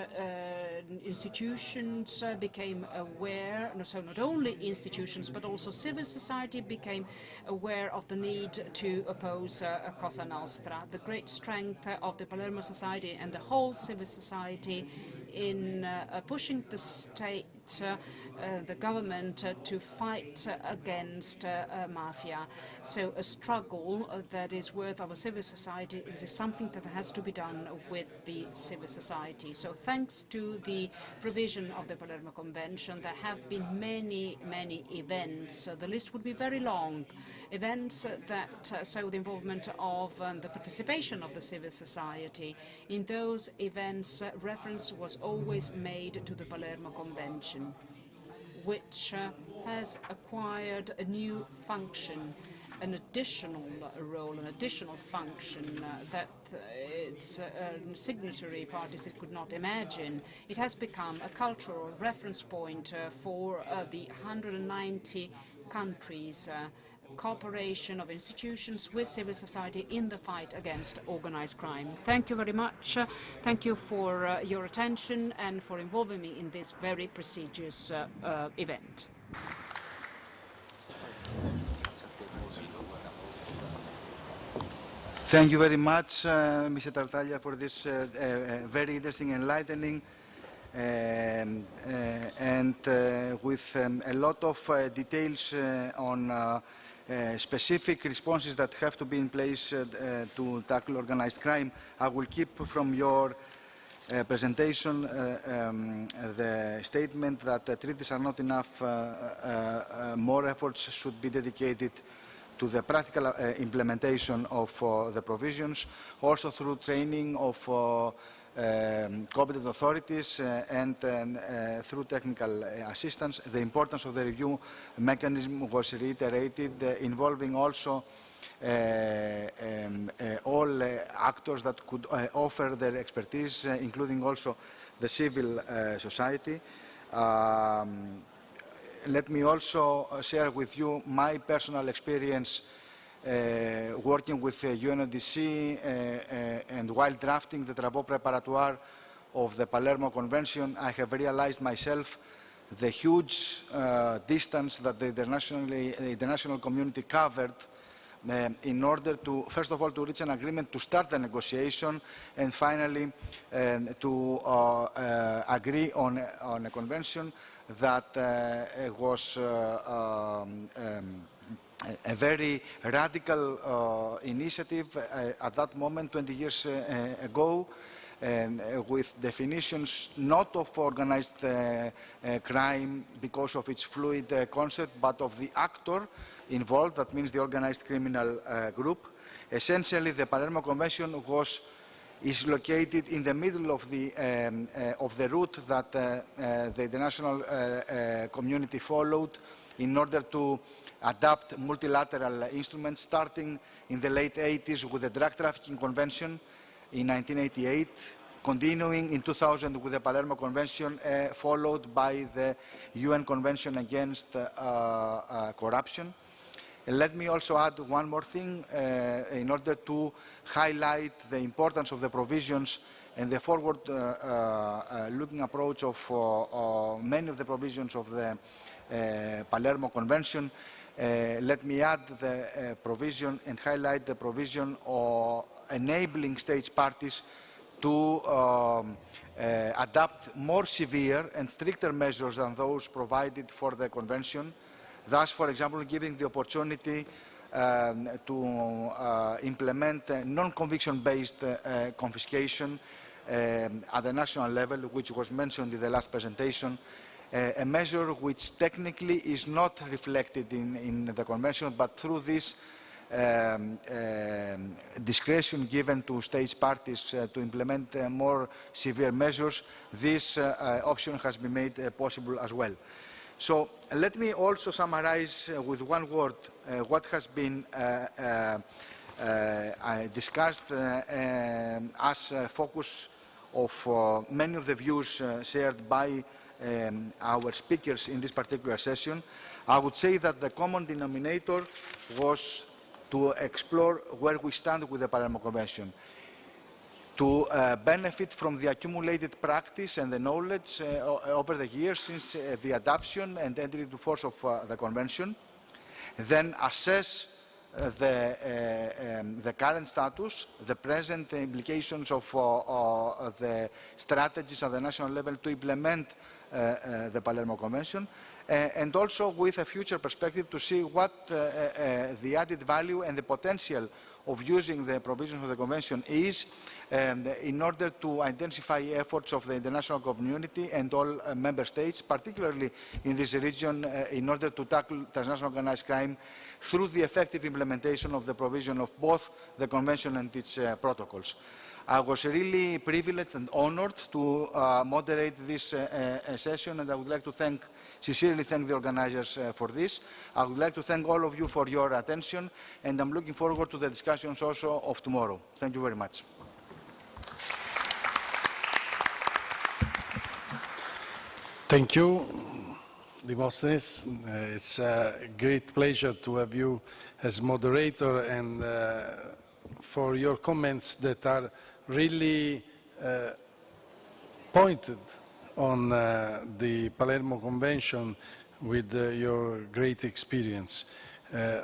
institutions became aware, so not only institutions but also civil society became aware of the need to oppose Cosa Nostra. The great strength of the Palermo society and the whole civil society in pushing the state, the government, to fight against mafia. So a struggle that is worth of a civil society is something that has to be done with the civil society. So thanks to the provision of the Palermo Convention, there have been many, many events. The list would be very long. Events that show the involvement of the participation of the civil society. In those events, reference was always made to the Palermo Convention, which has acquired a new function, an additional role, an additional function that its signatory parties could not imagine. It has become a cultural reference point for the 190 countries, cooperation of institutions with civil society in the fight against organized crime. Thank you very much. Thank you for your attention and for involving me in this very prestigious event. Thank you very much, Mr. Tartaglia, for this very interesting, enlightening, and with a lot of details on specific responses that have to be in place to tackle organized crime. I will keep from your presentation the statement that treaties are not enough. More efforts should be dedicated to the practical implementation of the provisions, also through training of competent authorities and through technical assistance. The importance of the review mechanism was reiterated, involving also all actors that could offer their expertise, including also the civil society. Let me also share with you my personal experience working with UNODC and while drafting the travaux préparatoires of the Palermo Convention. I have realized myself the huge distance that the international community covered in order to, first of all, to reach an agreement to start the negotiation, and finally to agree on a convention that was a very radical initiative at that moment, 20 years ago, with definitions not of organized crime because of its fluid concept, but of the actor involved, that means the organized criminal group. Essentially, the Palermo Convention is located in the middle of the route that the international community followed in order to adapt multilateral instruments, starting in the late 80s with the Drug Trafficking Convention in 1988, continuing in 2000 with the Palermo Convention, followed by the UN Convention against corruption. And let me also add one more thing in order to highlight the importance of the provisions and the forward-looking approach of many of the provisions of the Palermo Convention. Let me add the provision and highlight the provision of enabling state parties to adopt more severe and stricter measures than those provided for the Convention. Thus, for example, giving the opportunity to implement non-conviction-based confiscation at the national level, which was mentioned in the last presentation, a measure which technically is not reflected in the Convention, but through this discretion given to state parties to implement more severe measures, this option has been made possible as well. So let me also summarize with one word what has been discussed as a focus of many of the views shared by our speakers in this particular session. I would say that the common denominator was to explore where we stand with the Palermo Convention, to benefit from the accumulated practice and the knowledge over the years since the adoption and entry into force of the Convention, then assess the current status, the present implications of the strategies at the national level to implement the Palermo Convention, and also with a future perspective to see what the added value and the potential of using the provisions of the Convention is in order to intensify efforts of the international community and all member states, particularly in this region, in order to tackle transnational organized crime through the effective implementation of the provision of both the Convention and its protocols. I was really privileged and honored to moderate this session, and I would like to sincerely thank the organizers for this. I would like to thank all of you for your attention, and I'm looking forward to the discussions also of tomorrow. Thank you very much. Thank you, Demosthenes. It's a great pleasure to have you as moderator and for your comments that are really pointed on the Palermo Convention with your great experience.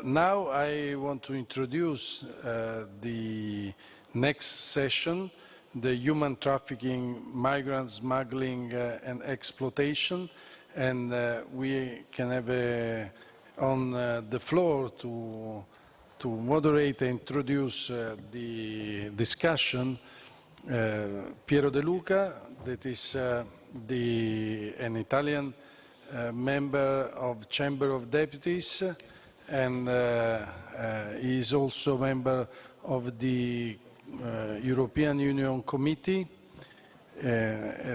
Now I want to introduce the next session, the human trafficking, migrant smuggling and exploitation, and we can have on the floor to moderate and introduce the discussion Piero De Luca, that is an Italian member of Chamber of Deputies, and he is also a member of the European Union Committee.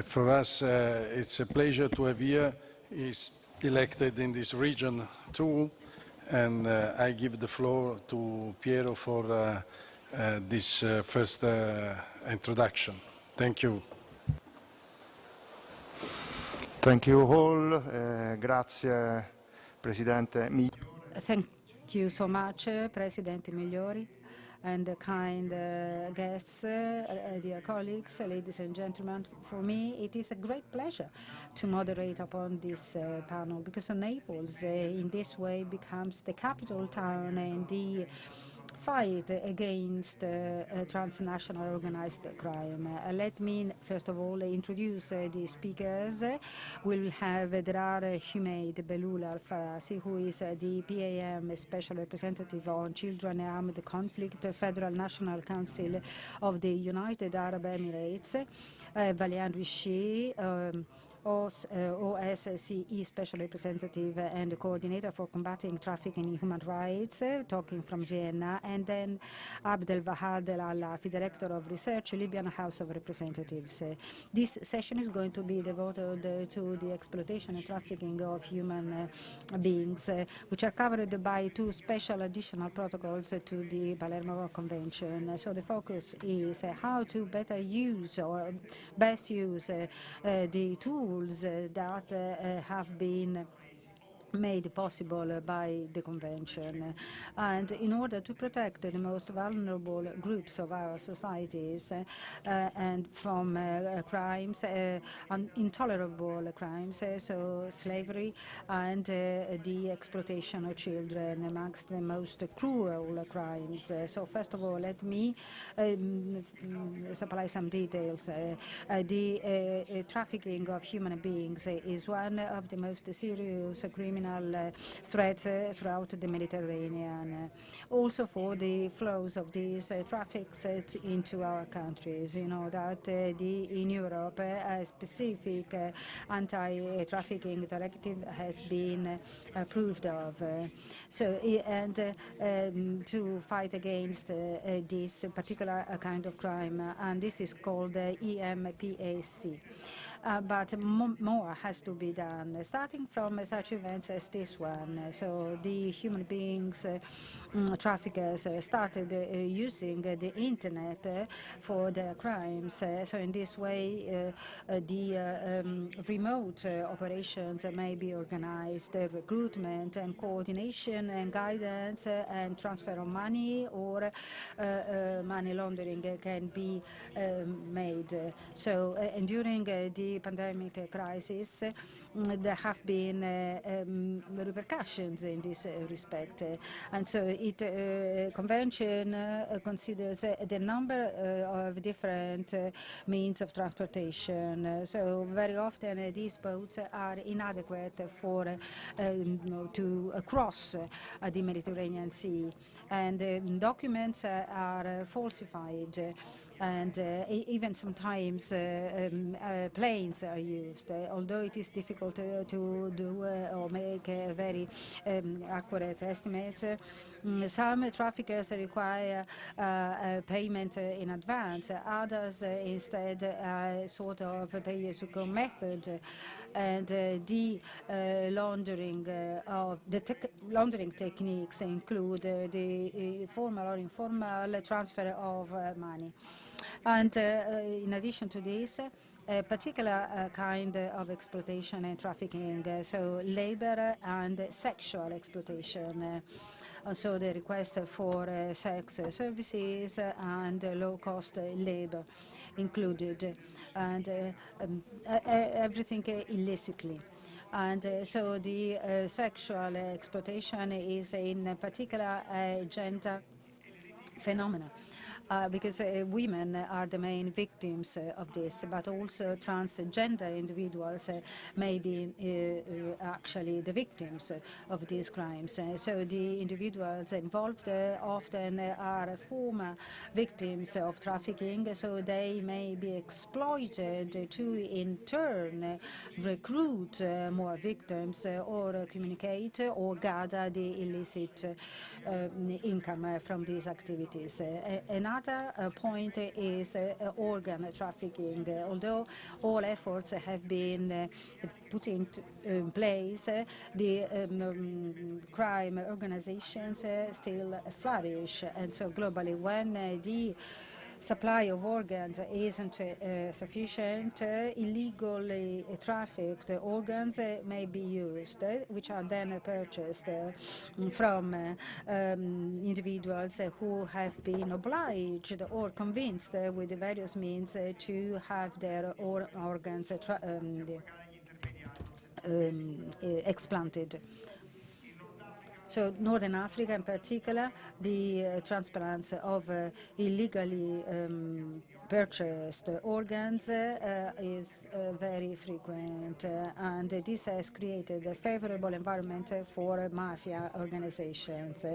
For us, it's a pleasure to have here. He's elected in this region too, and I give the floor to Piero for this first introduction. Thank you. Thank you all. Grazie, Presidente Migliore. Thank you so much, President Migliori. and kind guests, dear colleagues, ladies and gentlemen. For me, it is a great pleasure to moderate upon this panel, because Naples in this way becomes the capital town in the fight against transnational organized crime. Let me first of all introduce the speakers. We'll have Derar Humeid Belul Al-Farasi, who is the PAM Special Representative on Children and Armed Conflict, Federal National Council of the United Arab Emirates. Valian Rishi, OSCE Special Representative and Coordinator for Combating Trafficking in Human Rights, talking from Vienna, and then Abdel Wahad Al-Alafi, Director of Research, Libyan House of Representatives. This session is going to be devoted to the exploitation and trafficking of human beings, which are covered by two special additional protocols to the Palermo Convention. So the focus is how to better use or best use the tools that have been made possible by the Convention, and in order to protect the most vulnerable groups of our societies and from crimes, intolerable crimes, so slavery and the exploitation of children, amongst the most cruel crimes. So first of all, let me supply some details. The trafficking of human beings is one of the most serious criminal threats throughout the Mediterranean. Also for the flows of these traffics into our countries. You know that in Europe a specific anti-trafficking directive has been approved of. To fight against this particular kind of crime, and this is called EMPAC. But more has to be done, starting from such events as this one. So the human beings traffickers started using the internet for their crimes. So in this way, the remote operations may be organized, recruitment and coordination and guidance and transfer of money or money laundering can be made. So and during the pandemic crisis, there have been repercussions in this respect, and so it convention considers the number of different means of transportation. So very often these boats are inadequate for to cross the Mediterranean Sea, and documents are falsified. And even sometimes planes are used, although it is difficult to do or make very accurate estimates. Some traffickers require payment in advance. Others instead sort of pay-as-you-go method. And the laundering of the laundering techniques include the formal or informal transfer of money. And in addition to this, a particular kind of exploitation and trafficking, so labor and sexual exploitation. So the request for sex services and low-cost labor included, and everything illicitly. And so the sexual exploitation is in particular a gender phenomena. Because women are the main victims of this, but also transgender individuals may be actually the victims of these crimes. So the individuals involved often are former victims of trafficking, so they may be exploited to in turn recruit more victims or communicate or gather the illicit income from these activities. Another point is organ trafficking. Although all efforts have been put in place, the crime organizations still flourish. And so globally, when the supply of organs isn't sufficient, illegally trafficked organs may be used, which are then purchased from individuals who have been obliged or convinced with the various means to have their organs explanted. So Northern Africa in particular, the transplants of illegally purchased organs is very frequent, and this has created a favorable environment for mafia organizations.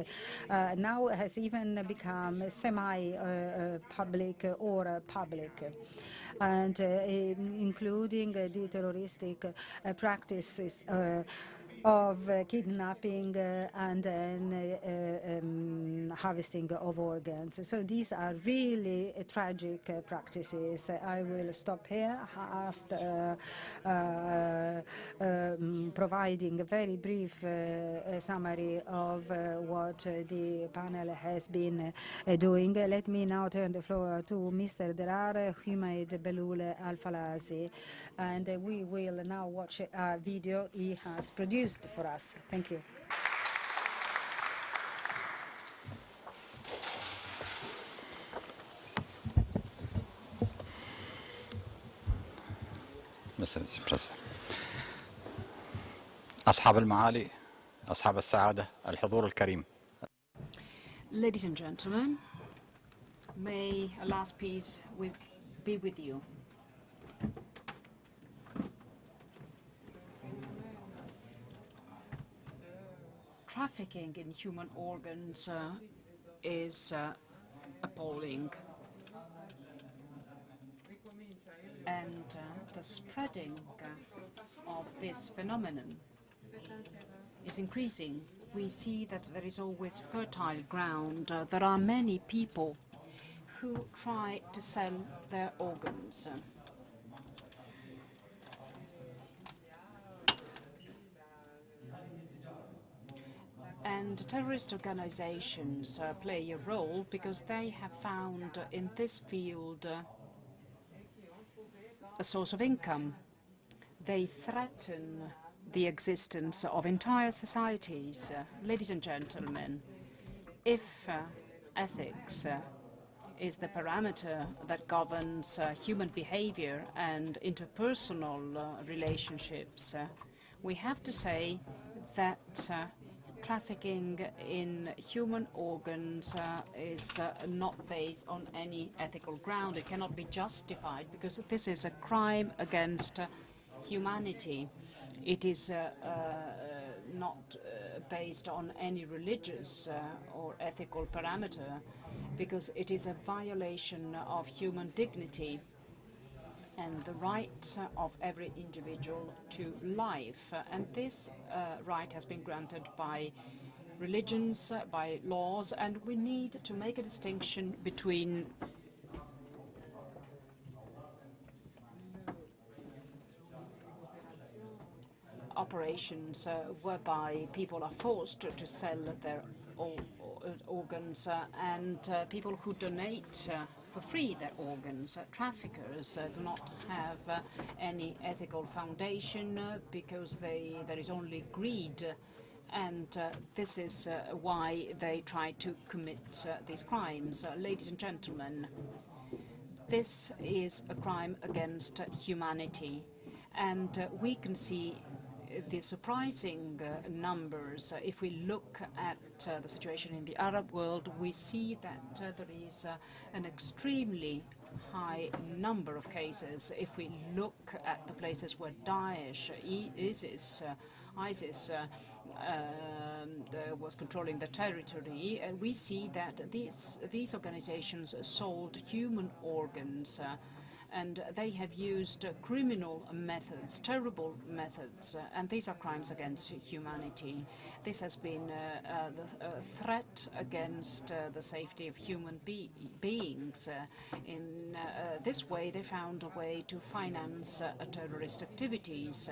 Now it has even become semi-public or public, and including the terroristic practices of kidnapping and then harvesting of organs. So these are really tragic practices. I will stop here after providing a very brief summary of what the panel has been doing. Let me now turn the floor to Mr. Derar Humaid Belul Al-Falasi, and we will now watch a video he has produced for us. Thank you. Mr. President. أصحاب المعالي، أصحاب السعادة، الحضور الكريم. Ladies and gentlemen, may Allah's peace be with you. Trafficking in human organs is appalling, and the spreading of this phenomenon is increasing. We see that there is always fertile ground. There are many people who try to sell their organs. And terrorist organizations play a role because they have found in this field a source of income. They threaten the existence of entire societies. Ladies and gentlemen, if ethics is the parameter that governs human behavior and interpersonal relationships, we have to say that trafficking in human organs is not based on any ethical ground. It cannot be justified because this is a crime against humanity. It is not based on any religious or ethical parameter because it is a violation of human dignity and the right of every individual to life. And this right has been granted by religions, by laws, and we need to make a distinction between operations whereby people are forced to sell their organs and people who donate for free their organs. Traffickers do not have any ethical foundation because there is only greed, and this is why they try to commit these crimes. Ladies and gentlemen, this is a crime against humanity, and we can see the surprising numbers. If we look at the situation in the Arab world, we see that there is an extremely high number of cases. If we look at the places where Daesh, ISIS was controlling the territory, we see that these organizations sold human organs and they have used criminal methods, terrible methods, and these are crimes against humanity. This has been a threat against the safety of human beings. In this way, they found a way to finance terrorist activities.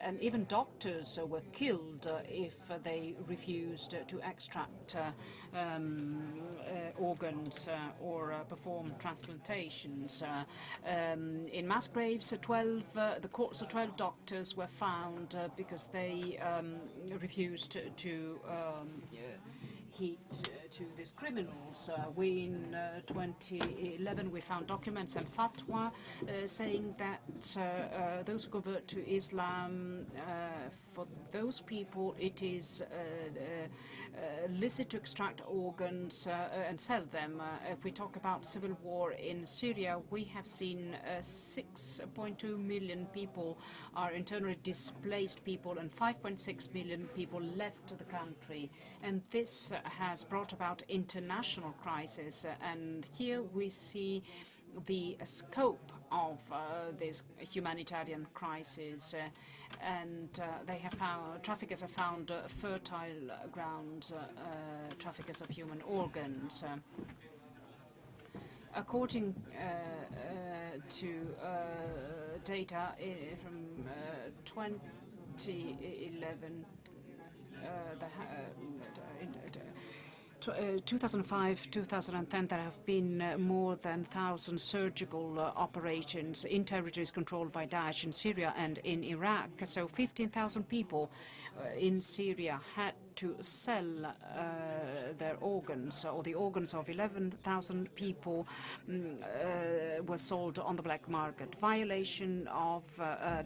And even doctors were killed if they refused to extract organs or perform transplantations. In mass graves, the corpses of 12 doctors were found because they refused to heed to these criminals. In 2011 we found documents and fatwa saying that those who convert to Islam, for those people it is illicit to extract organs and sell them. If we talk about civil war in Syria, we have seen 6.2 million people are internally displaced people and 5.6 million people left the country. And this has brought about international crisis. And here we see the scope of this humanitarian crisis. They have found, traffickers have found fertile ground, traffickers of human organs. According to data from 2011, 2005-2010, there have been more than 1,000 surgical operations in territories controlled by Daesh in Syria and in Iraq. So 15,000 people in Syria had to sell their organs, or the organs of 11,000 people were sold on the black market. Violation of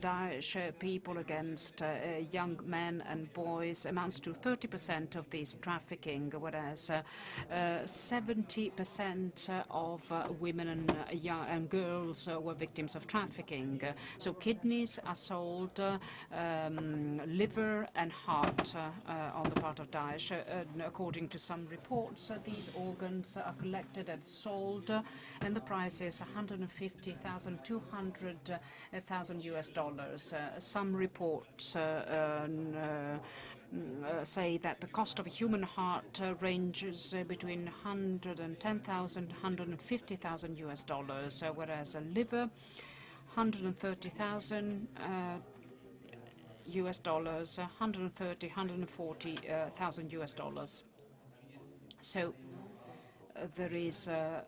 Daesh people against young men and boys amounts to 30% of this trafficking, whereas 70% of women and girls were victims of trafficking. So kidneys are sold, liver and heart on the part of Daesh. According to some reports, these organs are collected and sold, and the price is $150,000, $200,000 US. Some reports say that the cost of a human heart ranges between $110,000, $150,000 US, whereas a liver, $130,000 US, $130,000, $140,000 US. So there is a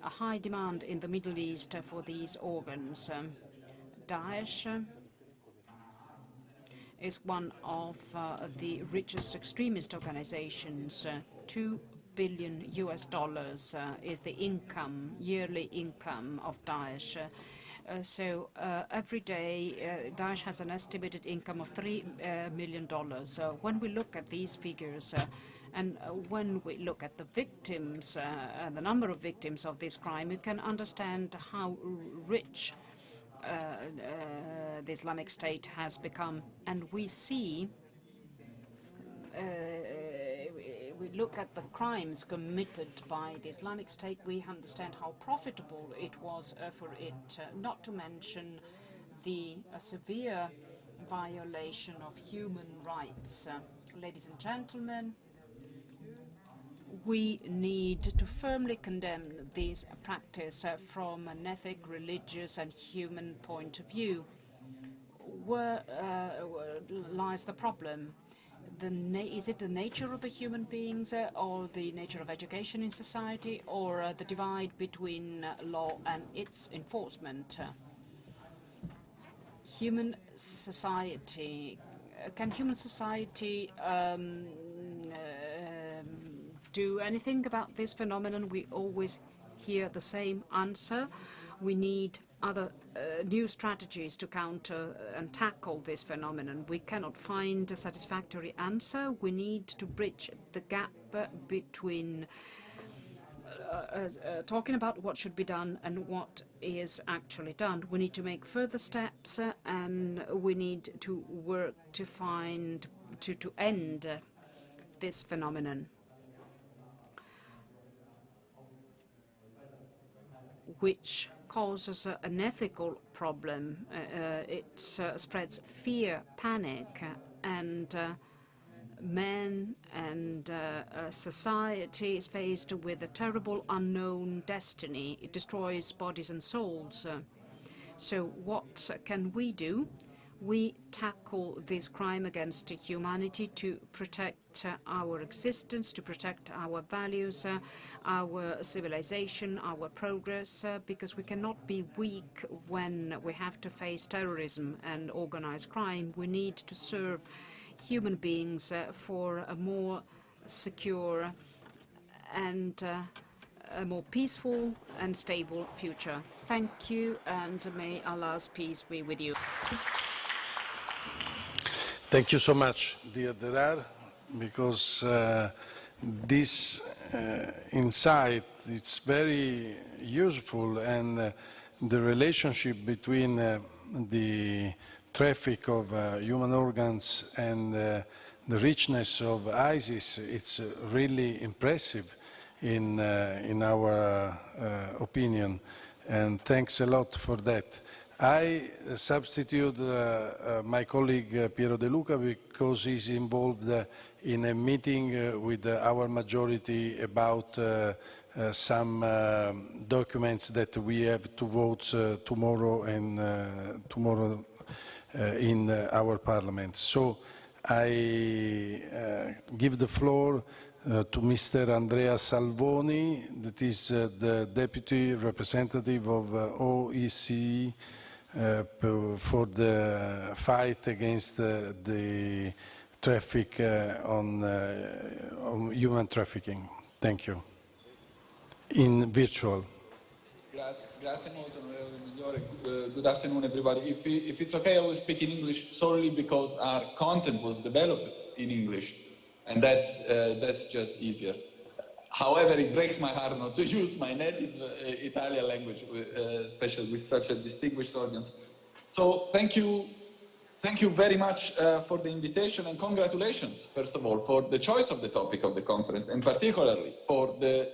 high demand in the Middle East for these organs. Daesh is one of the richest extremist organizations. $2 billion US is the income, yearly income of Daesh. So every day, Daesh has an estimated income of $3 million. When we look at these figures, and when we look at the victims, the number of victims of this crime, you can understand how rich the Islamic State has become. And we see, we look at the crimes committed by the Islamic State, we understand how profitable it was for it, not to mention the severe violation of human rights. Ladies and gentlemen, we need to firmly condemn this practice from an ethic, religious and human point of view. Where lies the problem? Is it the nature of the human beings or the nature of education in society, or the divide between law and its enforcement? Human society, can human society do anything about this phenomenon? We always hear the same answer. We need other new strategies to counter and tackle this phenomenon. We cannot find a satisfactory answer. We need to bridge the gap between talking about what should be done and what is actually done. We need to make further steps, and we need to work to find, to end this phenomenon, which causes an ethical problem. It spreads fear, panic, and men and society is faced with a terrible unknown destiny. It destroys bodies and souls. So what can we do? we tackle this crime against humanity to protect our existence, to protect our values, our civilization, our progress, because we cannot be weak when we have to face terrorism and organized crime. We need to serve human beings for a more secure and a more peaceful and stable future. Thank you, and may Allah's peace be with you. Thank you so much, dear Derar, because this insight, it's very useful, and the relationship between the traffic of human organs and the richness of ISIS, it's really impressive in our opinion, and thanks a lot for that. I substitute my colleague Piero De Luca because he's involved in a meeting with our majority about some documents that we have to vote tomorrow and tomorrow in our parliament. So I give the floor to Mr. Andrea Salvoni, that is the Deputy Representative of OEC for the fight against the traffic on human trafficking. Thank you. In virtual. Grazie molto, onorevole Migliore. Good afternoon, everybody. If it's okay, I will speak in English solely because our content was developed in English, and that's just easier. However, it breaks my heart not to use my native Italian language, especially with such a distinguished audience. So thank you very much for the invitation, and congratulations, first of all, for the choice of the topic of the conference, and particularly for the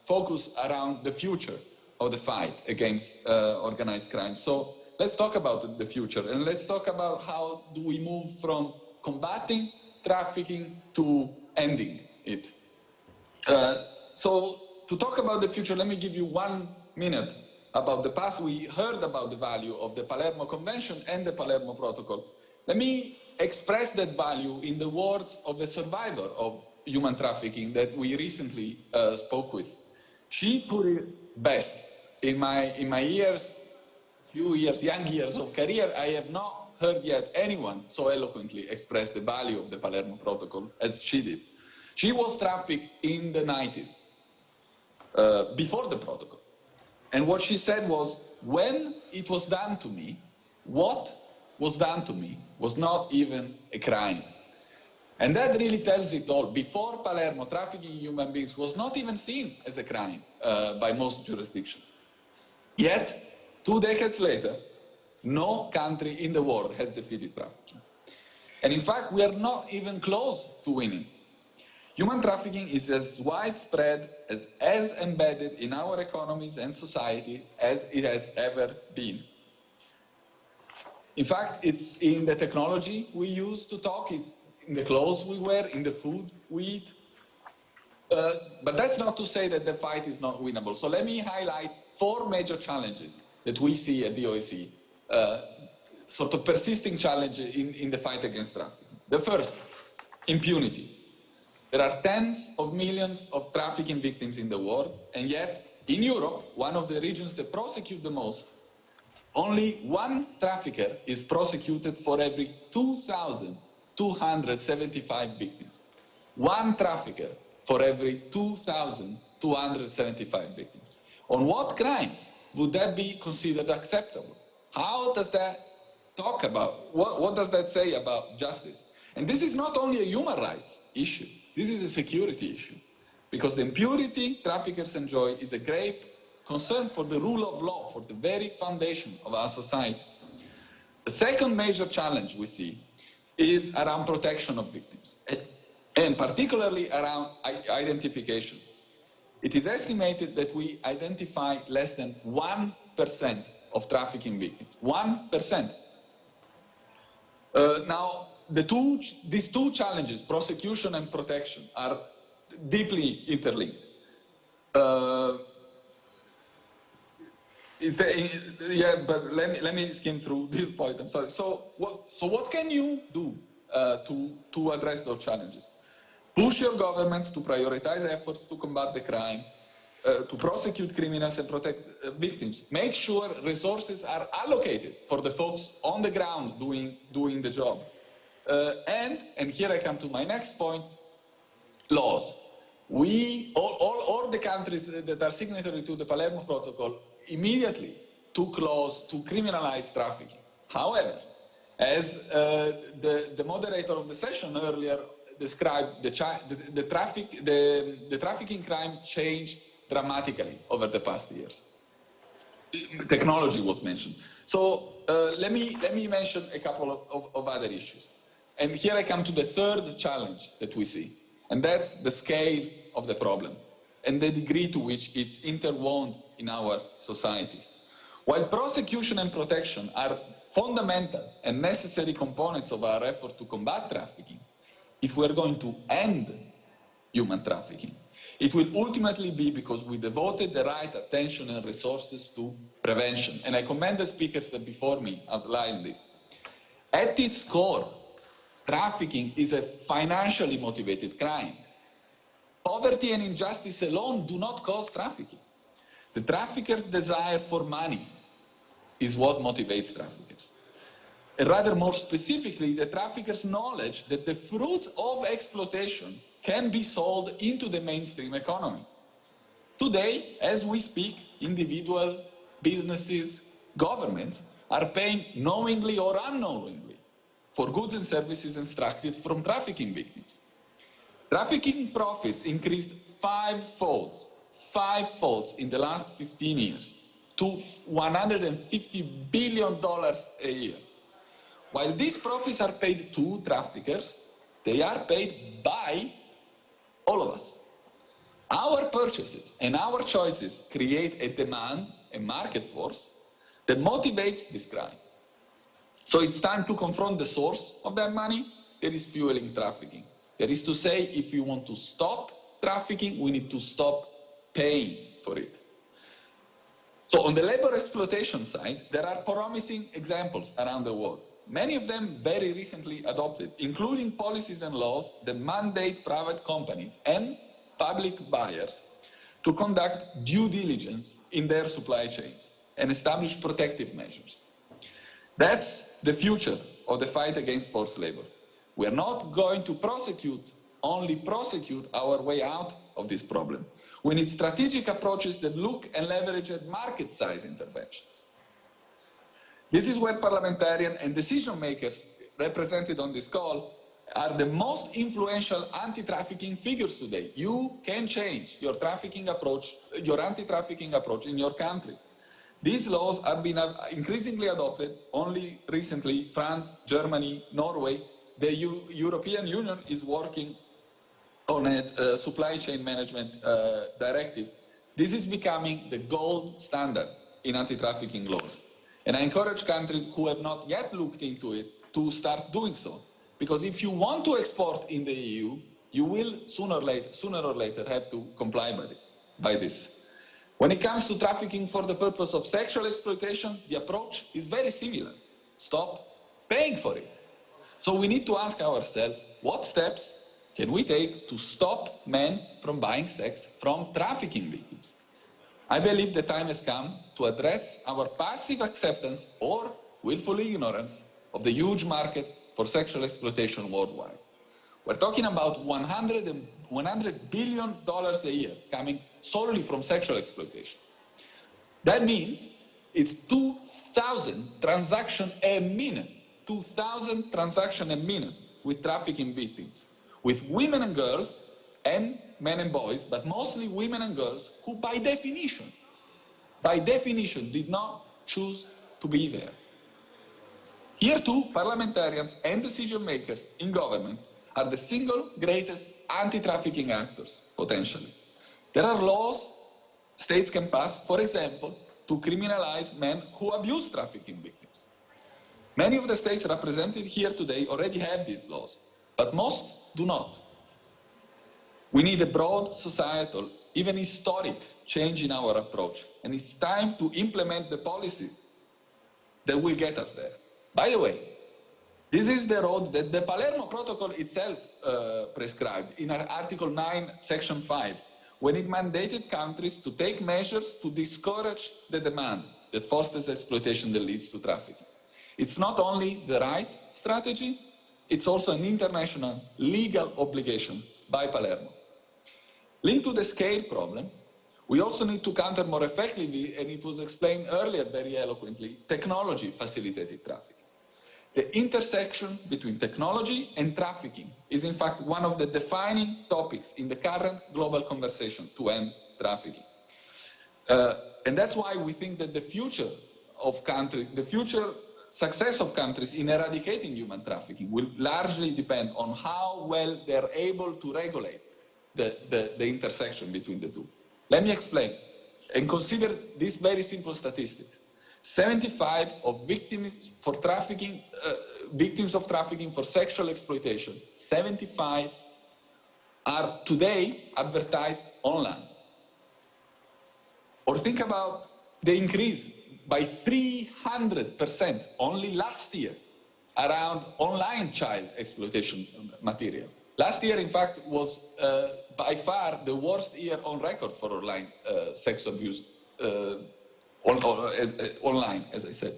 focus around the future of the fight against organized crime. So let's talk about the future, and let's talk about how do we move from combating trafficking to ending it. So to talk about the future, let me give you 1 minute about the past. We heard about the value of the Palermo Convention and the Palermo Protocol. Let me express that value in the words of a survivor of human trafficking that we recently spoke with. She put it best. In my young years of career, I have not heard yet anyone so eloquently express the value of the Palermo Protocol as she did. She was trafficked in the 90s, before the protocol. And what she said was, when it was done to me, what was done to me was not even a crime. And that really tells it all. Before Palermo, trafficking in human beings was not even seen as a crime by most jurisdictions. Yet, 2 decades later, no country in the world has defeated trafficking. And in fact, we are not even close to winning. Human trafficking is as widespread, as embedded in our economies and society as it has ever been. In fact, it's in the technology we use to talk, it's in the clothes we wear, in the food we eat. But that's not to say that the fight is not winnable. So let me highlight 4 major challenges that we see at the OEC, sort of persisting challenges in the fight against trafficking. The first, impunity. There are tens of millions of trafficking victims in the world, and yet, in Europe, one of the regions that prosecute the most, only 1 trafficker is prosecuted for every 2,275 victims. 1 trafficker for every 2,275 victims. On what crime would that be considered acceptable? How does that talk about, what does that say about justice? And this is not only a human rights issue. This is a security issue, because the impunity traffickers enjoy is a grave concern for the rule of law, for the very foundation of our society. The second major challenge we see is around protection of victims, and particularly around identification. It is estimated that we identify less than 1% of trafficking victims. 1%. Now, these two challenges, prosecution and protection, are deeply interlinked. Yeah, but let me skim through this point. I'm sorry. So what can you do to address those challenges? Push your governments to prioritize efforts to combat the crime, to prosecute criminals and protect victims. Make sure resources are allocated for the folks on the ground doing the job. And here I come to my next point, laws. All the countries that are signatory to the Palermo Protocol immediately took laws to criminalize trafficking. However, as the moderator of the session earlier described, the trafficking crime changed dramatically over the past years. Technology was mentioned. So let me mention a couple of other issues. And here I come to the third challenge that we see, and that's the scale of the problem and the degree to which it's interwoven in our societies. While prosecution and protection are fundamental and necessary components of our effort to combat trafficking, if we're going to end human trafficking, it will ultimately be because we devoted the right attention and resources to prevention. And I commend the speakers that before me outlined this. At its core, trafficking is a financially motivated crime. Poverty and injustice alone do not cause trafficking. The trafficker's desire for money is what motivates traffickers. And rather more specifically, the trafficker's knowledge that the fruit of exploitation can be sold into the mainstream economy. Today, as we speak, individuals, businesses, governments are paying knowingly or unknowingly for goods and services extracted from trafficking victims. Trafficking profits increased fivefold in the last 15 years to $150 billion a year. While these profits are paid to traffickers, they are paid by all of us. Our purchases and our choices create a demand, a market force, that motivates this crime. So it's time to confront the source of that money that is fueling trafficking. That is to say, if we want to stop trafficking, we need to stop paying for it. So on the labor exploitation side, there are promising examples around the world. Many of them very recently adopted, including policies and laws that mandate private companies and public buyers to conduct due diligence in their supply chains and establish protective measures. That's the future of the fight against forced labor. We are not going to only prosecute our way out of this problem. We need strategic approaches that look and leverage at market size interventions. This is where parliamentarians and decision makers represented on this call are the most influential anti-trafficking figures today. You can change your anti-trafficking approach in your country. These laws are being increasingly adopted. Only recently, France, Germany, Norway, the European Union is working on a supply chain management directive. This is becoming the gold standard in anti-trafficking laws. And I encourage countries who have not yet looked into it to start doing so. Because if you want to export in the EU, you will sooner or later have to comply by this. When it comes to trafficking for the purpose of sexual exploitation, the approach is very similar. Stop paying for it. So we need to ask ourselves, what steps can we take to stop men from buying sex from trafficking victims? I believe the time has come to address our passive acceptance or willful ignorance of the huge market for sexual exploitation worldwide. We're talking about $100 billion a year coming solely from sexual exploitation. That means it's 2,000 transactions a minute, 2,000 transactions a minute with trafficking victims, with women and girls and men and boys, but mostly women and girls who by definition did not choose to be there. Here too, parliamentarians and decision makers in government are the single greatest anti-trafficking actors, potentially. There are laws states can pass, for example, to criminalize men who abuse trafficking victims. Many of the states represented here today already have these laws, but most do not. We need a broad societal even historic change in our approach. And it's time to implement the policies that will get us there. By the way, this is the road that the Palermo Protocol itself prescribed in Article 9, Section 5, when it mandated countries to take measures to discourage the demand that fosters exploitation that leads to trafficking. It's not only the right strategy, it's also an international legal obligation by Palermo. Linked to the scale problem, we also need to counter more effectively, and it was explained earlier very eloquently, technology-facilitated trafficking. The intersection between technology and trafficking is in fact one of the defining topics in the current global conversation to end trafficking. And that's why we think that the future success of countries in eradicating human trafficking will largely depend on how well they're able to regulate the intersection between the two. Let me explain and consider these very simple statistics. 75 of victims of trafficking for sexual exploitation, 75 are today advertised online. Or think about the increase by 300% only last year around online child exploitation material. Last year, in fact, was by far the worst year on record for online sex abuse online, as I said.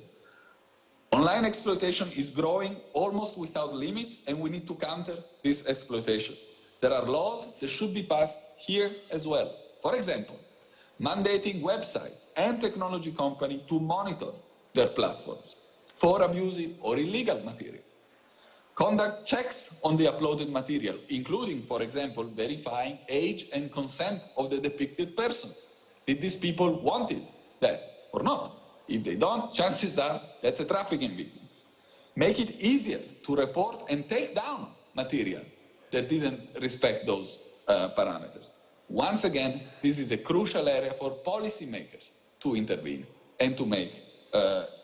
Online exploitation is growing almost without limits, and we need to counter this exploitation. There are laws that should be passed here as well. For example, mandating websites and technology companies to monitor their platforms for abusive or illegal material. Conduct checks on the uploaded material, including, for example, verifying age and consent of the depicted persons. Did these people want that or not? If they don't, chances are that's a trafficking victim. Make it easier to report and take down material that didn't respect those parameters. Once again, this is a crucial area for policymakers to intervene and to make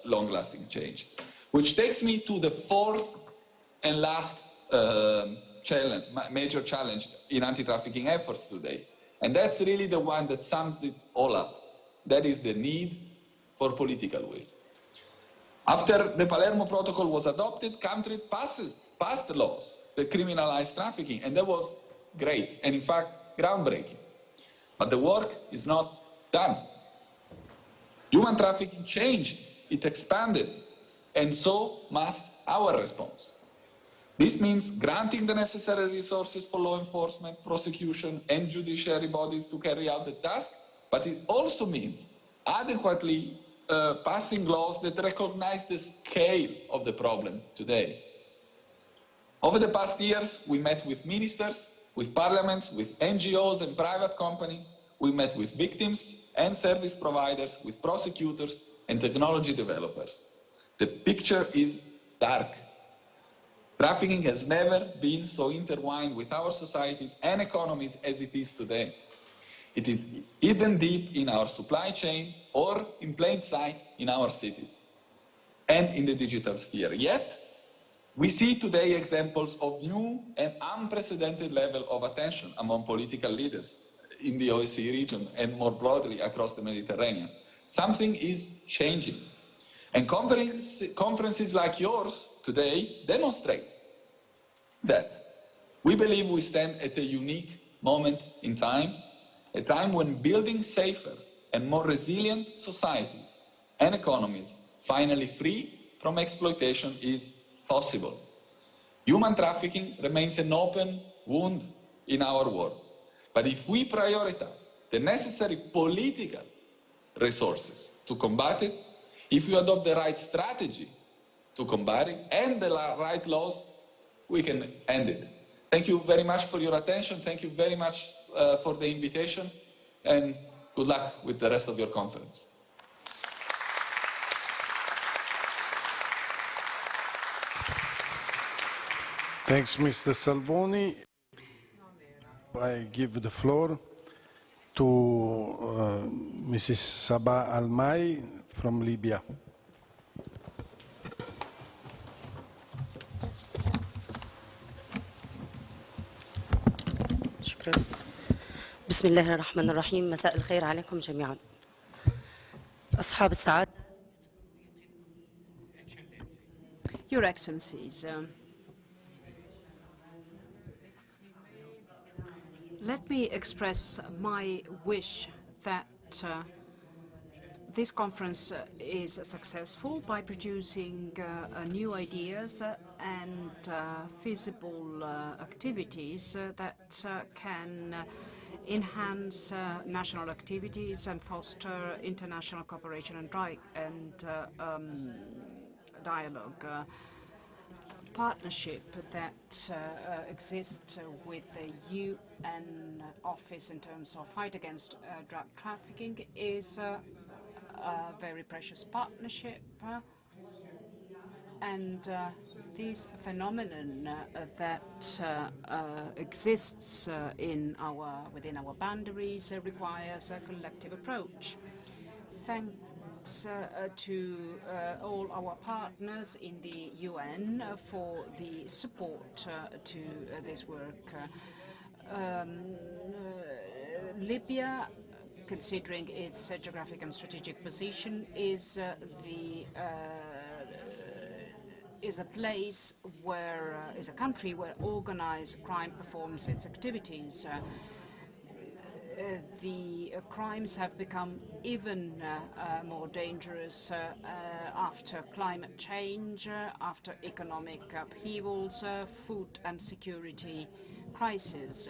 long-lasting change. Which takes me to the fourth and last major challenge in anti-trafficking efforts today. And that's really the one that sums it all up. That is the need for political will. After the Palermo Protocol was adopted, countries passed laws that criminalize trafficking, and that was great, and in fact, groundbreaking. But the work is not done. Human trafficking changed, it expanded, and so must our response. This means granting the necessary resources for law enforcement, prosecution, and judiciary bodies to carry out the task, but it also means adequately passing laws that recognize the scale of the problem today. Over the past years, we met with ministers, with parliaments, with NGOs and private companies. We met with victims and service providers, with prosecutors and technology developers. The picture is dark. Trafficking has never been so intertwined with our societies and economies as it is today. It is hidden deep in our supply chain or in plain sight in our cities and in the digital sphere. Yet, we see today examples of new and unprecedented level of attention among political leaders in the OSCE region and more broadly across the Mediterranean. Something is changing. And conferences like yours today demonstrate that. We believe we stand at a unique moment in time, a time when building safer and more resilient societies and economies finally free from exploitation is possible. Human trafficking remains an open wound in our world. But if we prioritize the necessary political resources to combat it, if we adopt the right strategy to combat it and the right laws, we can end it. Thank you very much for your attention. Thank you very much for the invitation, and good luck with the rest of your conference. Thanks, Mr. Salvoni. I give the floor to Mrs. Sabah Almay from Libya. بسم الله الرحمن الرحيم. مساء الخير عليكم جميعا. أصحاب السعادة. Your Excellencies, let me express my wish that this conference is successful by producing new ideas and feasible activities that can enhance national activities and foster international cooperation and dialogue. Partnership that exists with the UN office in terms of fight against drug trafficking is a very precious partnership, and this phenomenon that exists within our boundaries requires a collective approach. Thanks to all our partners in the UN for the support to this work. Libya, considering its geographic and strategic position, is a country where organized crime performs its activities. The crimes have become even more dangerous after climate change, after economic upheavals, food and security crises.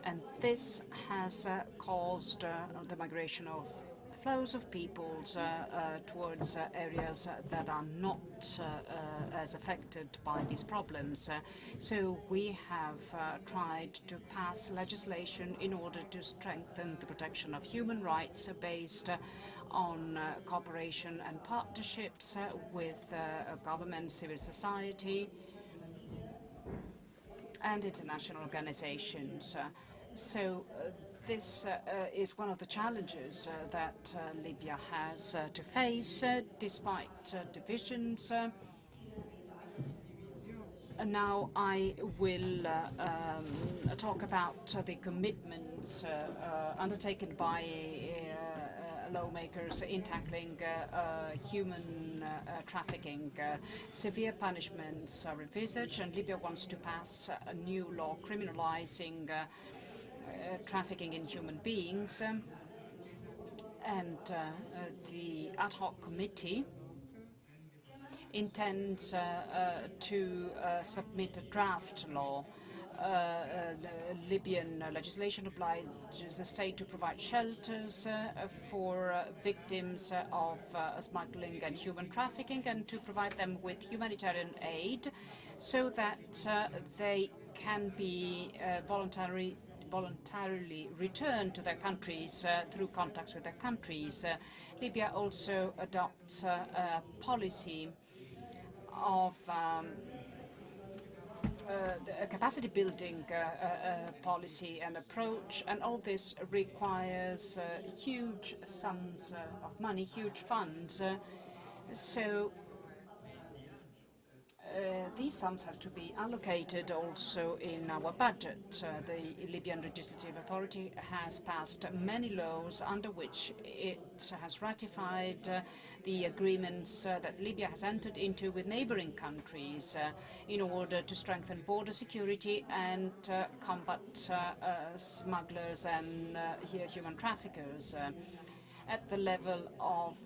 And this has caused the migration of flows of peoples towards areas that are not as affected by these problems. So we have tried to pass legislation in order to strengthen the protection of human rights based on cooperation and partnerships with government, civil society, and international organizations. This is one of the challenges that Libya has to face, despite divisions. Now I will talk about the commitments undertaken by lawmakers in tackling human trafficking. Severe punishments are envisaged, and Libya wants to pass a new law criminalizing trafficking in human beings, and the ad hoc committee intends to submit a draft law. Libyan legislation obliges the state to provide shelters for victims of smuggling and human trafficking, and to provide them with humanitarian aid so that they can be voluntarily returned to their countries through contacts with their countries. Libya also adopts a policy of a capacity building policy and approach, and all this requires huge sums of money, huge funds. These sums have to be allocated also in our budget. The Libyan Legislative Authority has passed many laws under which it has ratified the agreements that Libya has entered into with neighboring countries in order to strengthen border security and combat smugglers and human traffickers. At the level of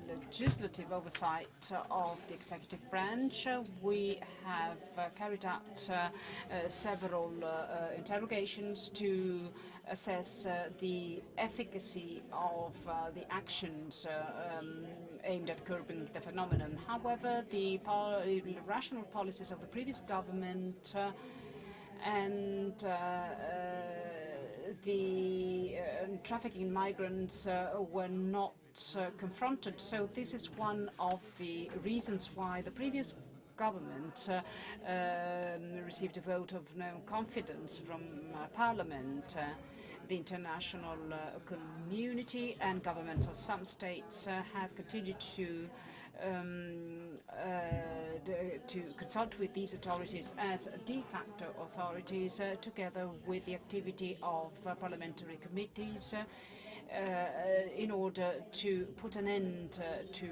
legislative oversight of the executive branch, we have carried out several interrogations to assess the efficacy of the actions aimed at curbing the phenomenon. However, the rational policies of the previous government and the trafficking migrants were not confronted. So this is one of the reasons why the previous government received a vote of no confidence from Parliament. The international community and governments of some states have continued to consult with these authorities as de facto authorities, together with the activity of parliamentary committees, in order to put an end to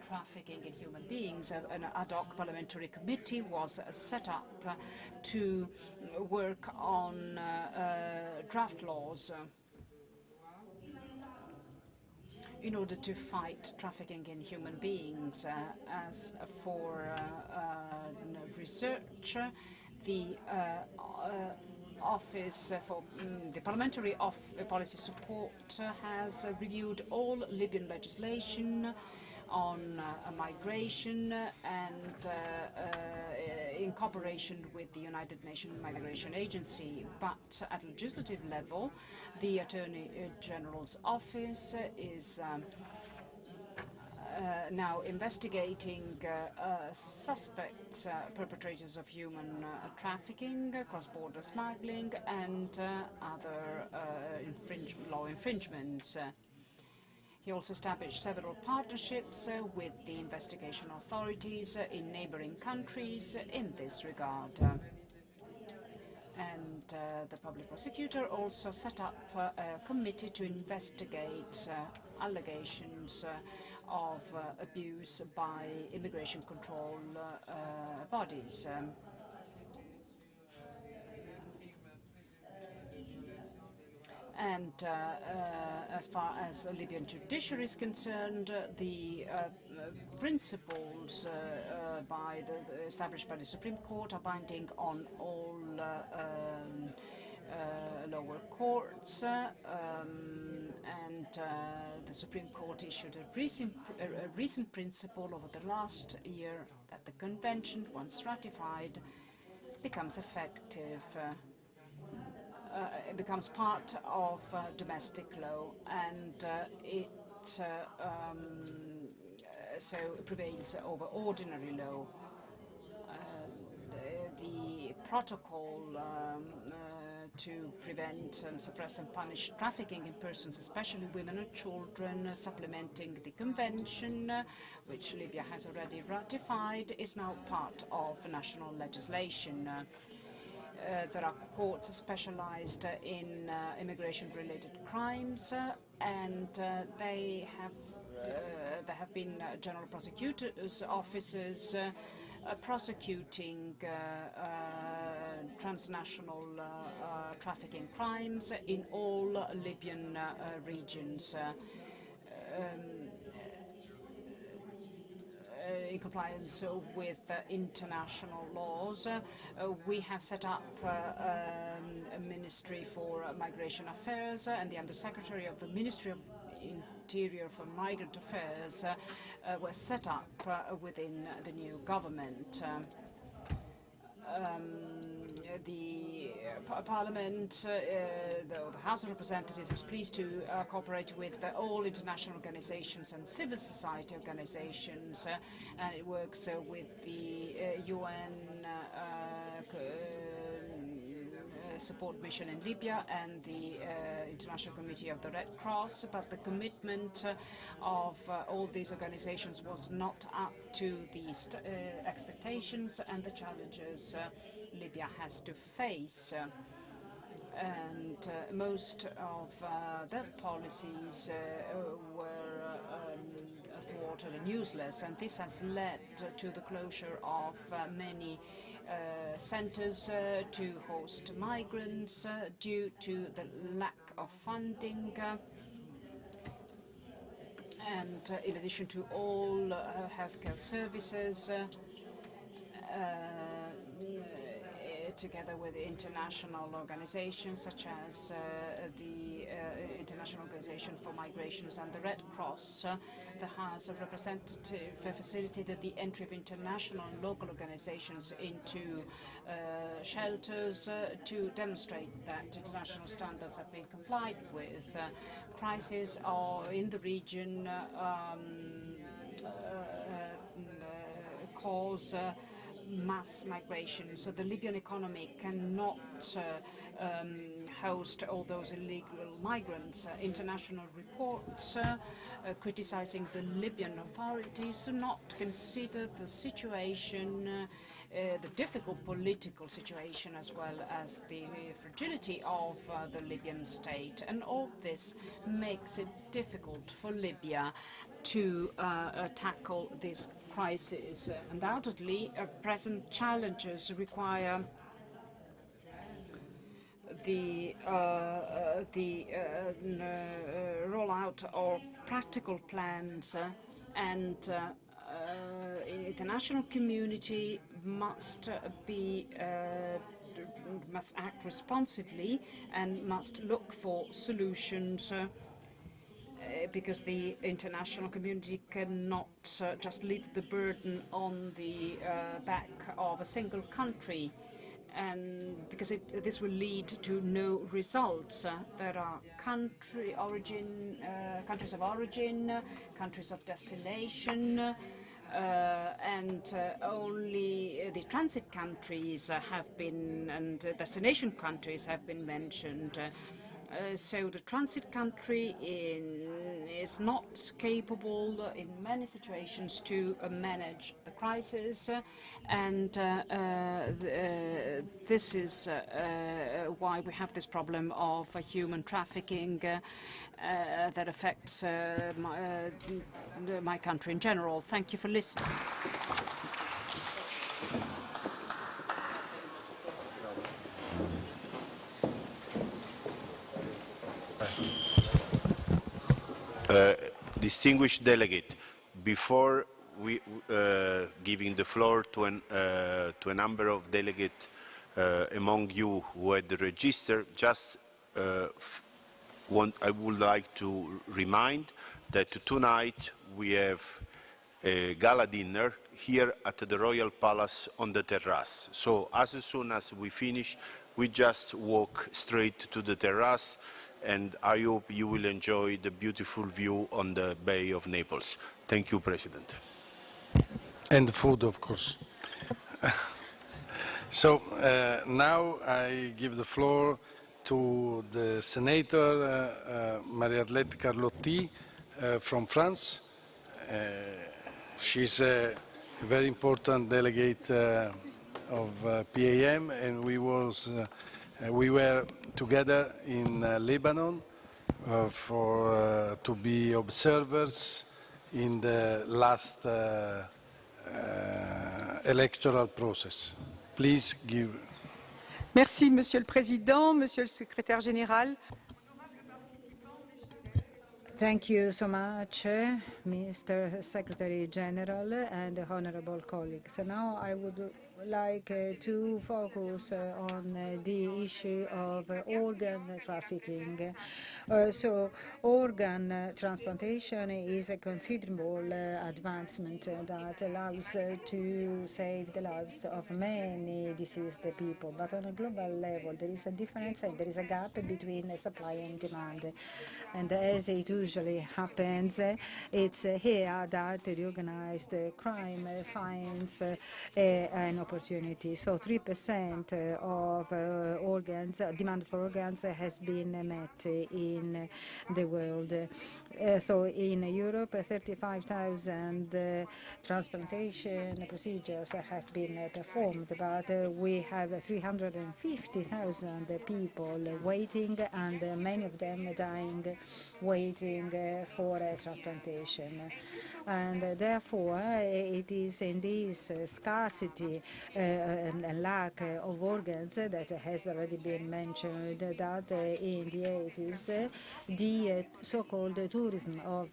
trafficking in human beings. An ad hoc parliamentary committee was set up to work on draft laws in order to fight trafficking in human beings. As for research, the Office for the Parliamentary Policy Support has reviewed all Libyan legislation on migration and in cooperation with the United Nations Migration Agency. But at legislative level, the Attorney General's Office is now investigating suspect perpetrators of human trafficking, cross-border smuggling, and other law infringements. He also established several partnerships with the investigation authorities in neighboring countries in this regard. And the public prosecutor also set up a committee to investigate allegations of abuse by immigration control bodies. And as far as Libyan judiciary is concerned, the principles established by the Supreme Court are binding on all lower courts, and the Supreme Court issued a recent principle over the last year that the Convention, once ratified, becomes effective. It becomes part of domestic law, and it so prevails over ordinary law. The protocol to prevent and suppress and punish trafficking in persons, especially women and children, supplementing the convention, which Libya has already ratified, is now part of national legislation. There are courts specialized in immigration-related crimes, and there have been general prosecutors' offices prosecuting transnational trafficking crimes in all Libyan regions. In compliance with international laws, we have set up a Ministry for Migration Affairs, and the Undersecretary of the Ministry of Interior for Migrant Affairs was set up within the new government. The Parliament, the House of Representatives, is pleased to cooperate with all international organizations and civil society organizations, and it works with the UN support mission in Libya and the International Committee of the Red Cross, but the commitment of all these organizations was not up to the expectations and the challenges Libya has to face. And most of their policies were thwarted and useless, and this has led to the closure of many centers to host migrants due to the lack of funding. And in addition to all healthcare services, together with international organizations such as the International Organization for Migrations and the Red Cross, the House of Representatives facilitated the entry of international and local organizations into shelters to demonstrate that international standards have been complied with. Crises in the region cause mass migration. So the Libyan economy cannot host all those illegal migrants. International reports criticizing the Libyan authorities do not consider the situation, the difficult political situation, as well as the fragility of the Libyan state. And all this makes it difficult for Libya to tackle this crisis. Undoubtedly, present challenges require the rollout of practical plans, and the international community must act responsively and must look for solutions, because the international community cannot just leave the burden on the back of a single country, and because this will lead to no results. There are countries of origin, countries of destination, and only the transit countries have been, and destination countries have been mentioned. So the transit country is not capable in many situations to manage the crisis, and this is why we have this problem of human trafficking that affects my country in general. Thank you for listening. Distinguished delegate, before giving the floor to a number of delegates among you who had registered, just I would like to remind that tonight we have a gala dinner here at the Royal Palace on the terrace. So as soon as we finish, we just walk straight to the terrace, and I hope you will enjoy the beautiful view on the Bay of Naples. Thank you, President. And food, of course. So now I give the floor to the Senator Marie-Arlette Carlotti from France. She's a very important delegate of PAM, and we were together in Lebanon to be observers in the last electoral process. Please give. Merci, Monsieur le Président, Monsieur le Secrétaire Général. Thank you so much, Mr. Secretary General and honorable colleagues. So now I would like to focus on the issue of organ trafficking. So organ transplantation is a considerable advancement that allows to save the lives of many deceased people. But on a global level, there is a difference and there is a gap between supply and demand. And as it usually happens, it's here that the organized crime finds an opportunity. So 3% of demand for organs has been met in the world. So in Europe, 35,000 transplantation procedures have been performed, but we have 350,000 people waiting, and many of them dying waiting for transplantation. And therefore, it is in this scarcity and lack of organs that has already been mentioned that in the 80s, the so-called tourism of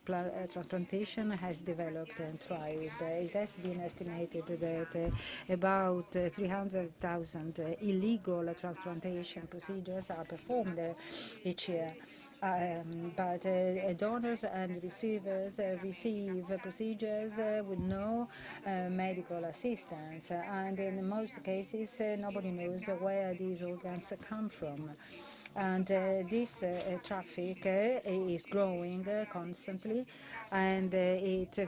transplantation has developed and thrived. It has been estimated that about 300,000 illegal transplantation procedures are performed each year. But donors and receivers receive procedures with no medical assistance, and in most cases nobody knows where these organs come from. And this traffic is growing constantly, and it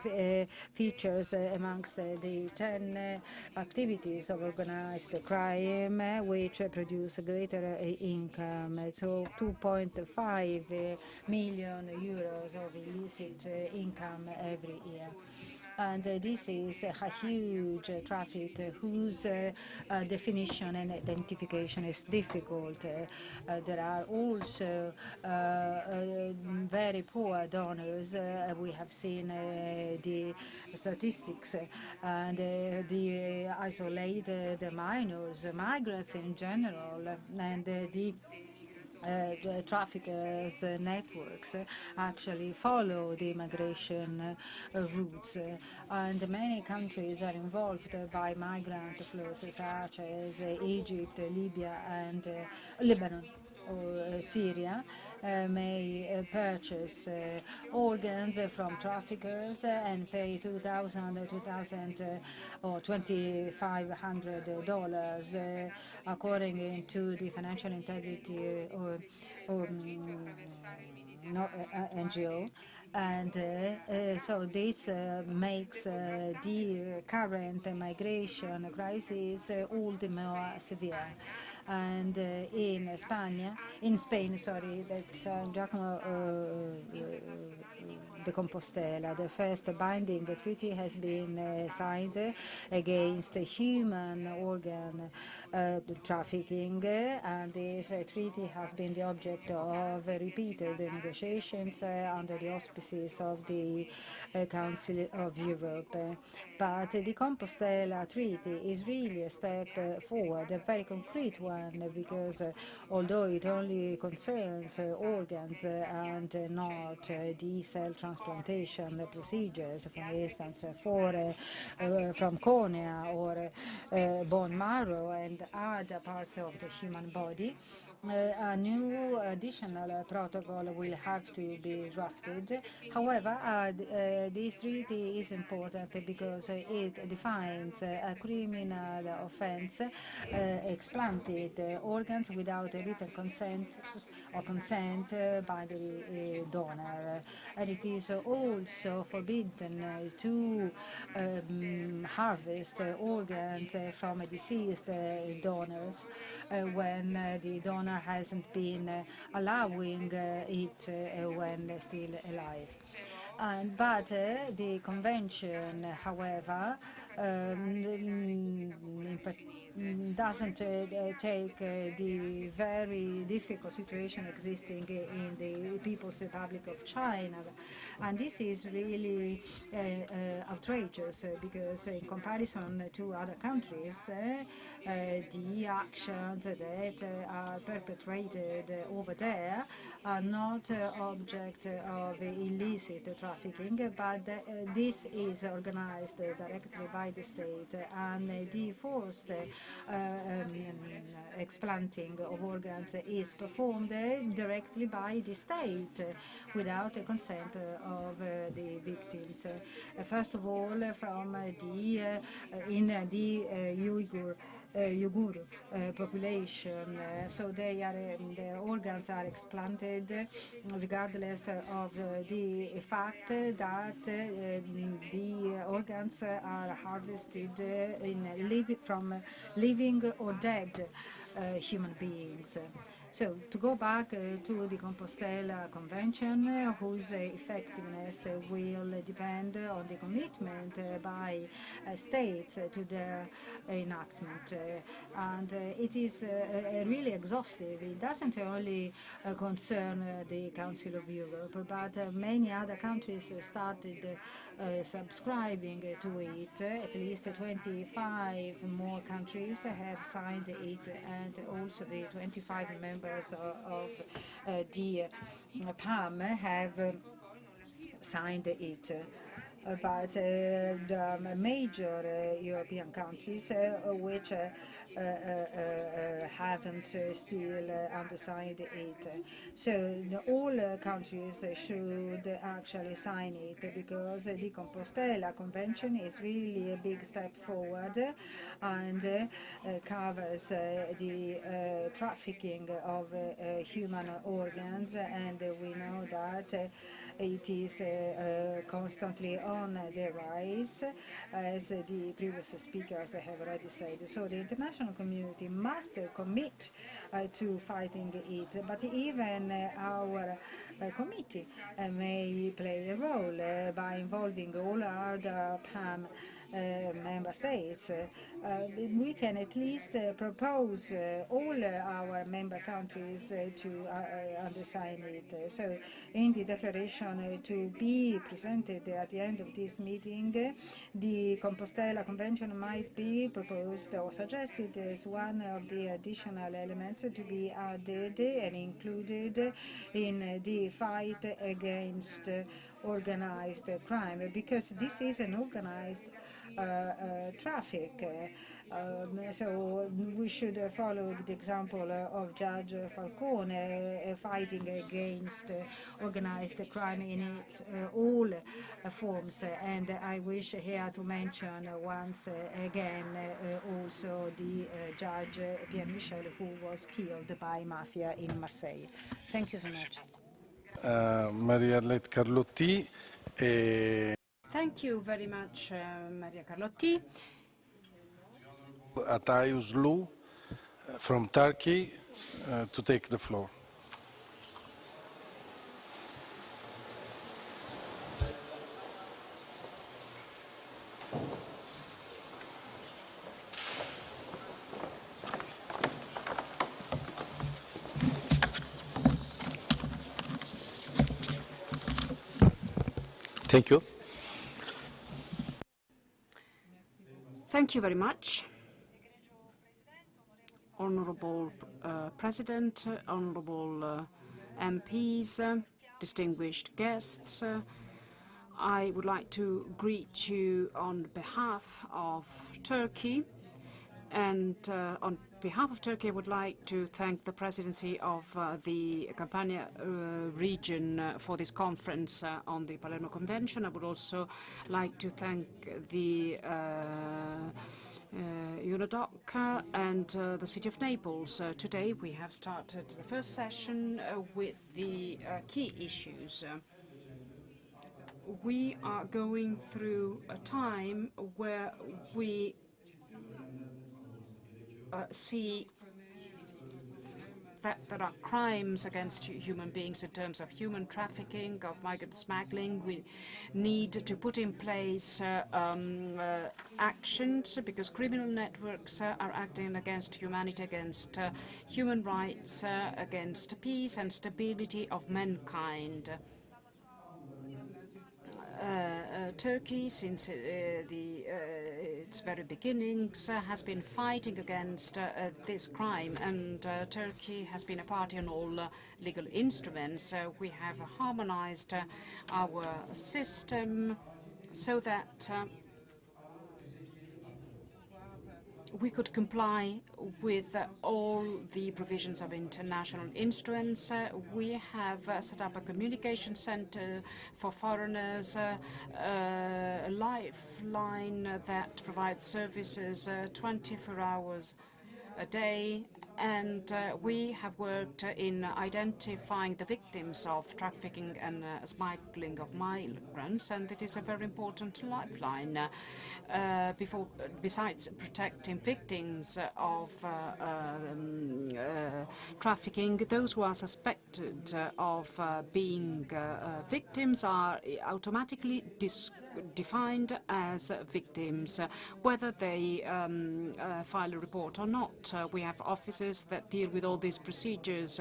features amongst the 10 activities of organized crime which produce greater income. So 2.5 million euros of illicit income every year. And this is a huge traffic whose definition and identification is difficult. There are also very poor donors. We have seen the statistics and the isolated minors, migrants in general, and the traffickers' networks actually follow the migration routes, and many countries are involved by migrant flows, such as Egypt, Libya, and Lebanon or Syria. May purchase organs from traffickers and pay $2,000 or $2,500 according to the Financial Integrity NGO. And so this makes the current migration crisis all the more severe. And in Spain, that's Giacomo de Compostela, the first binding treaty has been signed against human organ trafficking, and this treaty has been the object of repeated negotiations under the auspices of the Council of Europe. But the Compostela Treaty is really a step forward, a very concrete one, because although it only concerns organs and not the cell transplantation procedures, for instance, from cornea or bone marrow and other parts of the human body, a new additional protocol will have to be drafted. However, this treaty is important because it defines a criminal offense, explanted organs without a written consent or consent by the donor. And it is also forbidden to harvest organs from deceased donors when the donor hasn't been allowing it when still alive. But the convention, however, doesn't take the very difficult situation existing in the People's Republic of China. And this is really outrageous because in comparison to other countries, the actions that are perpetrated over there are not object of illicit trafficking, but this is organized directly by the state, and the forced explanting of organs is performed directly by the state without the consent of the victims. First of all, from the in the Uyghur population, so their organs are explanted regardless of the fact that the organs are harvested from living or dead human beings. So to go back to the Compostela Convention, whose effectiveness will depend on the commitment by states to their enactment. And it is really exhaustive. It doesn't only concern the Council of Europe, but many other countries started subscribing to it. At least 25 more countries have signed it, and also the 25 members of the PAM have signed it. But the major European countries which haven't still undersigned it. So all countries should actually sign it, because the Compostela Convention is really a big step forward and covers the trafficking of human organs, and we know that It is constantly on the rise, as the previous speakers have already said. So the international community must commit to fighting it, but even our committee may play a role by involving all other PAM member states. We can at least propose all our member countries to undersign it. So in the declaration to be presented at the end of this meeting, the Compostela Convention might be proposed or suggested as one of the additional elements to be added and included in the fight against organized crime, because this is an organized traffic. So we should follow the example of Judge Falcone fighting against organized crime in its all forms. And I wish here to mention once again also the Judge Pierre Michel, who was killed by mafia in Marseille. Thank you so much. Maria-Arlette Carlotti. Thank you very much, Maria Carlotti. Atayus Lu from Turkey to take the floor. Thank you. Thank you very much. Honorable President, honorable MPs, distinguished guests, I would like to greet you on behalf of Turkey. And on behalf of Turkey, I would like to thank the Presidency of the Campania region for this conference on the Palermo Convention. I would also like to thank the UNODOC and the City of Naples. Today we have started the first session with the key issues. We are going through a time where we see that there are crimes against human beings in terms of human trafficking, of migrant smuggling. We need to put in place actions, because criminal networks are acting against humanity, against human rights, against peace and stability of mankind. Turkey, since its very beginnings, has been fighting against this crime, and Turkey has been a party on all legal instruments. We have harmonized our system so that we could comply with all the provisions of international instruments. We have set up a communication center for foreigners, a lifeline that provides services 24 hours a day, and we have worked in identifying the victims of trafficking and smuggling of migrants, and it is a very important lifeline. Besides protecting victims of trafficking, those who are suspected of being victims are automatically defined as victims, whether they file a report or not. We have officers that deal with all these procedures.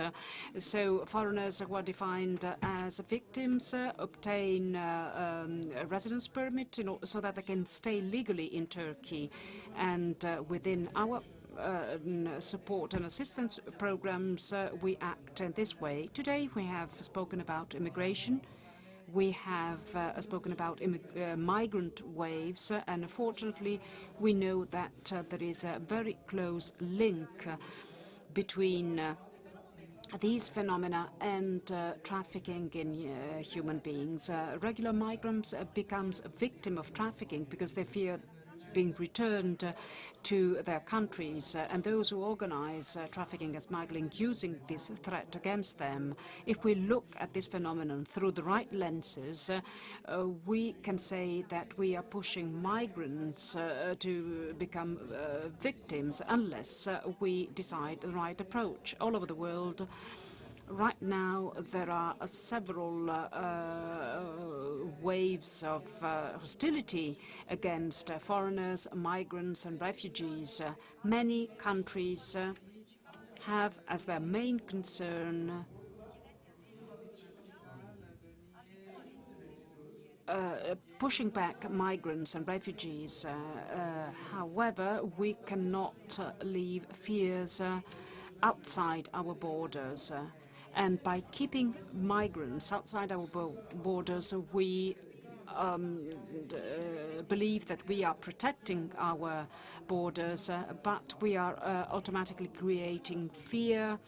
So foreigners who are defined as victims obtain a residence permit so that they can stay legally in Turkey. And within our support and assistance programs, we act in this way. Today we have spoken about immigration. We have spoken about migrant waves, and unfortunately we know that there is a very close link between these phenomena and trafficking in human beings. Regular migrants becomes a victim of trafficking because they fear being returned to their countries, and those who organize trafficking and smuggling using this threat against them. If we look at this phenomenon through the right lenses, we can say that we are pushing migrants to become victims unless we decide the right approach. All over the world, right now, there are several waves of hostility against foreigners, migrants, and refugees. Many countries have as their main concern pushing back migrants and refugees. However, we cannot leave fears outside our borders. And by keeping migrants outside our borders, we believe that we are protecting our borders, but we are automatically creating fear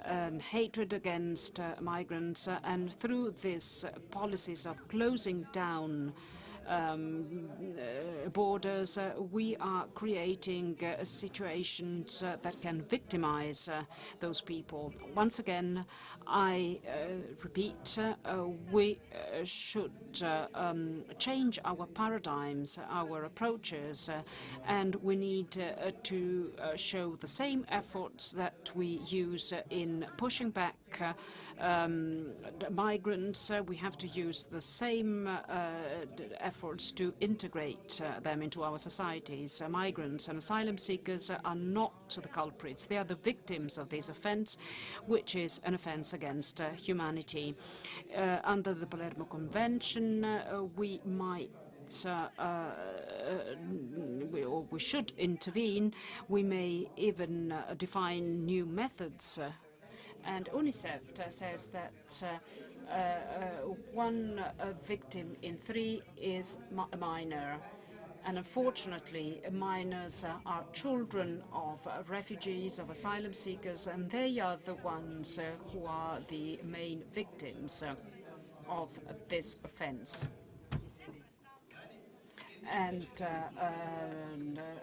and hatred against migrants. And through these policies of closing down borders, we are creating situations that can victimize those people. Once again, I repeat, we should change our paradigms, our approaches, and we need to show the same efforts that we use in pushing back migrants. We have to use the same efforts to integrate them into our societies. Migrants and asylum seekers are not the culprits. They are the victims of this offense, which is an offense against humanity. Under the Palermo Convention, we might we should intervene. We may even define new methods. And UNICEF says that one victim in 3 is a minor. And unfortunately, minors are children of refugees, of asylum seekers, and they are the ones who are the main victims of this offense. And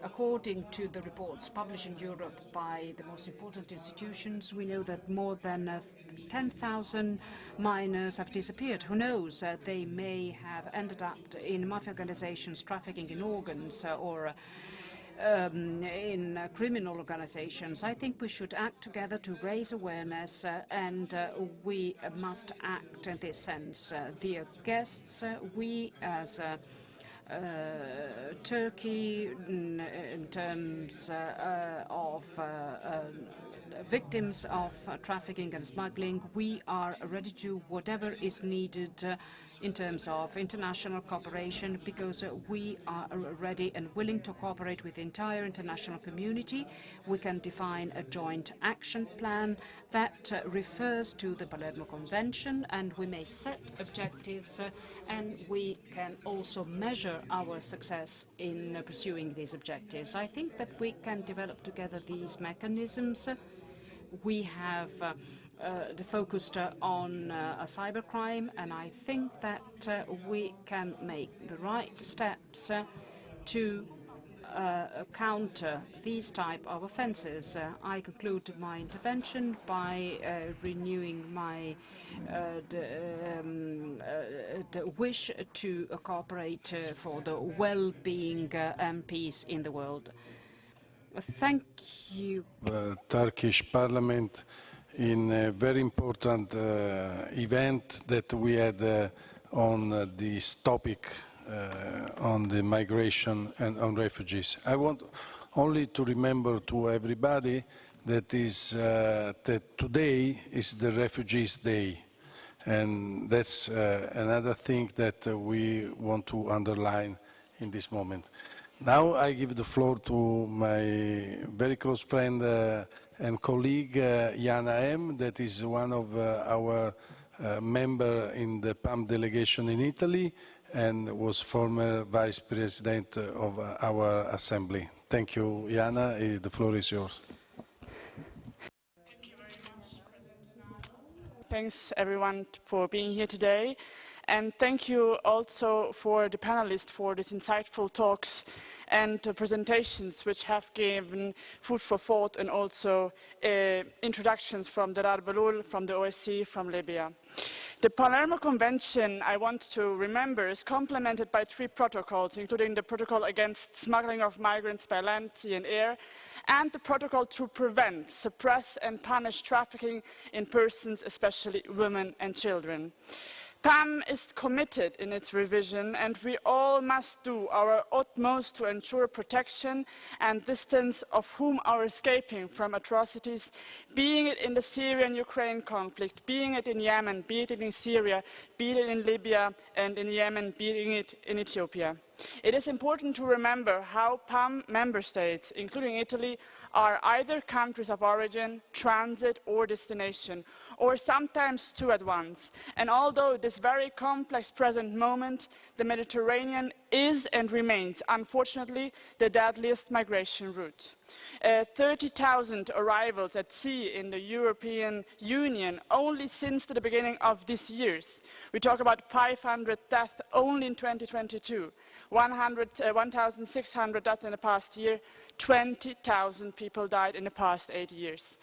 according to the reports published in Europe by the most important institutions, we know that more than 10,000 minors have disappeared. Who knows? They may have ended up in mafia organizations trafficking in organs or in criminal organizations. I think we should act together to raise awareness, and we must act in this sense. Dear guests, we as Turkey, in terms of victims of trafficking and smuggling, we are ready to do whatever is needed in terms of international cooperation, because we are ready and willing to cooperate with the entire international community. We can define a joint action plan that refers to the Palermo Convention, and we may set objectives, and we can also measure our success in pursuing these objectives. I think that we can develop together these mechanisms. We have focused on cybercrime, and I think that we can make the right steps to counter these type of offences. I conclude my intervention by renewing my the wish to cooperate for the well-being and peace in the world. Thank you. The Turkish Parliament in a very important event that we had on this topic on the migration and on refugees. I want only to remember to everybody that today is the Refugees' Day, and that's another thing that we want to underline in this moment. Now I give the floor to my very close friend and colleague, Jana M., that is one of our member in the PAM delegation in Italy and was former vice president of our assembly. Thank you, Jana. The floor is yours. Thanks, everyone, for being here today. And thank you also for the panelists for these insightful talks and presentations which have given food for thought and also introductions from Darar Balul, from the OSCE, from Libya. The Palermo Convention, I want to remember, is complemented by 3 protocols, including the protocol against smuggling of migrants by land, sea and air, and the protocol to prevent, suppress and punish trafficking in persons, especially women and children. PAM is committed in its revision, and we all must do our utmost to ensure protection and distance of whom are escaping from atrocities, being it in the Syrian-Ukraine conflict, being it in Yemen, be it in Syria, be it in Libya and in Yemen, being it in Ethiopia. It is important to remember how PAM member states, including Italy, are either countries of origin, transit or destination, or sometimes 2 at once. And although this very complex present moment, the Mediterranean is and remains, unfortunately, the deadliest migration route. 30,000 arrivals at sea in the European Union only since the beginning of this year. We talk about 500 deaths only in 2022, 1,600 deaths in the past year, 20,000 people died in the past 8 years.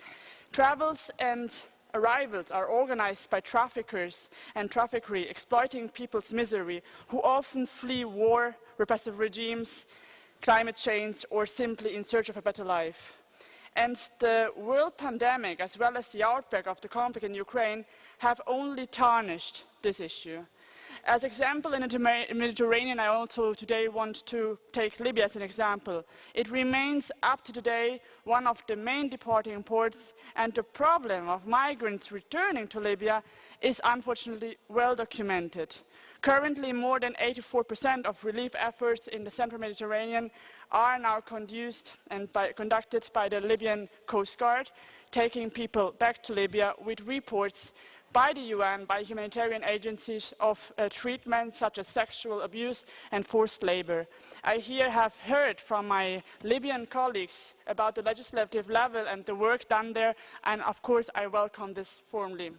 Travels and arrivals are organized by traffickers and traffickery, exploiting people's misery, who often flee war, repressive regimes, climate change, or simply in search of a better life. And the world pandemic, as well as the outbreak of the conflict in Ukraine, have only tarnished this issue. As example, in the Mediterranean, I also today want to take Libya as an example. It remains up to today one of the main departing ports, and the problem of migrants returning to Libya is unfortunately well documented. Currently, more than 84% of relief efforts in the central Mediterranean are now conducted by the Libyan Coast Guard, taking people back to Libya with reports by the UN, by humanitarian agencies of treatment such as sexual abuse and forced labor. I here have heard from my Libyan colleagues about the legislative level and the work done there, and of course I welcome this warmly.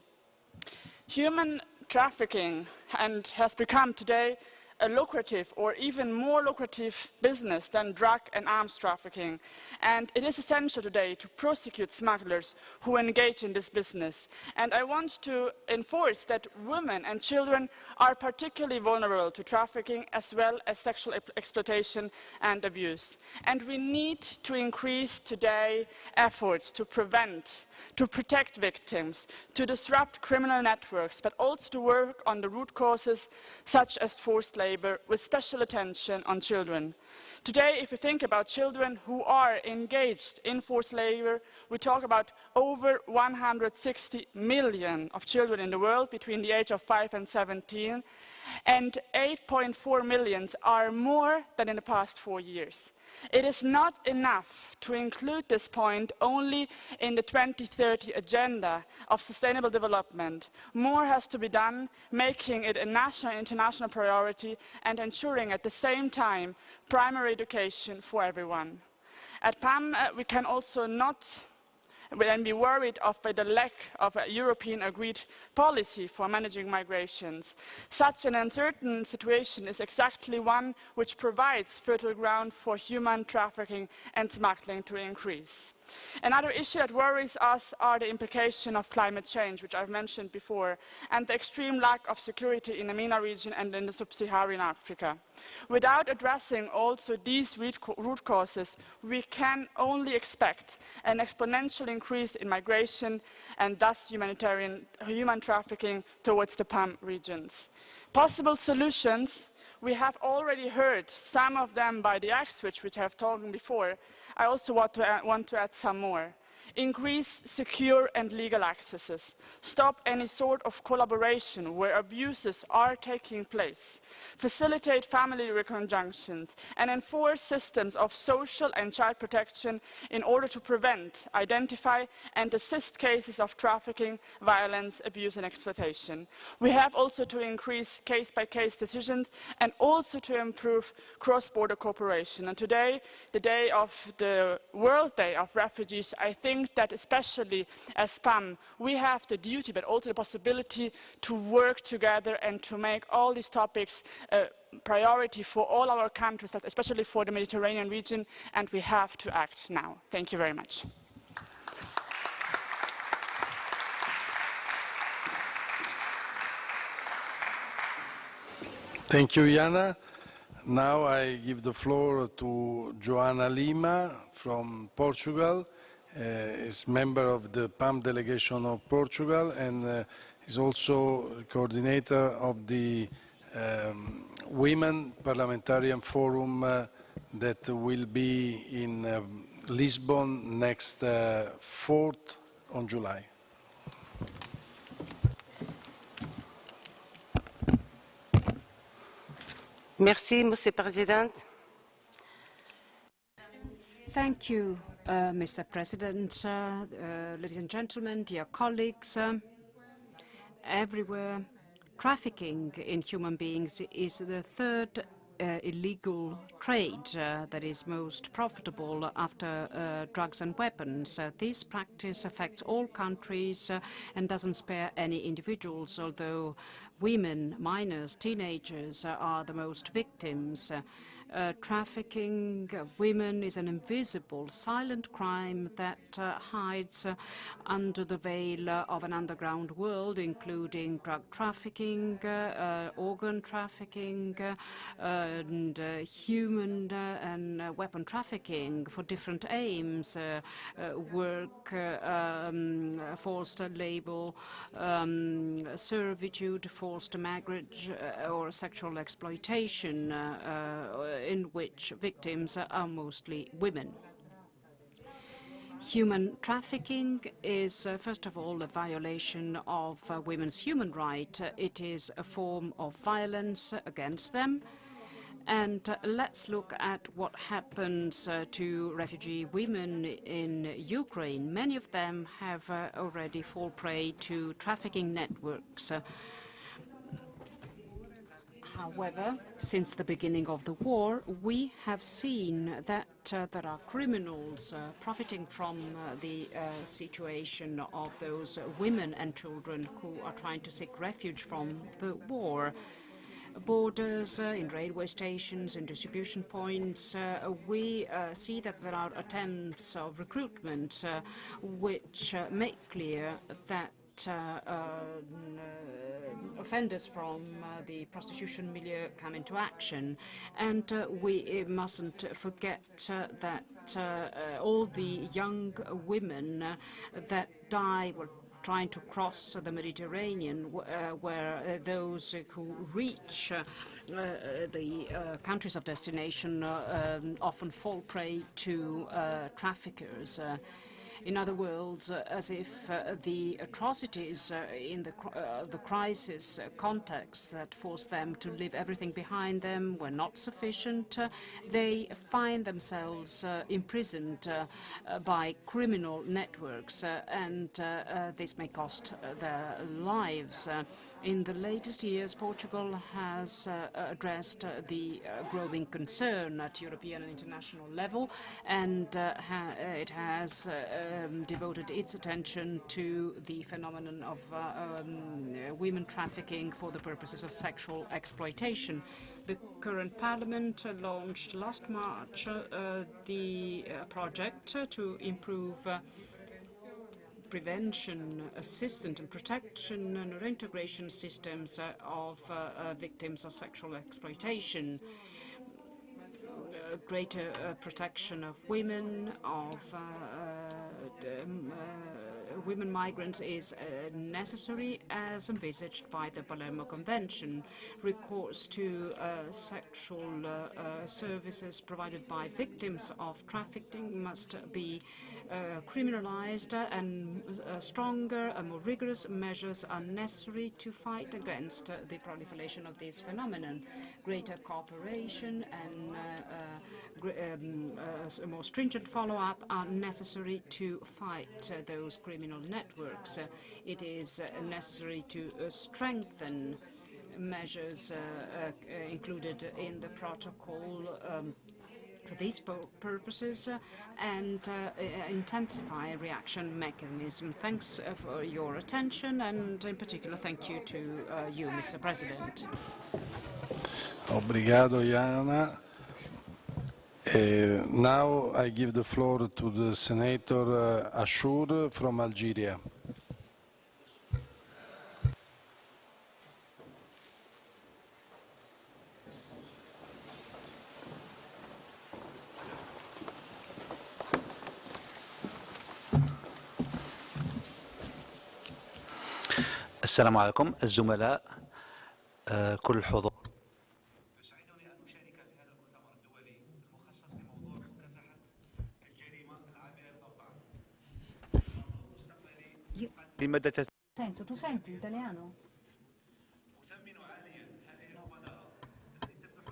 Human trafficking has become today a lucrative or even more lucrative business than drug and arms trafficking. And it is essential today to prosecute smugglers who engage in this business. And I want to enforce that women and children are particularly vulnerable to trafficking as well as sexual exploitation and abuse. And we need to increase today efforts to prevent, to protect victims, to disrupt criminal networks, but also to work on the root causes such as forced labor, with special attention on children. Today, if we think about children who are engaged in forced labor, we talk about over 160 million of children in the world between the age of 5 and 17, and 8.4 million are more than in the past 4 years. It is not enough to include this point only in the 2030 agenda of sustainable development. More has to be done, making it a national and international priority and ensuring at the same time primary education for everyone. At PAM, we can also not be worried by the lack of a European agreed policy for managing migrations. Such an uncertain situation is exactly one which provides fertile ground for human trafficking and smuggling to increase. Another issue that worries us are the implications of climate change, which I've mentioned before, and the extreme lack of security in the MENA region and in the sub-Saharan Africa. Without addressing also these root causes, we can only expect an exponential increase in migration and thus human trafficking towards the PAM regions. Possible solutions, we have already heard some of them by the experts which I have talked before. I also want to add some more. Increase secure and legal accesses. Stop any sort of collaboration where abuses are taking place. Facilitate family reconjunctions and enforce systems of social and child protection in order to prevent, identify and assist cases of trafficking, violence, abuse and exploitation. We have also to increase case-by-case decisions and also to improve cross-border cooperation. And today, the day of the World Day of Refugees, I think think that especially as PAM, we have the duty but also the possibility to work together and to make all these topics a priority for all our countries, but especially for the Mediterranean region, and we have to act now. Thank you very much. Thank you, Jana. Now I give the floor to Joana Lima from Portugal. Is member of the PAM delegation of Portugal and is also coordinator of the Women Parliamentarian Forum that will be in Lisbon next 4th of July. Merci, Monsieur le Président. Thank you, Mr. President, ladies and gentlemen, dear colleagues. Everywhere, trafficking in human beings is the third illegal trade that is most profitable after drugs and weapons. This practice affects all countries and doesn't spare any individuals, although women, minors, teenagers are the most victims. Trafficking of women is an invisible, silent crime that hides under the veil of an underground world, including drug trafficking, organ trafficking, and human and weapon trafficking for different aims, work, forced labor, servitude, forced marriage, or sexual exploitation, in which victims are mostly women. Human trafficking is, first of all, a violation of women's human rights. It is a form of violence against them. And let's look at what happens to refugee women in Ukraine. Many of them have already fallen prey to trafficking networks. However, since the beginning of the war, we have seen that there are criminals profiting from the situation of those women and children who are trying to seek refuge from the war. Borders, in railway stations, in distribution points, we see that there are attempts of recruitment which make clear that offenders from the prostitution milieu come into action. And we mustn't forget that all the young women that die were trying to cross the Mediterranean, where those who reach the countries of destination often fall prey to traffickers. In other words, as if the atrocities in the crisis context that forced them to leave everything behind them were not sufficient, they find themselves imprisoned by criminal networks, and this may cost their lives. In the latest years, Portugal has addressed the growing concern at European and international level, and it has devoted its attention to the phenomenon of women trafficking for the purposes of sexual exploitation. The current parliament launched last March the project to improve prevention, assistance and protection and reintegration systems of victims of sexual exploitation, greater protection of women, of women migrants is necessary as envisaged by the Palermo Convention. Recourse to sexual services provided by victims of trafficking must be criminalized, and stronger and more rigorous measures are necessary to fight against the proliferation of this phenomenon. Greater cooperation and a more stringent follow-up are necessary to fight those criminal networks. It is necessary to strengthen measures included in the protocol for these purposes and intensify reaction mechanism. Thanks for your attention, and in particular, thank you to you, Mr. President. Obrigado, Jana. Now I give the floor to the Senator Ashour from Algeria. السلام عليكم الزملاء كل الحضور. يسعدني أن أشارك في هذا المؤتمر الدولي المخصص لموضوع مكافحة الجريمة العابرة للأوطان. لمدة Tu senti l'italiano? أثمن عاليا هذه المبادرة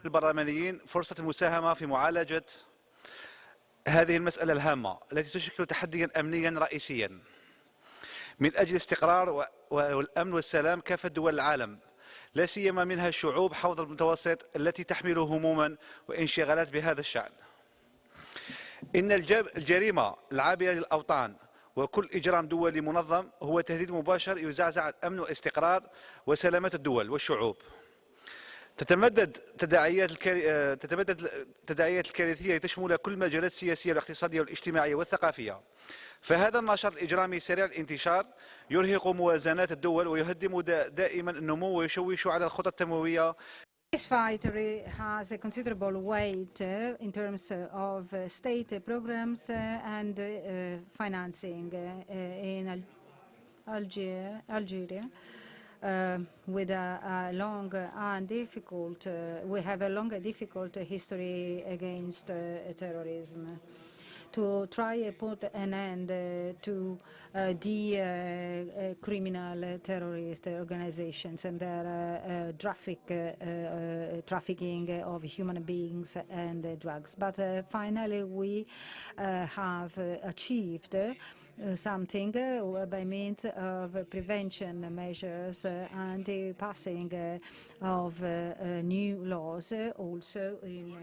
البرلمانيين فرصة المساهمة في معالجة هذه المسألة الهامة التي تشكل تحديا أمنيا رئيسيا من أجل الاستقرار والأمن والسلام كافة دول العالم، لا سيما منها الشعوب حوض المتوسط التي تحمل هموما وانشغالات بهذا الشأن. إن الجريمة العابرة للأوطان وكل إجرام دولي منظم هو تهديد مباشر يزعزع الأمن والاستقرار وسلامة الدول والشعوب. تتمدد تداعيات الكارثية لتشمل كل المجالات السياسية والاقتصادية والاجتماعية والثقافية. فهذا النشاط الإجرامي سريع الانتشار يرهق موازنات الدول ويهدم دائما النمو ويشوش على الخطط التنموية. This fight has a considerable weight in terms of state programs and financing in Algeria. With a long and difficult, we have a long and difficult history against terrorism. To try and put an end to the criminal terrorist organizations and their trafficking of human beings and drugs. But finally, we have achieved something by means of prevention measures and the passing of new laws, also in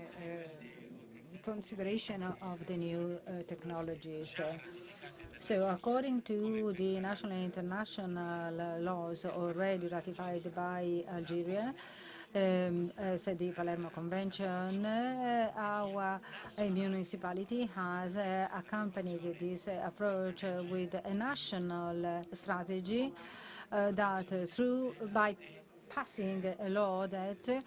consideration of the new technologies. So according to the national and international laws already ratified by Algeria, as the Palermo Convention, our municipality has accompanied this approach with a national strategy that by passing a law that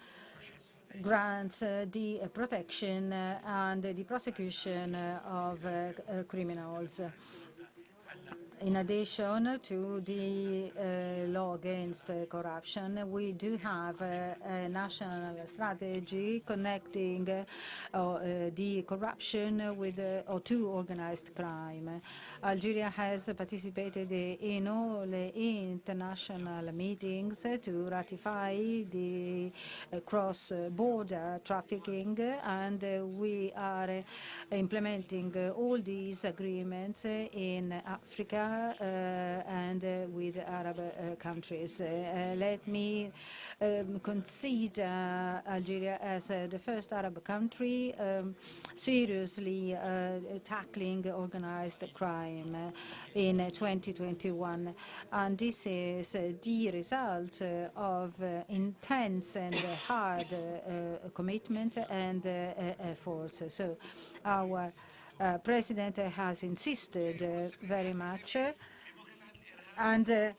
grants the protection and the prosecution of criminals. In addition to the law against corruption, we do have a national strategy connecting the corruption with to organized crime. Algeria has participated in all international meetings to ratify the cross-border trafficking, and we are implementing all these agreements in Africa and with Arab countries. Let me consider Algeria as the first Arab country seriously tackling organized crime in 2021. And this is the result of intense and hard commitment and efforts. So our President has insisted very much, and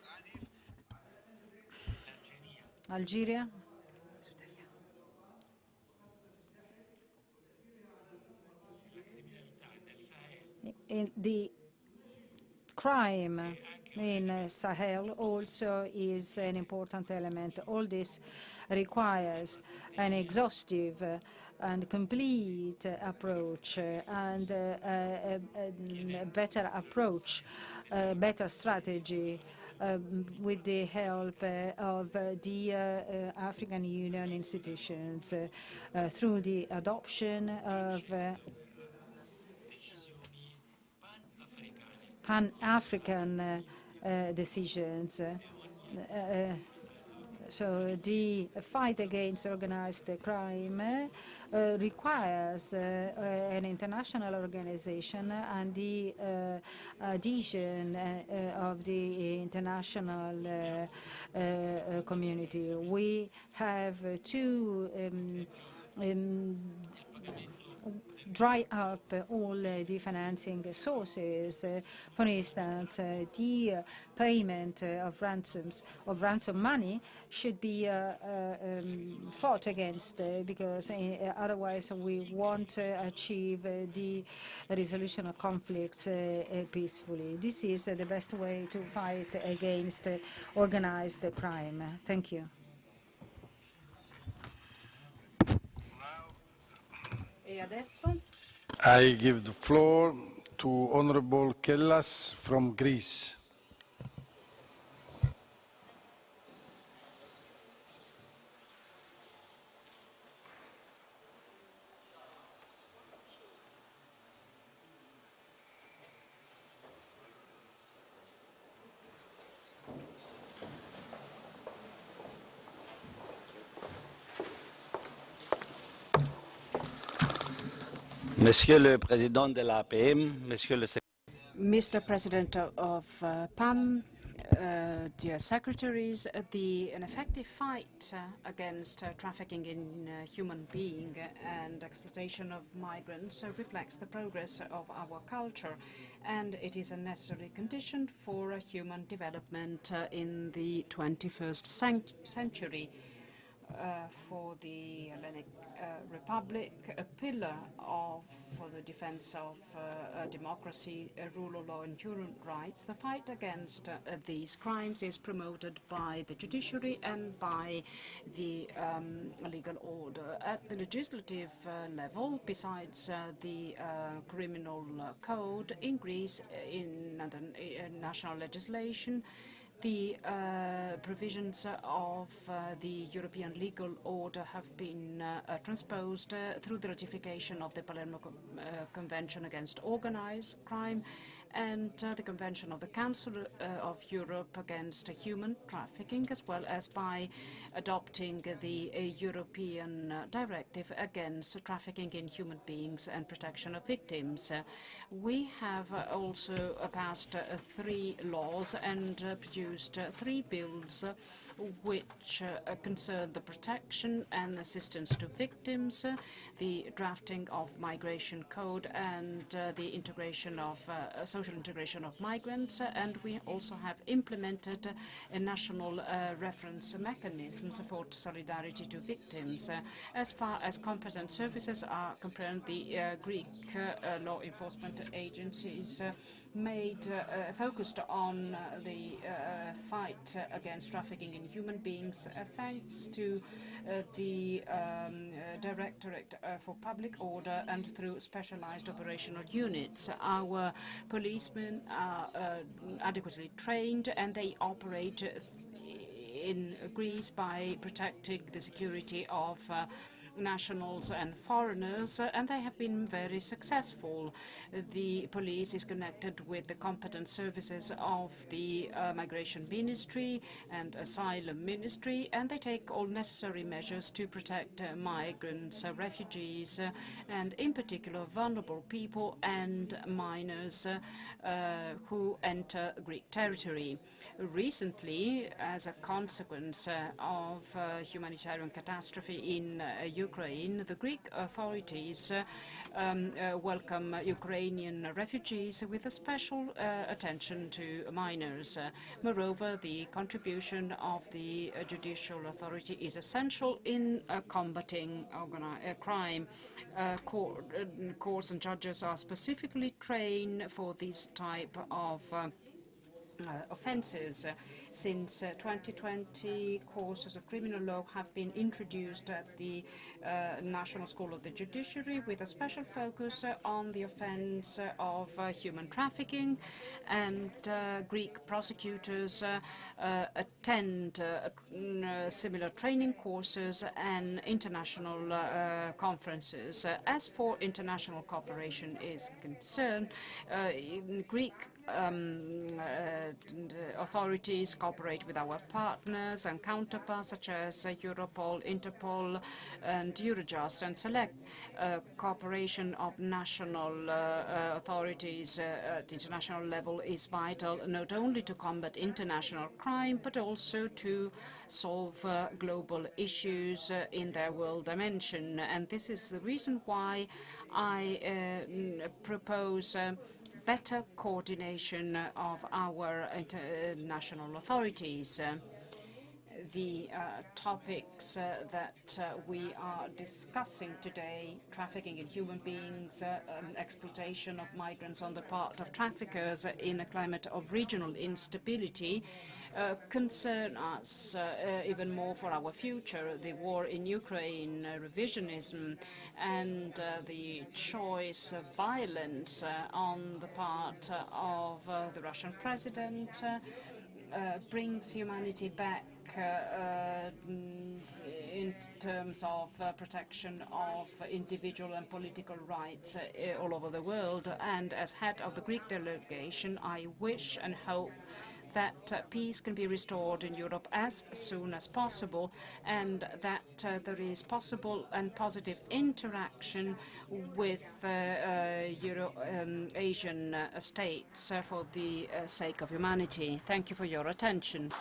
Algeria in the crime in Sahel also is an important element. All this requires an exhaustive and complete approach and a better approach, better strategy with the help of the African Union institutions through the adoption of Pan-African decisions So the fight against organized crime requires an international organization and the adhesion of the international community. We have to dry up all the financing sources. For instance, the payment of ransom money should be fought against because otherwise we won't achieve the resolution of conflicts peacefully. This is the best way to fight against organized crime. Thank you. E adesso? I give the floor to Honorable Kellas from Greece. Monsieur le Président de la PM, Monsieur le Mr. President of PAM, dear secretaries, an effective fight against trafficking in human beings and exploitation of migrants reflects the progress of our culture, and it is a necessary condition for human development in the 21st century. For the Hellenic Republic, a pillar for the defense of democracy, rule of law and human rights. The fight against these crimes is promoted by the judiciary and by the legal order. At the legislative level, besides the criminal code in Greece, in the national legislation, the provisions of the European legal order have been transposed through the ratification of the Palermo Convention against organized crime and the Convention of the Council of Europe against human trafficking, as well as by adopting the European Directive against trafficking in human beings and protection of victims. We have also passed 3 laws and produced 3 bills which concern the protection and assistance to victims, the drafting of migration code, and the integration of social integration of migrants. And we also have implemented a national reference mechanisms for solidarity to victims. As far as competent services are concerned, the Greek law enforcement agencies focused on the fight against trafficking in human beings thanks to the Directorate for Public Order and through specialized operational units. Our policemen are adequately trained and they operate in Greece by protecting the security of nationals and foreigners, and they have been very successful. The police is connected with the competent services of the Migration Ministry and Asylum Ministry, and they take all necessary measures to protect migrants, refugees, and in particular vulnerable people and minors who enter Greek territory. Recently, as a consequence of humanitarian catastrophe in Ukraine, the Greek authorities welcome Ukrainian refugees with a special attention to minors. Moreover, the contribution of the judicial authority is essential in combating crime. Courts and judges are specifically trained for this type of offences. Since 2020, courses of criminal law have been introduced at the National School of the Judiciary with a special focus on the offence of human trafficking, and Greek prosecutors attend similar training courses and international conferences. As for international cooperation is concerned, Greek authorities cooperate with our partners and counterparts such as Europol, Interpol, and Eurojust, and select cooperation of national authorities at international level is vital, not only to combat international crime, but also to solve global issues in their world dimension. And this is the reason why I propose better coordination of our international authorities. The topics that we are discussing today, trafficking in human beings, exploitation of migrants on the part of traffickers in a climate of regional instability, concern us even more for our future. The war in Ukraine, revisionism, and the choice of violence on the part of the Russian president brings humanity back in terms of protection of individual and political rights all over the world. And as head of the Greek delegation, I wish and hope that peace can be restored in Europe as soon as possible, and that there is possible and positive interaction with Euro-Asian states for the sake of humanity. Thank you for your attention.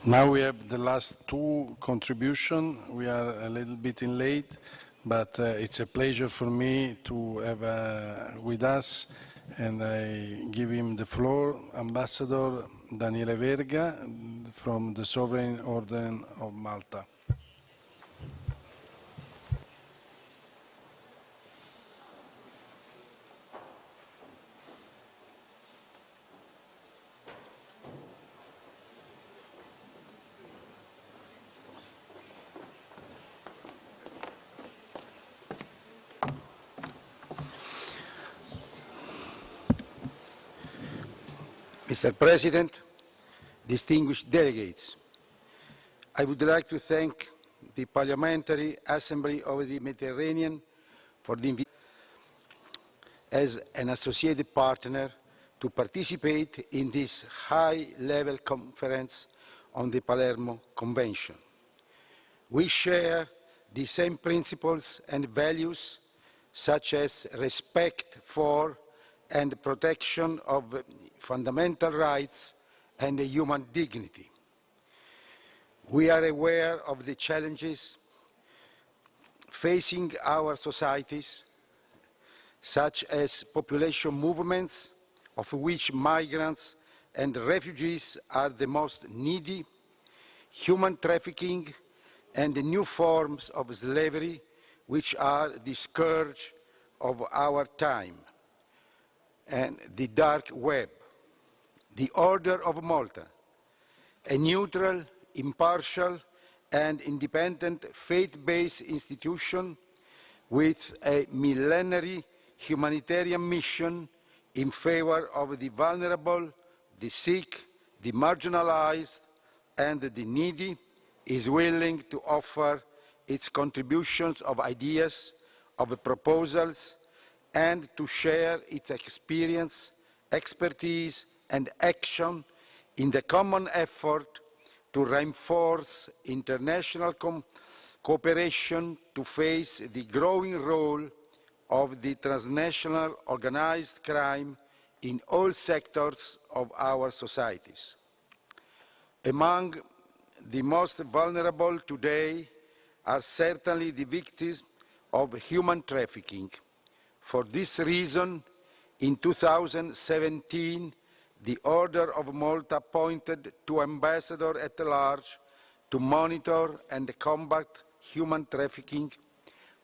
Now we have the last two contributions. We are a little bit in late, but it's a pleasure for me to have with us, and I give him the floor, Ambassador Daniele Verga from the Sovereign Order of Malta. Mr. President, distinguished delegates, I would like to thank the Parliamentary Assembly of the Mediterranean for the invitation as an associated partner to participate in this high-level conference on the Palermo Convention. We share the same principles and values, such as respect for and protection of fundamental rights and human dignity. We are aware of the challenges facing our societies, such as population movements, of which migrants and refugees are the most needy, human trafficking, and new forms of slavery, which are the scourge of our time, and the dark web. The Order of Malta, a neutral, impartial, and independent faith-based institution with a millenary humanitarian mission in favor of the vulnerable, the sick, the marginalized, and the needy, is willing to offer its contributions of ideas, of proposals, and to share its experience, expertise, and action in the common effort to reinforce international cooperation to face the growing role of the transnational organized crime in all sectors of our societies. Among the most vulnerable today are certainly the victims of human trafficking. For this reason, in 2017, the Order of Malta appointed two ambassadors at large to monitor and combat human trafficking,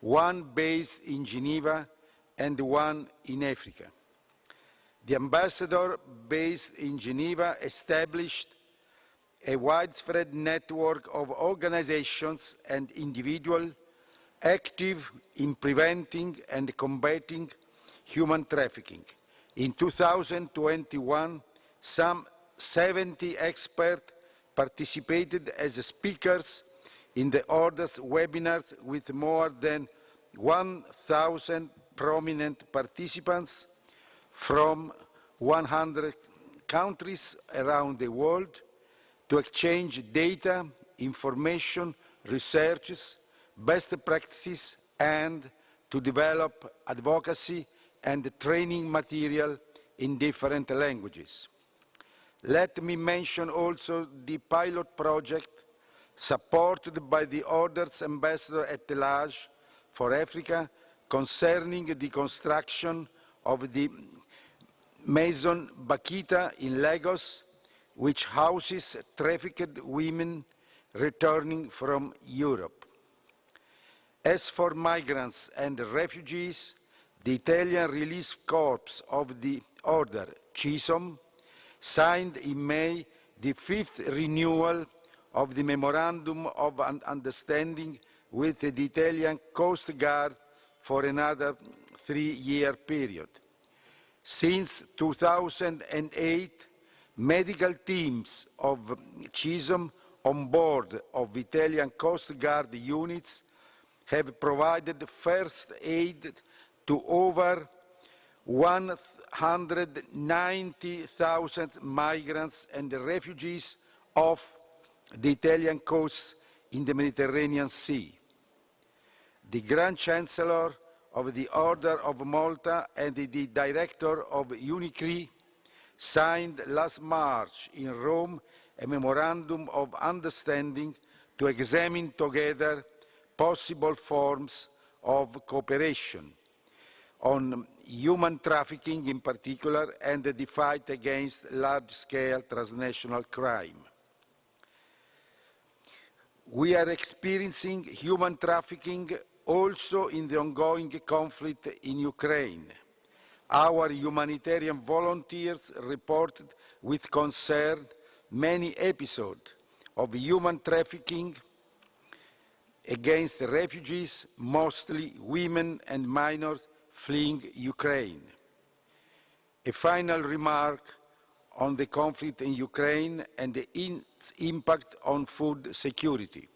one based in Geneva and one in Africa. The ambassador based in Geneva established a widespread network of organizations and individuals active in preventing and combating human trafficking. In 2021, some 70 experts participated as speakers in the Order's webinars with more than 1,000 prominent participants from 100 countries around the world to exchange data, information, researches, best practices, and to develop advocacy and training material in different languages. Let me mention also the pilot project supported by the Order's Ambassador at Large for Africa concerning the construction of the Maison Bakita in Lagos, which houses trafficked women returning from Europe. As for migrants and refugees, the Italian Relief Corps of the Order, CISOM, signed in May the 5th renewal of the Memorandum of Understanding with the Italian Coast Guard for another 3-year period. Since 2008, medical teams of CISOM on board of Italian Coast Guard units have provided first aid to over 190,000 migrants and refugees off the Italian coast in the Mediterranean Sea. The Grand Chancellor of the Order of Malta and the Director of UNICRI signed last March in Rome a memorandum of understanding to examine together possible forms of cooperation on human trafficking in particular and the fight against large-scale transnational crime. We are experiencing human trafficking also in the ongoing conflict in Ukraine. Our humanitarian volunteers reported with concern many episodes of human trafficking against refugees, mostly women and minors fleeing Ukraine. A final remark on the conflict in Ukraine and its impact on food security.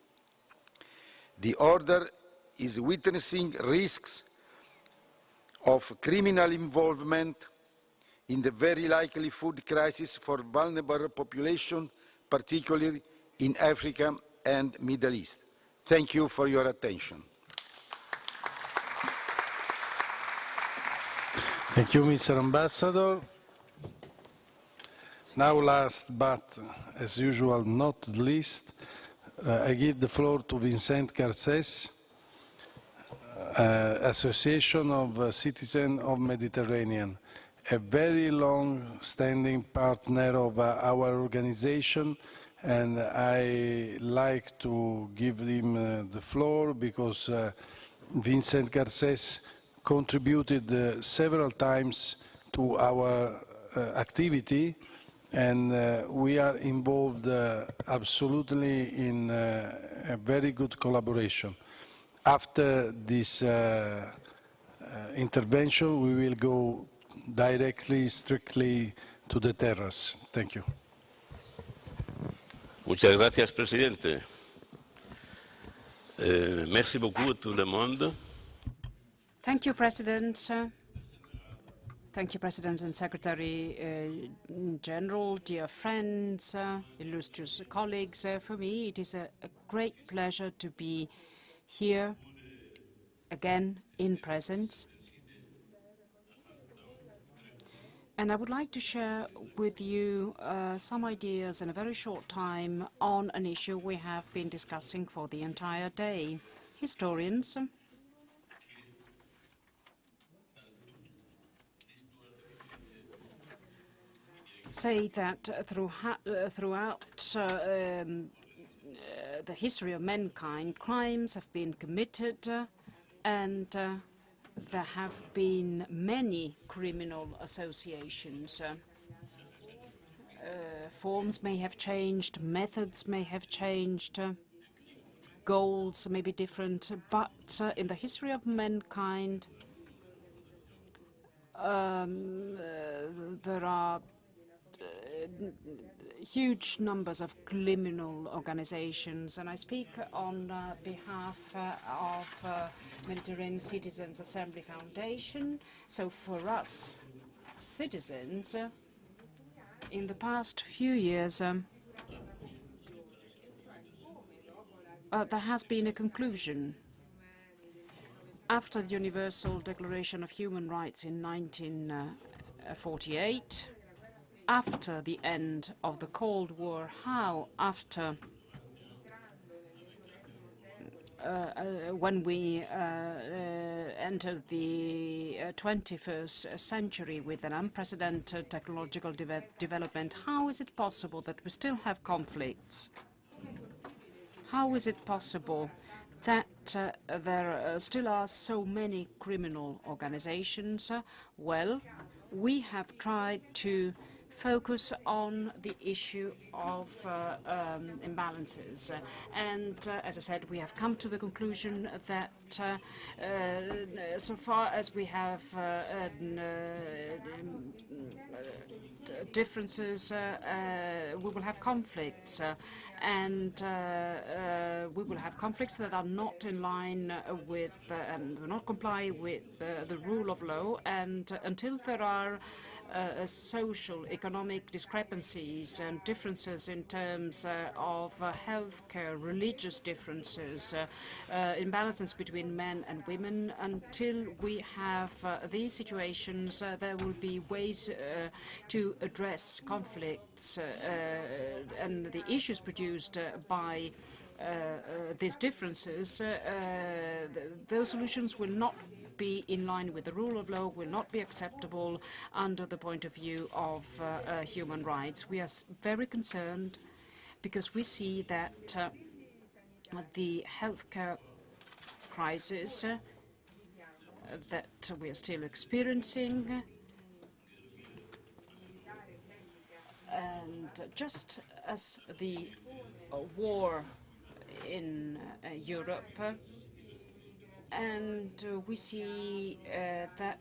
The Order is witnessing risks of criminal involvement in the very likely food crisis for vulnerable population, particularly in Africa and Middle East. Thank you for your attention. Thank you, Mr. Ambassador. Now, last but, as usual, not least, I give the floor to Vincent Garcés, Association of Citizens of Mediterranean, a very long-standing partner of our organization, and I like to give him the floor because Vincent Garcés contributed several times to our activity, and we are involved absolutely in a very good collaboration. After this intervention, we will go directly, strictly to the terrace. Thank you. Muchas gracias, Presidente. Merci beaucoup à tout le monde. Thank you, President. Thank you, President and Secretary General, dear friends, illustrious colleagues. For me, it is a great pleasure to be here again in presence. And I would like to share with you some ideas in a very short time on an issue we have been discussing for the entire day. Historians say that throughout the history of mankind, crimes have been committed and there have been many criminal associations. Forms may have changed, methods may have changed, goals may be different, but in the history of mankind, there are huge numbers of criminal organizations, and I speak on behalf of Mediterranean Citizens Assembly Foundation. So for us, citizens, in the past few years, there has been a conclusion. After the Universal Declaration of Human Rights in 1948, after the end of the Cold War, how after when we entered the 21st century with an unprecedented technological development, how is it possible that we still have conflicts? How is it possible that there still are so many criminal organizations? Well, we have tried to focus on the issue of imbalances. And as I said, we have come to the conclusion that so far as we have differences, we will have conflicts. And we will have conflicts that are not in line with and do not comply with the rule of law. And until there are social, economic discrepancies and differences in terms of healthcare, religious differences, imbalances between men and women, until we have these situations, there will be ways to address conflicts and the issues produced by these differences. Those solutions will not be in line with the rule of law, will not be acceptable under the point of view of human rights. We are very concerned because we see that the healthcare crisis that we are still experiencing, and just as the war in Europe, and we see that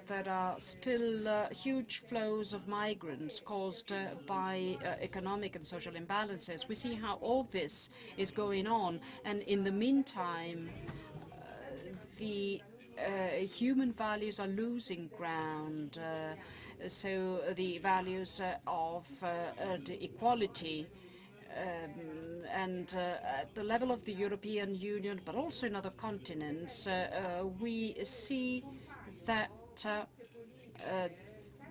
there are still huge flows of migrants caused by economic and social imbalances. We see how all this is going on, and in the meantime, the human values are losing ground. So the values of the equality and at the level of the European Union, but also in other continents, we see that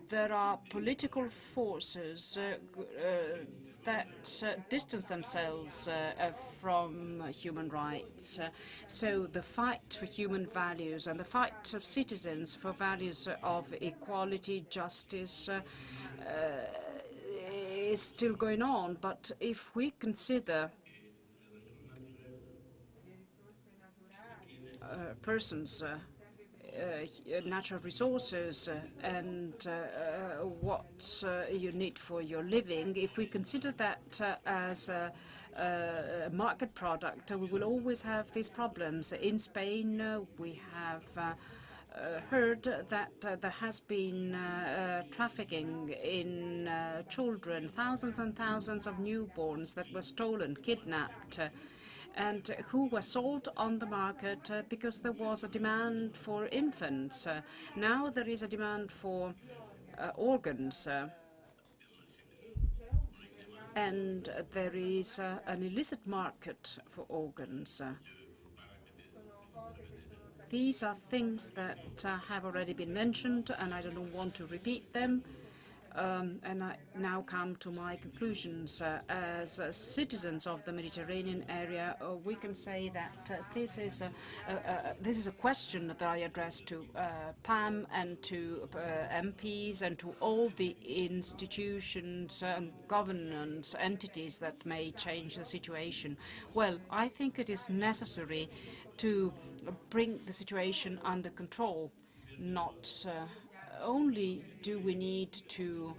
there are political forces that distance themselves from human rights. So the fight for human values and the fight of citizens for values of equality, justice, is still going on. But if we consider persons, natural resources, and what you need for your living, if we consider that as a market product, we will always have these problems. In Spain, we have heard that there has been trafficking in children, thousands and thousands of newborns that were stolen, kidnapped, and who were sold on the market because there was a demand for infants. Now there is a demand for organs, and there is an illicit market for organs. These are things that have already been mentioned, and I don't want to repeat them. And I now come to my conclusions. As citizens of the Mediterranean area, we can say that this is a question that I address to PAM and to MPs and to all the institutions and governance entities that may change the situation. Well, I think it is necessary to bring the situation under control. Not only do we need to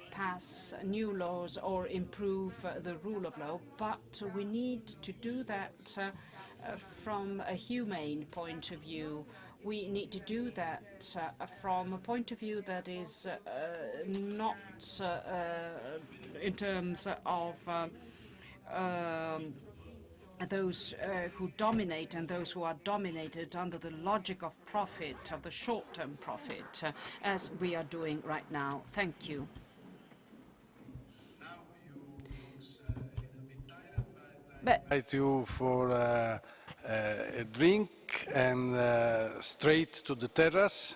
pass new laws or improve the rule of law, but we need to do that from a humane point of view. We need to do that from a point of view that is not in terms of those who dominate and those who are dominated under the logic of profit, of the short-term profit, as we are doing right now. Thank you. Invite you for a drink and straight to the terrace.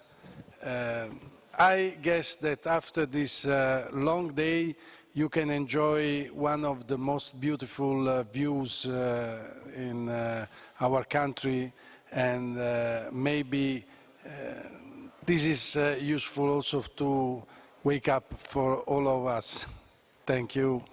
I guess that after this long day, you can enjoy one of the most beautiful views in our country, and maybe this is useful also to wake up for all of us. Thank you.